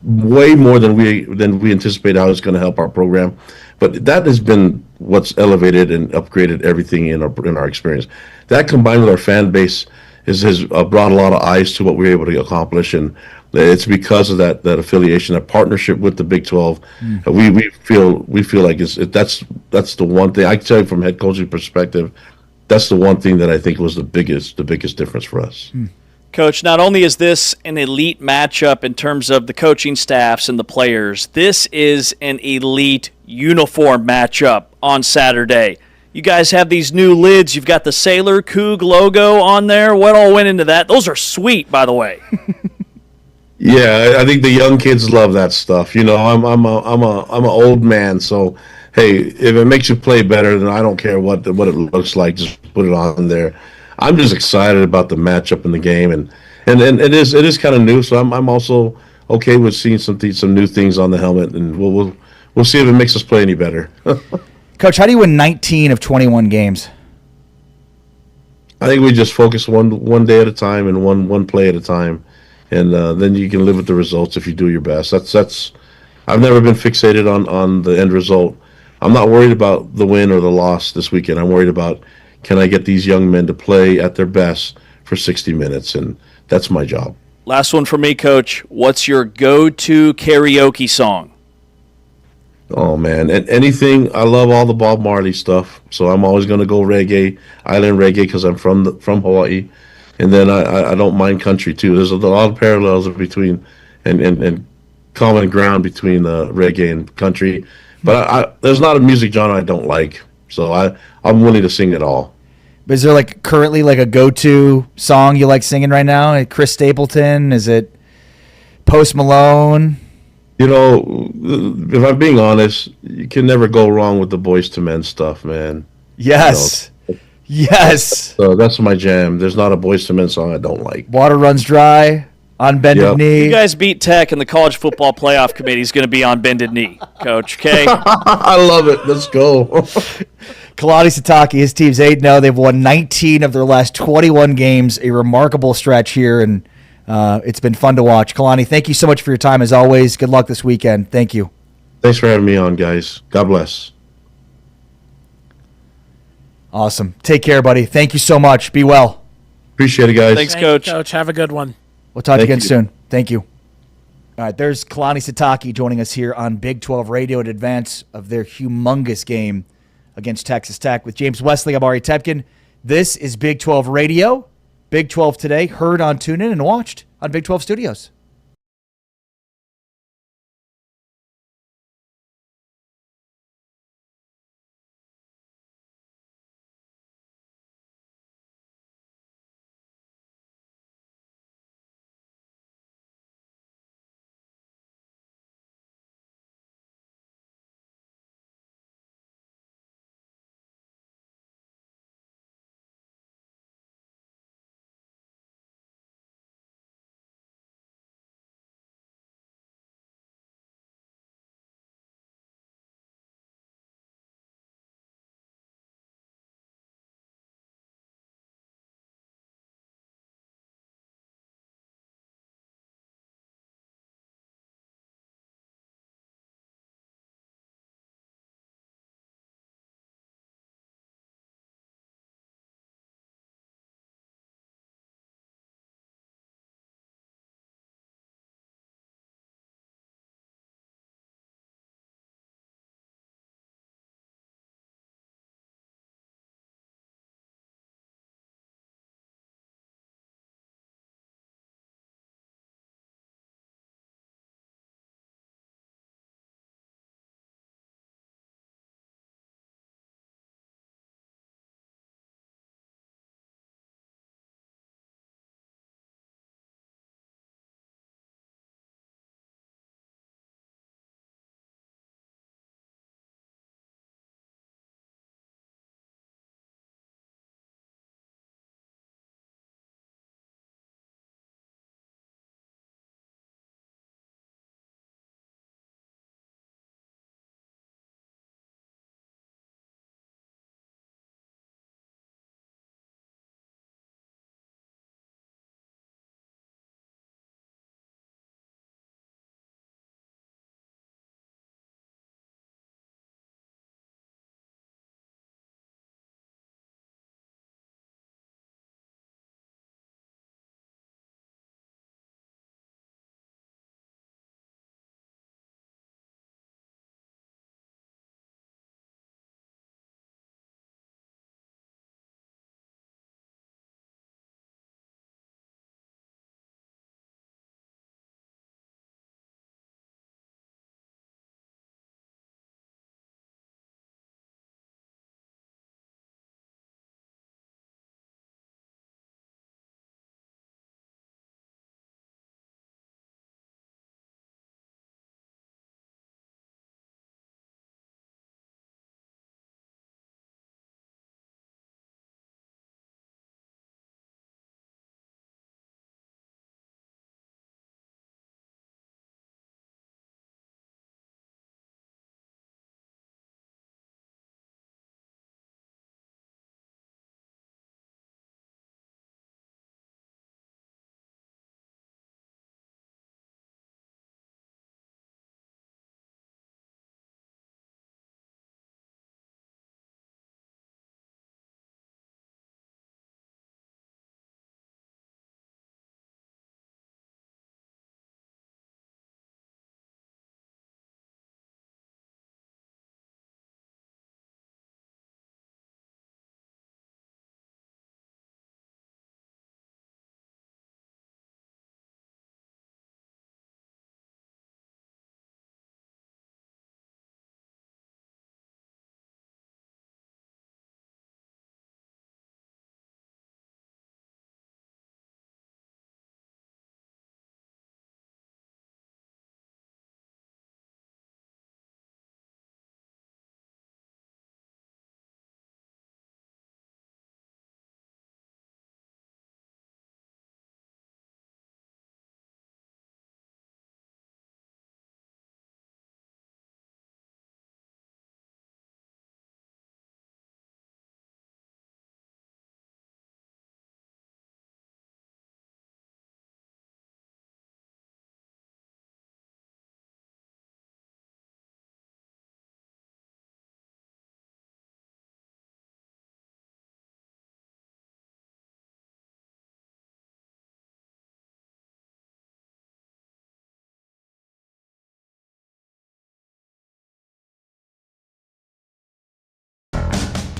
way more than we anticipated how it's going to help our program. But that has been what's elevated and upgraded everything in our experience. That combined with our fan base has brought a lot of eyes to what we're able to accomplish, and it's because of that affiliation, that partnership with the Big 12. We feel like that's the one thing I can tell you from a head coaching perspective. That's the one thing that I think was the biggest difference for us. Coach, not only is this an elite matchup in terms of the coaching staffs and the players, this is an elite uniform matchup on Saturday. You guys have these new lids. You've got the Sailor Coug logo on there. What all went into that? Those are sweet, by the way. Yeah, I think the young kids love that stuff. I'm an old man, so hey, if it makes you play better, then I don't care what it looks like. Just put it on there. I'm just excited about the matchup in the game, and it is kind of new. So I'm also okay with seeing some new things on the helmet, and we'll see if it makes us play any better. Coach, how do you win 19 of 21 games? I think we just focus one day at a time and one play at a time, and then you can live with the results if you do your best. That's. I've never been fixated on the end result. I'm not worried about the win or the loss this weekend. I'm worried about, can I get these young men to play at their best for 60 minutes, and that's my job. Last one for me, Coach. What's your go-to karaoke song? Oh man, and anything. I love all the Bob Marley stuff, so I'm always going to go reggae, island reggae, because I'm from Hawaii, and then I don't mind country too. There's a lot of parallels between and common ground between reggae and country, but there's not a music genre I don't like, so I'm willing to sing it all. Is there like currently like a go-to song you like singing right now? Chris Stapleton? Is it Post Malone? You know, if I'm being honest, you can never go wrong with the Boys to Men stuff, man. Yes. Yes. So that's my jam. There's not a Boys to Men song I don't like. Water Runs Dry, On Bended Yep. Knee. You guys beat Tech, and the college football playoff committee is going to be on bended knee, Coach. Okay. I love it. Let's go. Kalani Sitake, his team's 8-0. They've won 19 of their last 21 games. A remarkable stretch here, and it's been fun to watch. Kalani, thank you so much for your time as always. Good luck this weekend. Thank you. Thanks for having me on, guys. God bless. Awesome. Take care, buddy. Thank you so much. Be well. Appreciate it, guys. Thanks, Thank you, Coach. Coach. Have a good one. We'll talk Thank again you. soon. Thank you. All right, there's Kalani Sitake joining us here on Big 12 Radio in advance of their humongous game against Texas Tech. With James Wesley, I'm Ari Tepkin. This is Big 12 Radio. Big 12 today, heard on TuneIn and watched on Big 12 Studios.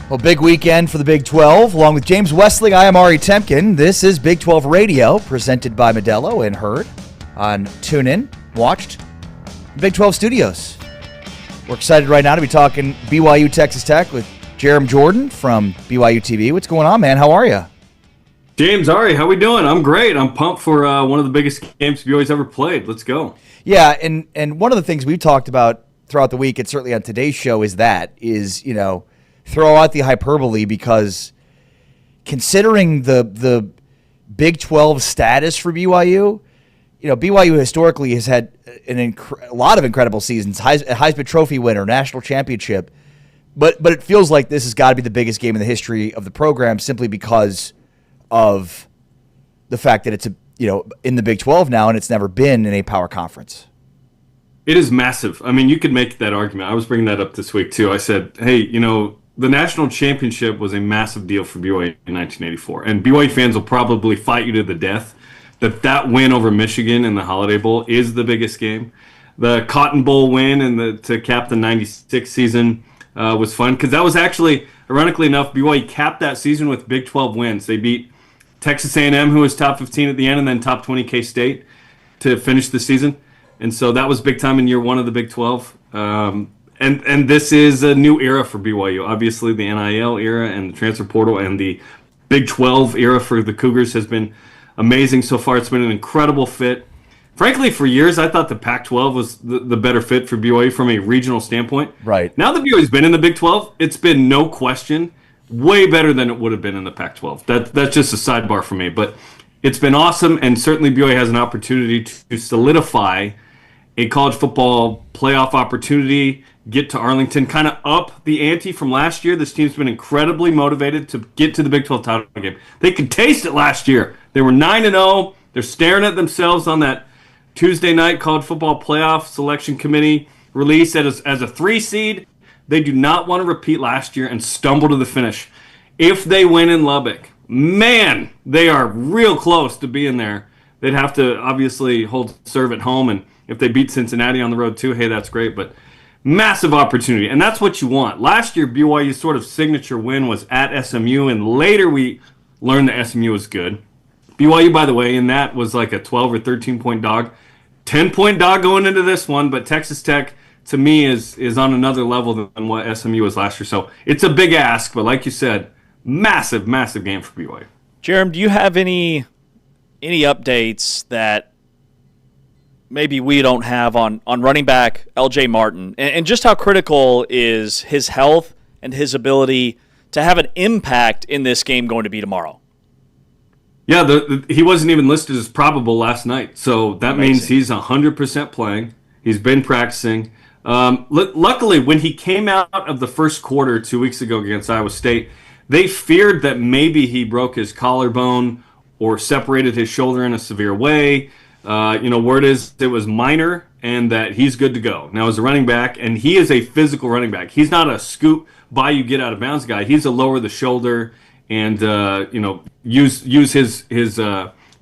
Well, big weekend for the Big 12. Along with James Wesley, I am Ari Temkin. This is Big 12 Radio, presented by Modelo and heard on TuneIn, watched Big 12 Studios. We're excited right now to be talking BYU Texas Tech with Jarom Jordan from BYU TV. What's going on, man? How are you? James, Ari, how we doing? I'm great. I'm pumped for one of the biggest games BYU's ever played. Let's go. Yeah, and one of the things we've talked about throughout the week, and certainly on today's show, is throw out the hyperbole, because considering the Big 12 status for BYU, BYU historically has had a lot of incredible seasons, Heisman Trophy winner, national championship, but it feels like this has got to be the biggest game in the history of the program, simply because of the fact that it's in the Big 12 now, and it's never been in a power conference. It is massive. I mean, you could make that argument. I was bringing that up this week too. I said, hey, the national championship was a massive deal for BYU in 1984, and BYU fans will probably fight you to the death that win over Michigan in the Holiday Bowl is the biggest game. The Cotton Bowl win and to cap the 96 season was fun, because that was actually, ironically enough, BYU capped that season with Big 12 wins. They beat Texas A&M, who was top 15 at the end, and then top 20 K-State to finish the season. And so that was big time in year one of the Big 12. And this is a new era for BYU. Obviously, the NIL era and the transfer portal and the Big 12 era for the Cougars has been amazing so far. It's been an incredible fit. Frankly, for years, I thought the Pac-12 was the better fit for BYU from a regional standpoint. Right. Now that BYU's been in the Big 12, it's been no question way better than it would have been in the Pac-12. That's just a sidebar for me. But it's been awesome, and certainly BYU has an opportunity to solidify a college football playoff opportunity, get to Arlington, kind of up the ante from last year. This team's been incredibly motivated to get to the Big 12 title game. They could taste it last year. They were 9-0. They're staring at themselves on that Tuesday night college football playoff selection committee release as a 3 seed. They do not want to repeat last year and stumble to the finish. If they win in Lubbock, man, they are real close to being there. They'd have to obviously serve at home, and if they beat Cincinnati on the road too, hey, that's great. But massive opportunity, and that's what you want. Last year, BYU's sort of signature win was at SMU, and later we learned that SMU was good. BYU, by the way, in that was like a 12 or 13-point dog. 10-point dog going into this one, but Texas Tech, to me, is on another level than what SMU was last year. So it's a big ask, but like you said, massive, massive game for BYU. Jarom, do you have any updates that maybe we don't have on running back LJ Martin, and just how critical is his health and his ability to have an impact in this game going to be tomorrow? Yeah, he wasn't even listed as probable last night, so that Amazing. means he's 100% playing. He's been practicing. Luckily, when he came out of the first quarter 2 weeks ago against Iowa State, they feared that maybe he broke his collarbone or separated his shoulder in a severe way. Word is it was minor and that he's good to go. Now, as a running back, and he is a physical running back. He's not a scoop by you get out of bounds guy. He's a lower the shoulder and use his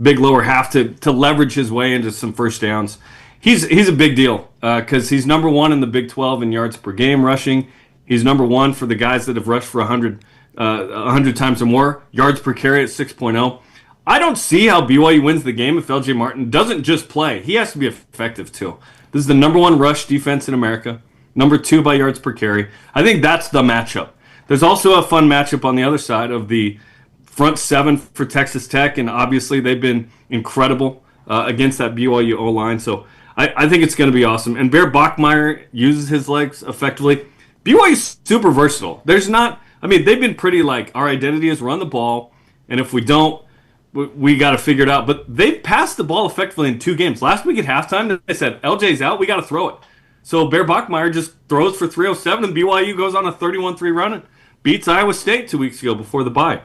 big lower half to leverage his way into some first downs. He's a big deal because he's number one in the Big 12 in yards per game rushing. He's number one for the guys that have rushed for 100 times or more. Yards per carry at 6.0. I don't see how BYU wins the game if LJ Martin doesn't just play. He has to be effective too. This is the number one rush defense in America, number 2 by yards per carry. I think that's the matchup. There's also a fun matchup on the other side of the front 7 for Texas Tech, and obviously they've been incredible against that BYU O-line. So I think it's going to be awesome. And Bear Bachmeier uses his legs effectively. BYU's super versatile. They've been pretty our identity is run the ball, and if we don't, we got to figure it out. But they've passed the ball effectively in 2 games. Last week at halftime, they said, LJ's out, we got to throw it. So Bear Bachmeier just throws for 307, and BYU goes on a 31-3 run and beats Iowa State 2 weeks ago before the bye.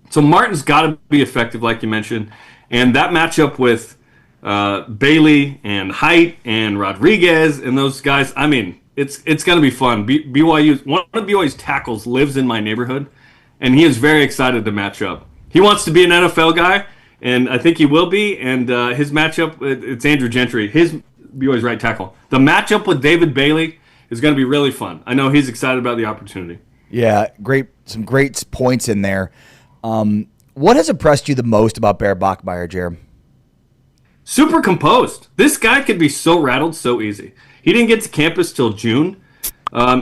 So Martin's got to be effective, like you mentioned. And that matchup with Bailey and Height and Rodriguez and those guys, it's going to be fun. One of BYU's tackles lives in my neighborhood, and he is very excited to match up. He wants to be an NFL guy, and I think he will be. And his matchup, it's Andrew Gentry, his BYU's right tackle. The matchup with David Bailey is going to be really fun. I know he's excited about the opportunity. Yeah, great some great points in there. What has impressed you the most about Bear Bachmeier, Jerem? Super composed. This guy could be so rattled so easy. He didn't get to campus till June.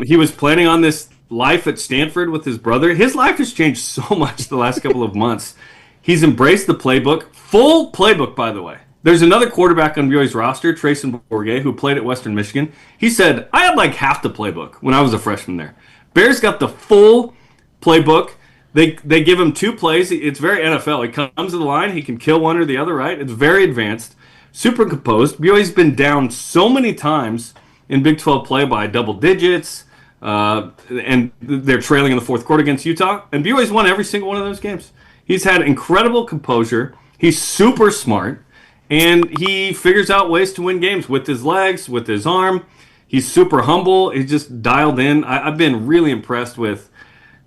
He was planning on this life at Stanford with his brother. His life has changed so much the last couple of months. He's embraced the playbook. Full playbook, by the way. There's another quarterback on BYU's roster, Trayson Bourget, who played at Western Michigan. He said, I had like half the playbook when I was a freshman there. Bears got the full playbook. They give him 2 plays. It's very NFL. He comes to the line. He can kill one or the other, right? It's very advanced. Super composed. BYU's been down so many times in Big 12 play by double digits, and they're trailing in the fourth quarter against Utah. And BYU's won every single one of those games. He's had incredible composure. He's super smart. And he figures out ways to win games with his legs, with his arm. He's super humble. He's just dialed in. I've been really impressed with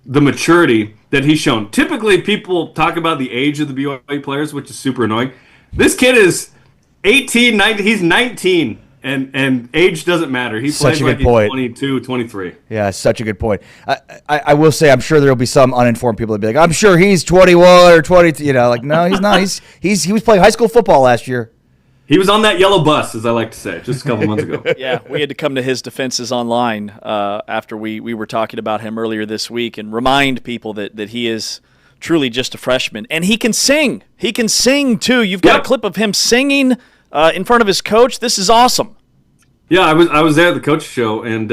the maturity that he's shown. Typically, people talk about the age of the BYU players, which is super annoying. This kid is 18, 19. He's 19, and age doesn't matter. He Such plays a like good he's point. 22, 23. Yeah, such a good point. I will say, I'm sure there will be some uninformed people that be like, I'm sure he's 21 or 22. Like, no, he's not. He was playing high school football last year. He was on that yellow bus, as I like to say, just a couple months ago. Yeah, we had to come to his defenses online after we were talking about him earlier this week and remind people that he is truly just a freshman. And he can sing. He can sing, too. You've got a clip of him singing in front of his coach. This is awesome. Yeah, I was there at the coach show, and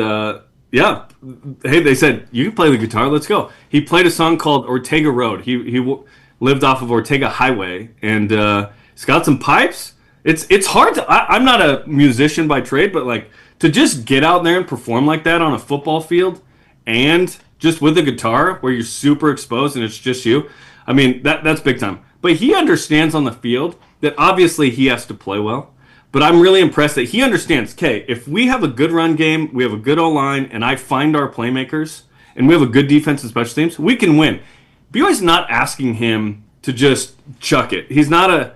hey, they said, you can play the guitar, let's go. He played a song called Ortega Road. He lived off of Ortega Highway, and he's got some pipes. It's hard to, I'm not a musician by trade, but like to just get out there and perform like that on a football field and just with a guitar where you're super exposed and it's just you, I mean, that's big time. But he understands on the field that obviously he has to play well. But I'm really impressed that he understands, okay, if we have a good run game, we have a good O-line, and I find our playmakers, and we have a good defense and special teams, we can win. BYU's not asking him to just chuck it. He's not a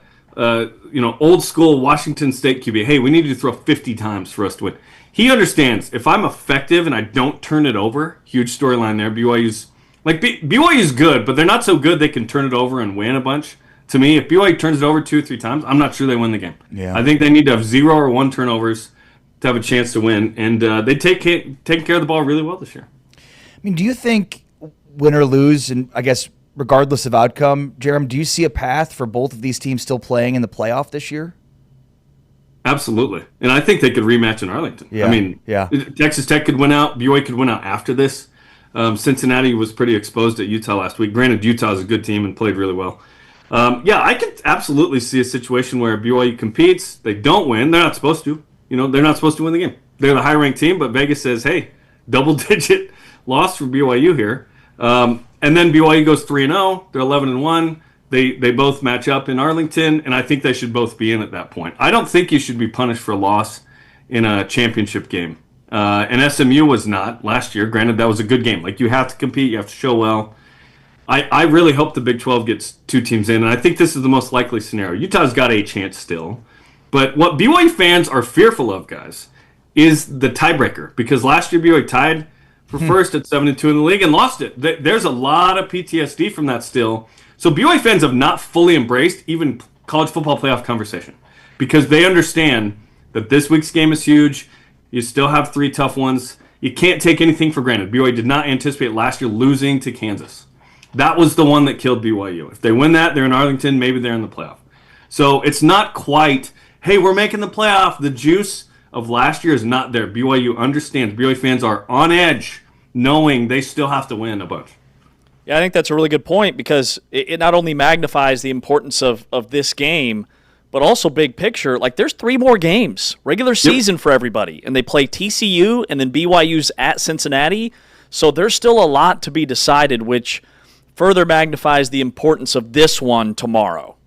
old school Washington State QB. Hey, we need you to throw 50 times for us to win. He understands if I'm effective and I don't turn it over, huge storyline there. BYU's good, but they're not so good they can turn it over and win a bunch. To me, if BYU turns it over 2 or 3 times, I'm not sure they win the game. Yeah. I think they need to have 0 or 1 turnovers to have a chance to win, and they take care of the ball really well this year. I mean, do you think win or lose, and I guess regardless of outcome, Jerem, do you see a path for both of these teams still playing in the playoff this year? Absolutely, and I think they could rematch in Arlington. Yeah. I mean, yeah. Texas Tech could win out. BYU could win out after this. Cincinnati was pretty exposed at Utah last week. Granted, Utah is a good team and played really well. I could absolutely see a situation where BYU competes. They don't win. They're not supposed to. They're not supposed to win the game. They're the high-ranked team, but Vegas says, hey, double-digit loss for BYU here. And then BYU goes 3-0. They're 11-1. They both match up in Arlington, and I think they should both be in at that point. I don't think you should be punished for a loss in a championship game. And SMU was not last year. Granted, that was a good game. Like, you have to compete. You have to show well. I really hope the Big 12 gets 2 teams in, and I think this is the most likely scenario. Utah's got a chance still. But what BYU fans are fearful of, guys, is the tiebreaker. Because last year BYU tied for first at 7-2 in the league and lost it. There's a lot of PTSD from that still. So BYU fans have not fully embraced even college football playoff conversation because they understand that this week's game is huge. You still have 3 tough ones. You can't take anything for granted. BYU did not anticipate last year losing to Kansas. That was the one that killed BYU. If they win that, they're in Arlington. Maybe they're in the playoff. So it's not quite, hey, we're making the playoff. The juice of last year is not there. BYU understands. BYU fans are on edge knowing they still have to win a bunch. Yeah, I think that's a really good point because it not only magnifies the importance of this game, but also big picture. Like, there's 3 more games, regular season for everybody, and they play TCU and then BYU's at Cincinnati. So there's still a lot to be decided, which further magnifies the importance of this one tomorrow.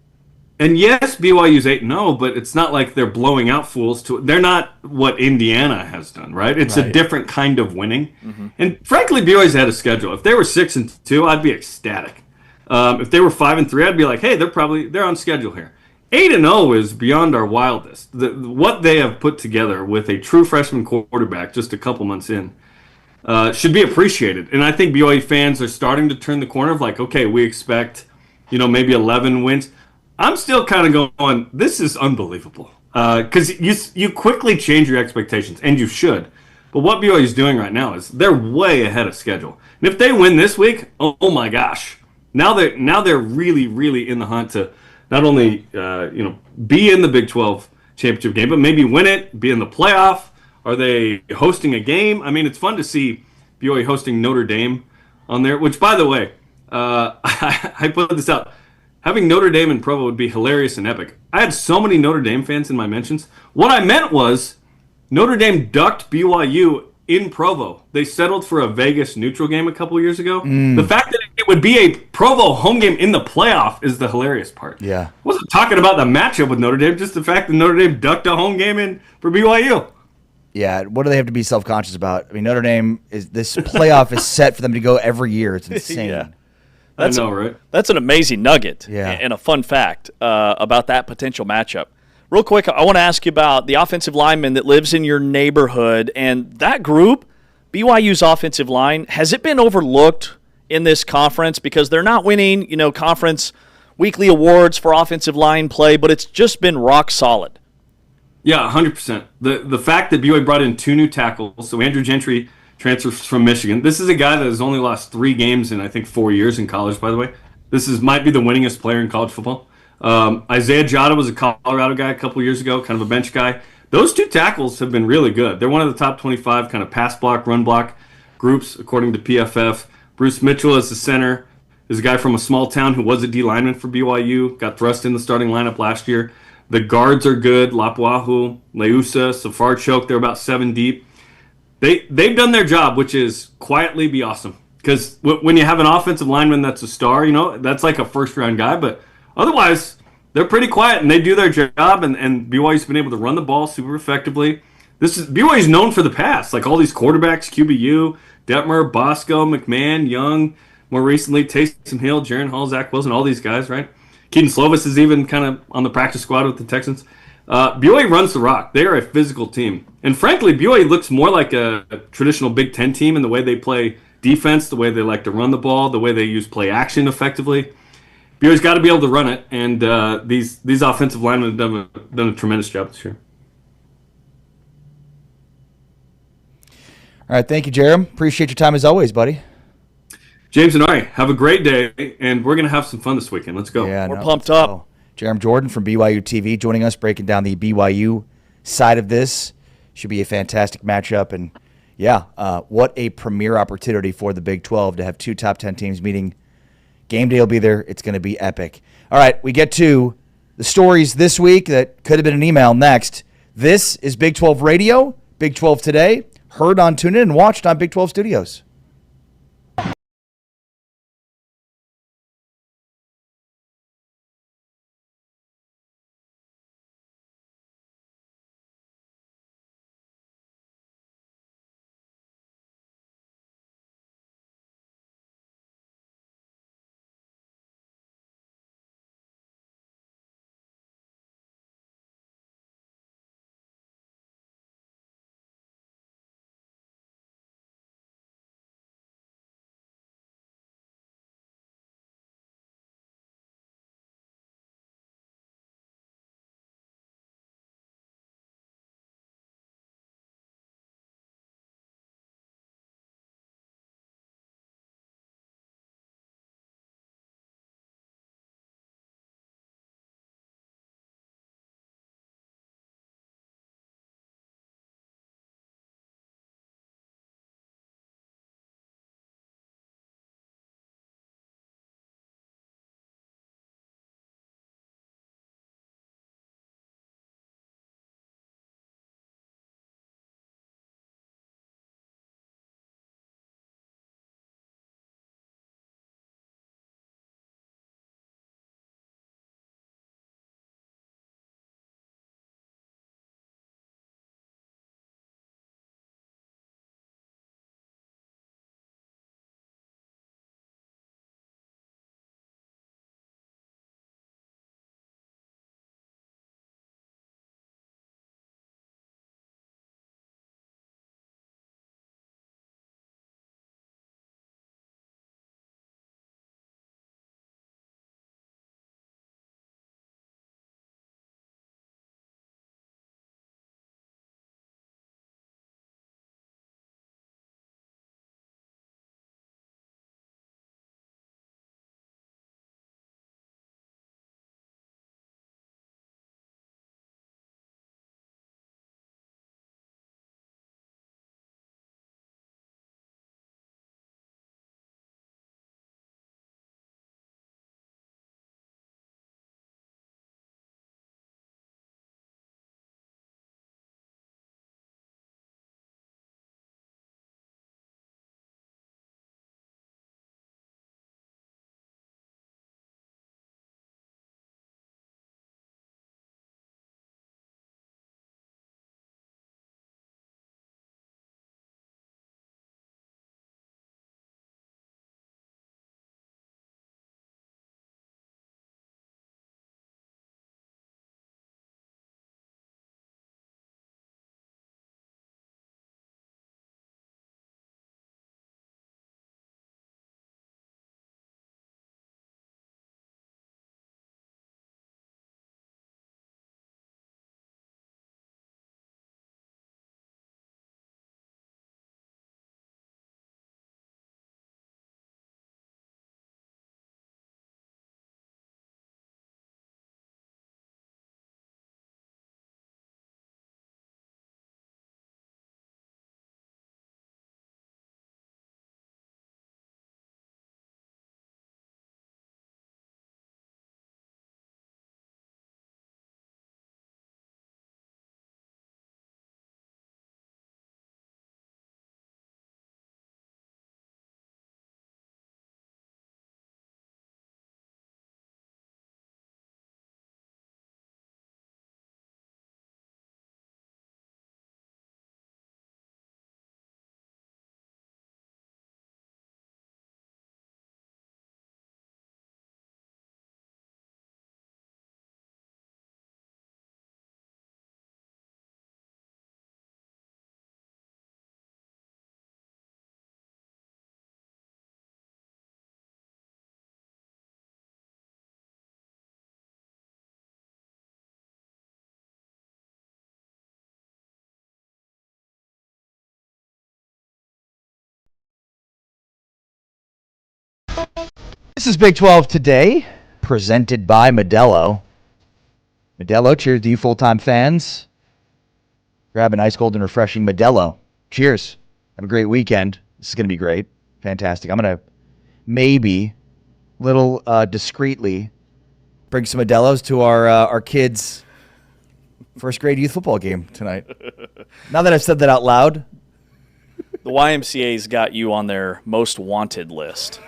And yes, BYU's 8-0, but it's not like they're blowing out fools. They're not what Indiana has done, right? It's a different kind of winning. Mm-hmm. And frankly, BYU's had a schedule. If they were 6-2, I'd be ecstatic. If they were 5-3, I'd be like, hey, they're on schedule here. 8-0 is beyond our wildest. What they have put together with a true freshman quarterback just a couple months in, should be appreciated. And I think BYU fans are starting to turn the corner of like, okay, we expect, maybe 11 wins. I'm still kind of going, this is unbelievable. Because you quickly change your expectations, and you should. But what BYU is doing right now is they're way ahead of schedule. And if they win this week, oh my gosh, now they're really, really in the hunt to not only be in the Big 12 championship game, but maybe win it, be in the playoff. Are they hosting a game? I mean, it's fun to see BYU hosting Notre Dame on there, which, by the way, I put this out. Having Notre Dame in Provo would be hilarious and epic. I had so many Notre Dame fans in my mentions. What I meant was Notre Dame ducked BYU in Provo. They settled for a Vegas neutral game a couple years ago. The fact that it would be a Provo home game in the playoff is the hilarious part. Yeah. I wasn't talking about the matchup with Notre Dame, just the fact that Notre Dame ducked a home game in for BYU. Yeah, what do they have to be self-conscious about? I mean, Notre Dame this playoff is set for them to go every year. It's insane. Yeah. I know, right? That's an amazing nugget and a fun fact about that potential matchup. Real quick, I want to ask you about the offensive lineman that lives in your neighborhood. And that group, BYU's offensive line, has it been overlooked in this conference? Because they're not winning, conference weekly awards for offensive line play, but it's just been rock solid. Yeah, 100%. The fact that BYU brought in 2 new tackles, so Andrew Gentry transfers from Michigan. This is a guy that has only lost 3 games in, I think, 4 years in college, by the way. Might be the winningest player in college football. Isaiah Jota was a Colorado guy a couple years ago, kind of a bench guy. Those 2 tackles have been really good. They're one of the top 25 kind of pass block, run block groups, according to PFF. Bruce Mitchell is the center. Is a guy from a small town who was a D lineman for BYU, got thrust in the starting lineup last year. The guards are good. Lapuahu, Leusa, Safarchuk, they're about 7 deep. They've done their job, which is quietly be awesome. Because when you have an offensive lineman that's a star, that's like a first-round guy. But otherwise, they're pretty quiet, and they do their job, and BYU's been able to run the ball super effectively. BYU's known for the pass. Like all these quarterbacks, QBU, Detmer, Bosco, McMahon, Young, more recently, Taysom Hill, Jaron Hall, Zach Wilson, all these guys, right? Keaton Slovis is even kind of on the practice squad with the Texans. BYU runs the rock. They are a physical team. And frankly, BYU looks more like a traditional Big Ten team in the way they play defense, the way they like to run the ball, the way they use play action effectively. BYU's got to be able to run it, and these offensive linemen have done a tremendous job this year. All right, thank you, Jerem. Appreciate your time as always, buddy. James and Ari, have a great day, and we're going to have some fun this weekend. Let's go. Yeah, We're pumped up. Jerem Jordan from BYU TV joining us, breaking down the BYU side of this. Should be a fantastic matchup. And, what a premier opportunity for the Big 12 to have 2 top 10 teams meeting. Game day will be there. It's going to be epic. All right, we get to the stories this week that could have been an email next. This is Big 12 Radio, Big 12 Today, heard on TuneIn and watched on Big 12 Studios. This is Big 12 Today, presented by Modelo. Modelo, cheers to you full-time fans. Grab an ice cold and refreshing Modelo. Cheers. Have a great weekend. This is going to be great. Fantastic. I'm going to maybe, little discreetly, bring some Modelos to our kids' first grade youth football game tonight. Now that I've said that out loud. The YMCA's got you on their most wanted list.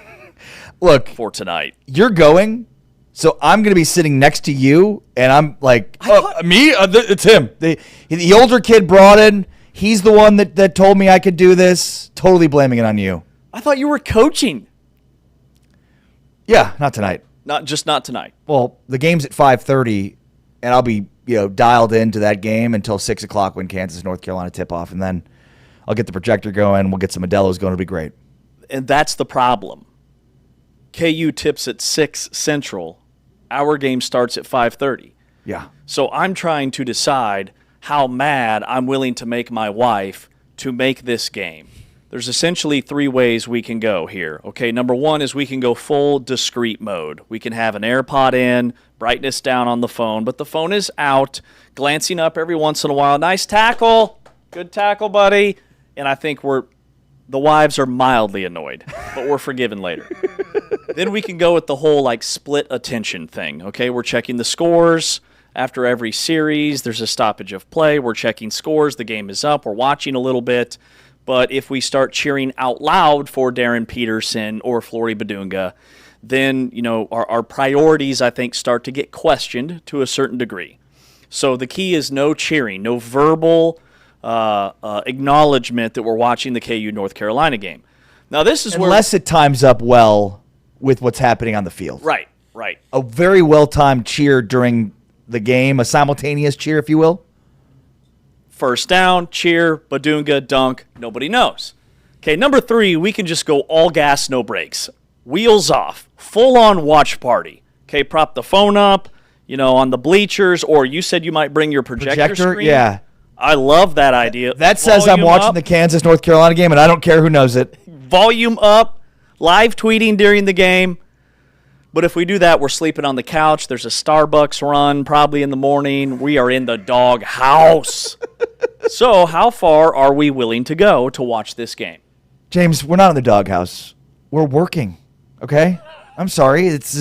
Look, for tonight. You're going, so I'm going to be sitting next to you, and I'm like, me? It's him. The older kid brought in. He's the one that told me I could do this. Totally blaming it on you. I thought you were coaching. Yeah, not tonight. Not tonight. Well, the game's at 5:30, and I'll be dialed into that game until 6 o'clock when Kansas North Carolina tip off, and then I'll get the projector going. We'll get some Modelo's going. It'll be great. And that's the problem. KU tips at 6 Central. Our game starts at 5:30. Yeah. So I'm trying to decide how mad I'm willing to make my wife to make this game. There's essentially 3 ways we can go here. Okay, number 1 is we can go full discreet mode. We can have an AirPod in, brightness down on the phone, but the phone is out, glancing up every once in a while. Nice tackle. Good tackle, buddy. And I think the wives are mildly annoyed, but we're forgiven later. Then we can go with the whole split attention thing. Okay, we're checking the scores after every series. There's a stoppage of play. We're checking scores. The game is up. We're watching a little bit. But if we start cheering out loud for Darren Peterson or Flory Badunga, then our priorities, I think, start to get questioned to a certain degree. So the key is no cheering, no verbal acknowledgement that we're watching the KU North Carolina game. Now this is unless it times up well with what's happening on the field. Right. A very well-timed cheer during the game, a simultaneous cheer, if you will. First down, cheer, Badunga, dunk, nobody knows. Okay, number 3, we can just go all gas, no brakes. Wheels off, full-on watch party. Okay, prop the phone up, on the bleachers, or you said you might bring your projector screen. Yeah. I love that idea. That says I'm watching the Kansas North Carolina game, and I don't care who knows it. Volume up, live tweeting during the game. But if we do that, we're sleeping on the couch. There's a Starbucks run probably in the morning. We are in the dog house. So how far are we willing to go to watch this game? James, we're not in the doghouse. We're working, okay? I'm sorry. This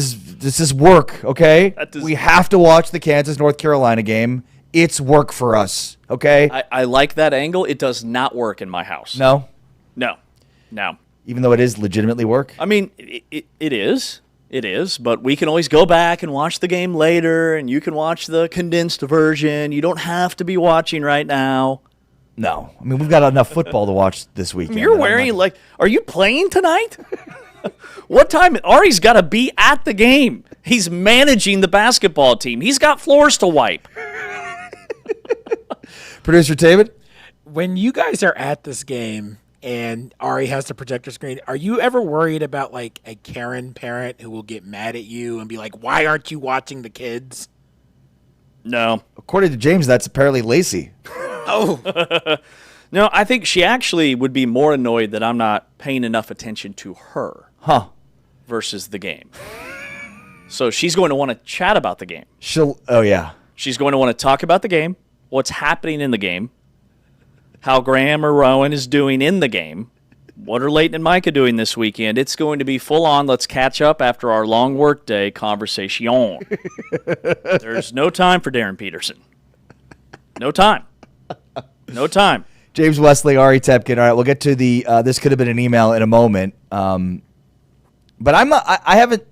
is work, okay? We have to watch the Kansas North Carolina game. It's work for us, okay? I like that angle. It does not work in my house. No? No. Even though it is legitimately work? I mean, it is. It is, but we can always go back and watch the game later, and you can watch the condensed version. You don't have to be watching right now. No. I mean, we've got enough football to watch this weekend. You're wearing, are you playing tonight? What time? Ari's got to be at the game. He's managing the basketball team. He's got floors to wipe. Producer David? When you guys are at this game and Ari has the projector screen, are you ever worried about a Karen parent who will get mad at you and be like, why aren't you watching the kids? No. According to James, that's apparently Lacey. Oh. No, I think she actually would be more annoyed that I'm not paying enough attention to her. Versus the game. So she's going to want to chat about the game. Oh, yeah. She's going to want to talk about the game, what's happening in the game, how Graham or Rowan is doing in the game, what are Leighton and Micah doing this weekend. It's going to be full on, let's catch up after our long work day conversation. There's no time for Darren Peterson. No time. James Wesley, Ari Tepkin. All right, we'll get to the this could have been an email in a moment. But I haven't.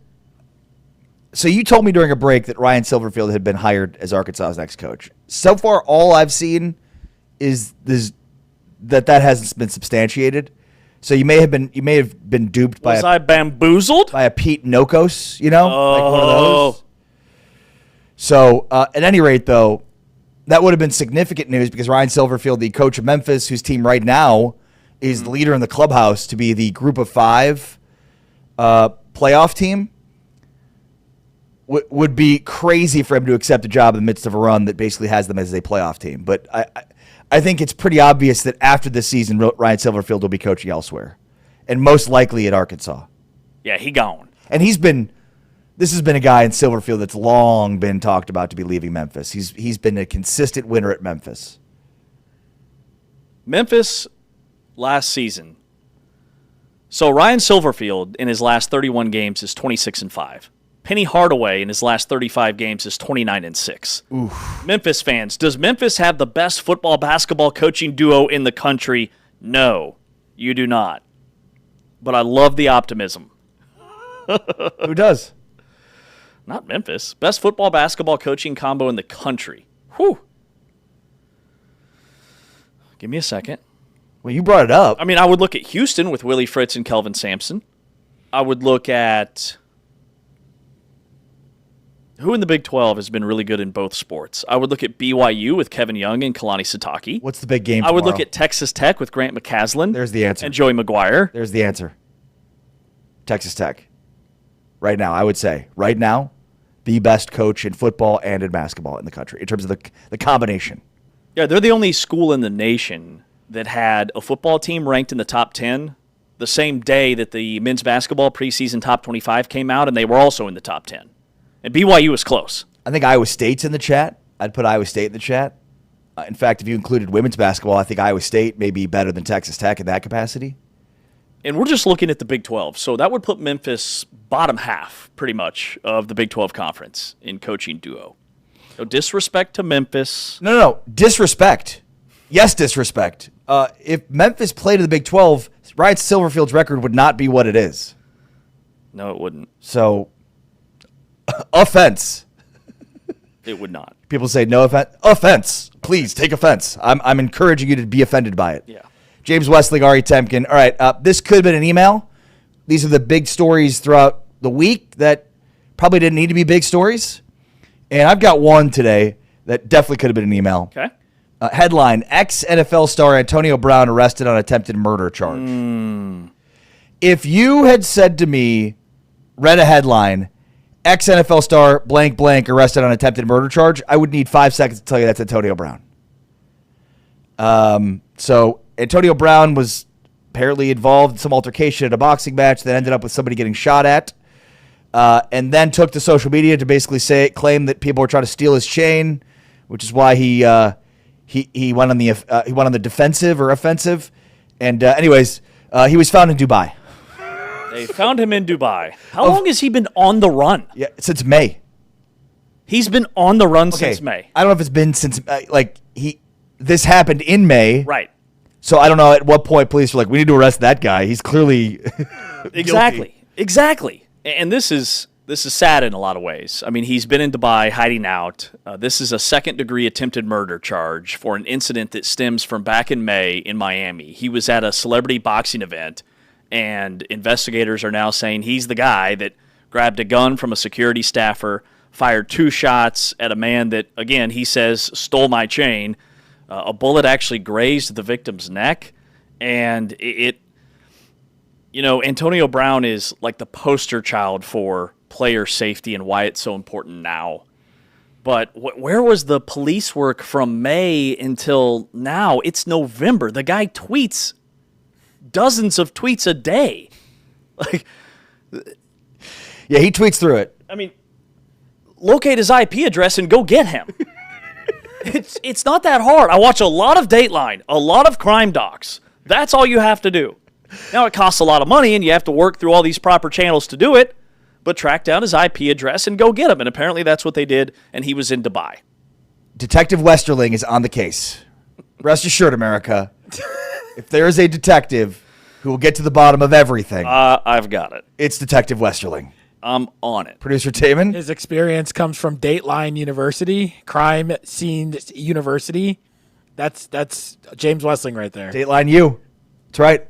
So you told me during a break that Ryan Silverfield had been hired as Arkansas's next coach. So far, all I've seen is that hasn't been substantiated. So you may have been duped by I bamboozled by a Pete Nokos, like one of those. So at any rate, though, that would have been significant news because Ryan Silverfield, the coach of Memphis, whose team right now is the leader in the clubhouse to be the Group of 5 playoff team, would be crazy for him to accept a job in the midst of a run that basically has them as a playoff team. But I think it's pretty obvious that after this season, Ryan Silverfield will be coaching elsewhere, and most likely at Arkansas. Yeah, he gone. And this has been a guy in Silverfield that's long been talked about to be leaving Memphis. He's been a consistent winner at Memphis. Memphis last season. So Ryan Silverfield in his last 31 games is 26-5. Penny Hardaway in his last 35 games is 29-6. Oof. Memphis fans, does Memphis have the best football basketball coaching duo in the country? No, you do not. But I love the optimism. Who does? Not Memphis. Best football basketball coaching combo in the country. Whew. Give me a second. Well, you brought it up. I mean, I would look at Houston with Willie Fritz and Kelvin Sampson. I would look at who in the Big 12 has been really good in both sports. I would look at BYU with Kevin Young and Kalani Sitake. What's the big game I would tomorrow? look at Texas Tech with Grant McCaslin. There's the answer. And Joey McGuire. There's the answer. Texas Tech. Right now, I would say, right now, the best coach in football and in basketball in the country in terms of the combination. Yeah, they're the only school in the nation that had a football team ranked in the top 10 the same day that the men's basketball preseason top 25 came out, and they were also in the top 10. And BYU was close. I think Iowa State's in the chat. I'd put Iowa State in the chat. In fact, if you included women's basketball, I think Iowa State may be better than Texas Tech in that capacity. And we're just looking at the Big 12. So that would put Memphis bottom half, pretty much, of the Big 12 conference in coaching duo. No disrespect to Memphis. No. Disrespect. Yes, disrespect. If Memphis played in the Big 12, Ryan Silverfield's record would not be what it is. No, it wouldn't. So, offense. It would not. People say no offense. Offense. Please take offense. I'm encouraging you to be offended by it. Yeah. James Westling, Ari Temkin. All right, this could have been an email. These are the big stories throughout the week that probably didn't need to be big stories. And I've got one today that definitely could have been an email. Okay. Headline, ex-NFL star Antonio Brown arrested on attempted murder charge. If you had said to me, read a headline, ex-NFL star blank blank arrested on attempted murder charge, I would need 5 seconds to tell you that's Antonio Brown. So Antonio Brown was apparently involved in some altercation at a boxing match that ended up with somebody getting shot at, and then took to social media to basically claim that people were trying to steal his chain, which is why he went on the defensive or offensive. And anyways, he was found in Dubai. They found him in Dubai. How long has he been on the run? Yeah, since May. He's been on the run since May. I don't know if it's been since this happened in May. Right. So I don't know at what point police were like, we need to arrest that guy. He's clearly Exactly. And this is sad in a lot of ways. I mean, he's been in Dubai hiding out. This is a second-degree attempted murder charge for an incident that stems from back in May in Miami. He was at a celebrity boxing event, and investigators are now saying he's the guy that grabbed a gun from a security staffer, fired 2 shots at a man that, again, he says stole my chain. A bullet actually grazed the victim's neck, and Antonio Brown is like the poster child for player safety and why it's so important now. But where was the police work from May until now? It's November. The guy tweets dozens of tweets a day. Yeah, he tweets through it. I mean, locate his IP address and go get him. It's not that hard. I watch a lot of Dateline, a lot of crime docs. That's all you have to do. Now, it costs a lot of money, and you have to work through all these proper channels to do it, but track down his IP address and go get him. And apparently that's what they did, and he was in Dubai. Detective Westerling is on the case. Rest assured, America, if there is a detective who will get to the bottom of everything, I've got it. It's Detective Westerling. I'm on it. Producer Taman? His experience comes from Dateline University, Crime Scene University. That's James Westling right there. Dateline U. That's right.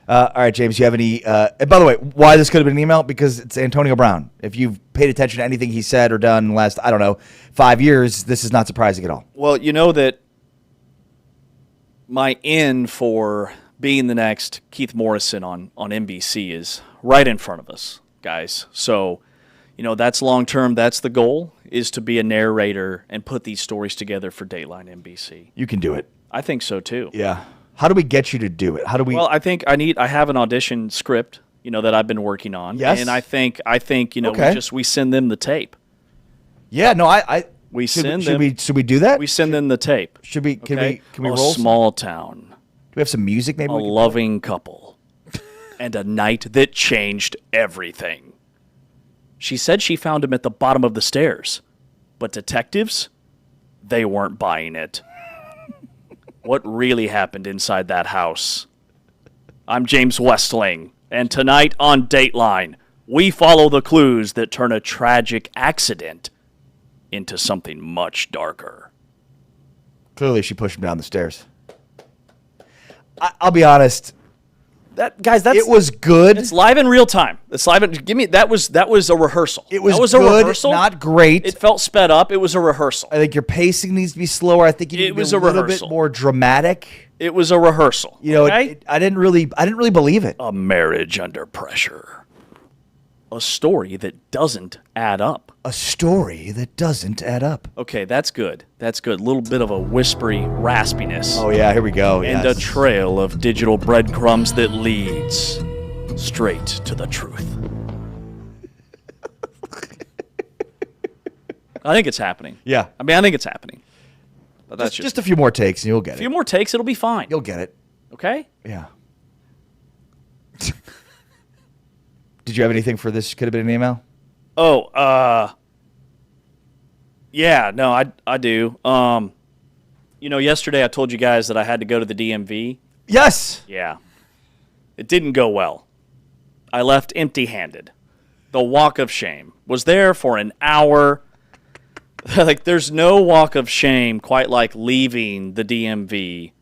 All right, James, you have any... and by the way, why this could have been an email? Because it's Antonio Brown. If you've paid attention to anything he said or done in the last, 5 years, this is not surprising at all. Well, you know that my in for being the next Keith Morrison on NBC is right in front of us, guys. So, that's long-term. That's the goal, is to be a narrator and put these stories together for Dateline NBC. You can do it. I think so, too. Yeah. How do we get you to do it? How do we... Well, I think I have an audition script that I've been working on. Yes. And I think Okay. we send them the tape. Yeah, no, We send should them. we do that? We send them the tape. Should we? Can Okay? we A roll? small town, Do we have some music? Maybe a we can loving couple, and a night that changed everything. She said she found him at the bottom of the stairs, but detectives, they weren't buying it. What really happened inside that house? I'm James Westling, and tonight on Dateline, we follow the clues that turn a tragic accident into something much darker. Clearly, she pushed him down the stairs. I'll be honest. It was good. It's live in real time. It's live. That was a rehearsal. It was that was good, a rehearsal. not great. It felt sped up. It was a rehearsal. I think your pacing needs to be slower. I think you need to be was a a little rehearsal. bit more dramatic. It was a rehearsal. Okay? I didn't really believe it. A marriage under pressure. A story that doesn't add up. A story that doesn't add up. Okay, that's good. That's good. A little bit of a whispery raspiness. Oh yeah, here we go. And yes. a trail of digital breadcrumbs that leads straight to the truth. I think it's happening. Yeah. I mean, I think it's happening. But that's just a few more takes and you'll get a few it. more takes, it'll be fine. You'll get it. Okay? Yeah. Did you have anything for this? Could have been an email. Oh, yeah, no, I do. Yesterday I told you guys that I had to go to the DMV. Yes. Yeah. It didn't go well. I left empty-handed. The walk of shame. Was there for an hour. Like, there's no walk of shame quite like leaving the DMV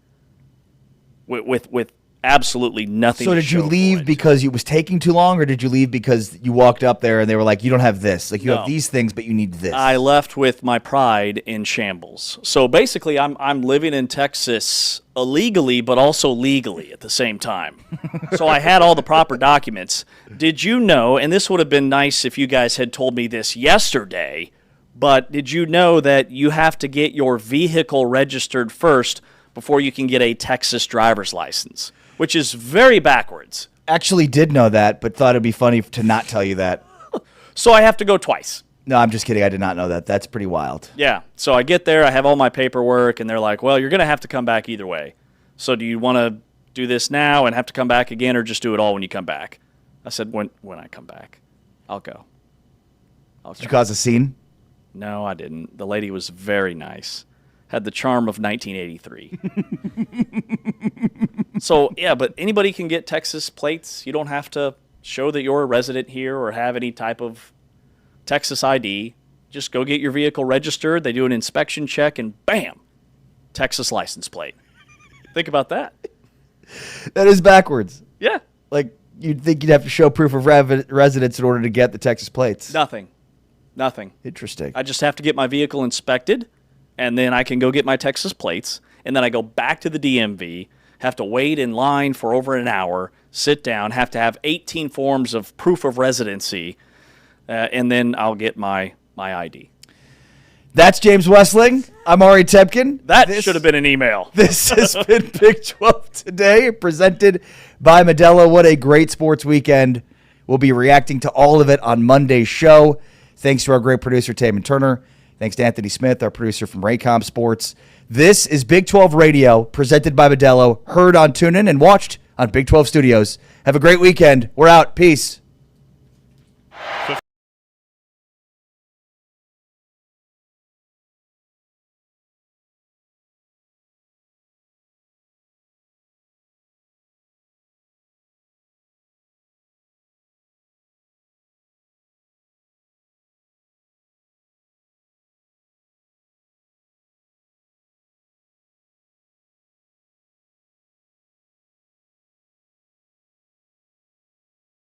with absolutely nothing So to did you show for leave it. because it was taking too long, or did you leave because you walked up there and they were like, you don't have this. Like, you No. have these things, but you need this. I left with my pride in shambles. So basically, I'm living in Texas illegally, but also legally at the same time. So I had all the proper documents. Did you know, and this would have been nice if you guys had told me this yesterday, but did you know that you have to get your vehicle registered first before you can get a Texas driver's license, which is very backwards. Actually did know that, but thought it'd be funny to not tell you that. So I have to go twice. No, I'm just kidding. I did not know that. That's pretty wild. Yeah. So I get there, I have all my paperwork, and they're like, well, you're going to have to come back either way. So do you want to do this now and have to come back again, or just do it all when you come back? I said, when I come back, I'll go. Did you cause a scene? No, I didn't. The lady was very nice. Had the charm of 1983. So, yeah, but anybody can get Texas plates. You don't have to show that you're a resident here or have any type of Texas ID. Just go get your vehicle registered. They do an inspection check, and bam, Texas license plate. Think about that. That is backwards. Yeah. Like, you'd think you'd have to show proof of residence in order to get the Texas plates. Nothing. Interesting. I just have to get my vehicle inspected, and then I can go get my Texas plates, and then I go back to the DMV, have to wait in line for over an hour, sit down, have to have 18 forms of proof of residency, and then I'll get my ID. That's James Westling. I'm Ari Tepkin. That should have been an email. This has been Big 12 Today, presented by Modelo. What a great sports weekend. We'll be reacting to all of it on Monday's show. Thanks to our great producer, Taman Turner. Thanks to Anthony Smith, our producer from Raycom Sports. This is Big 12 Radio, presented by Modelo, heard on TuneIn and watched on Big 12 Studios. Have a great weekend. We're out. Peace.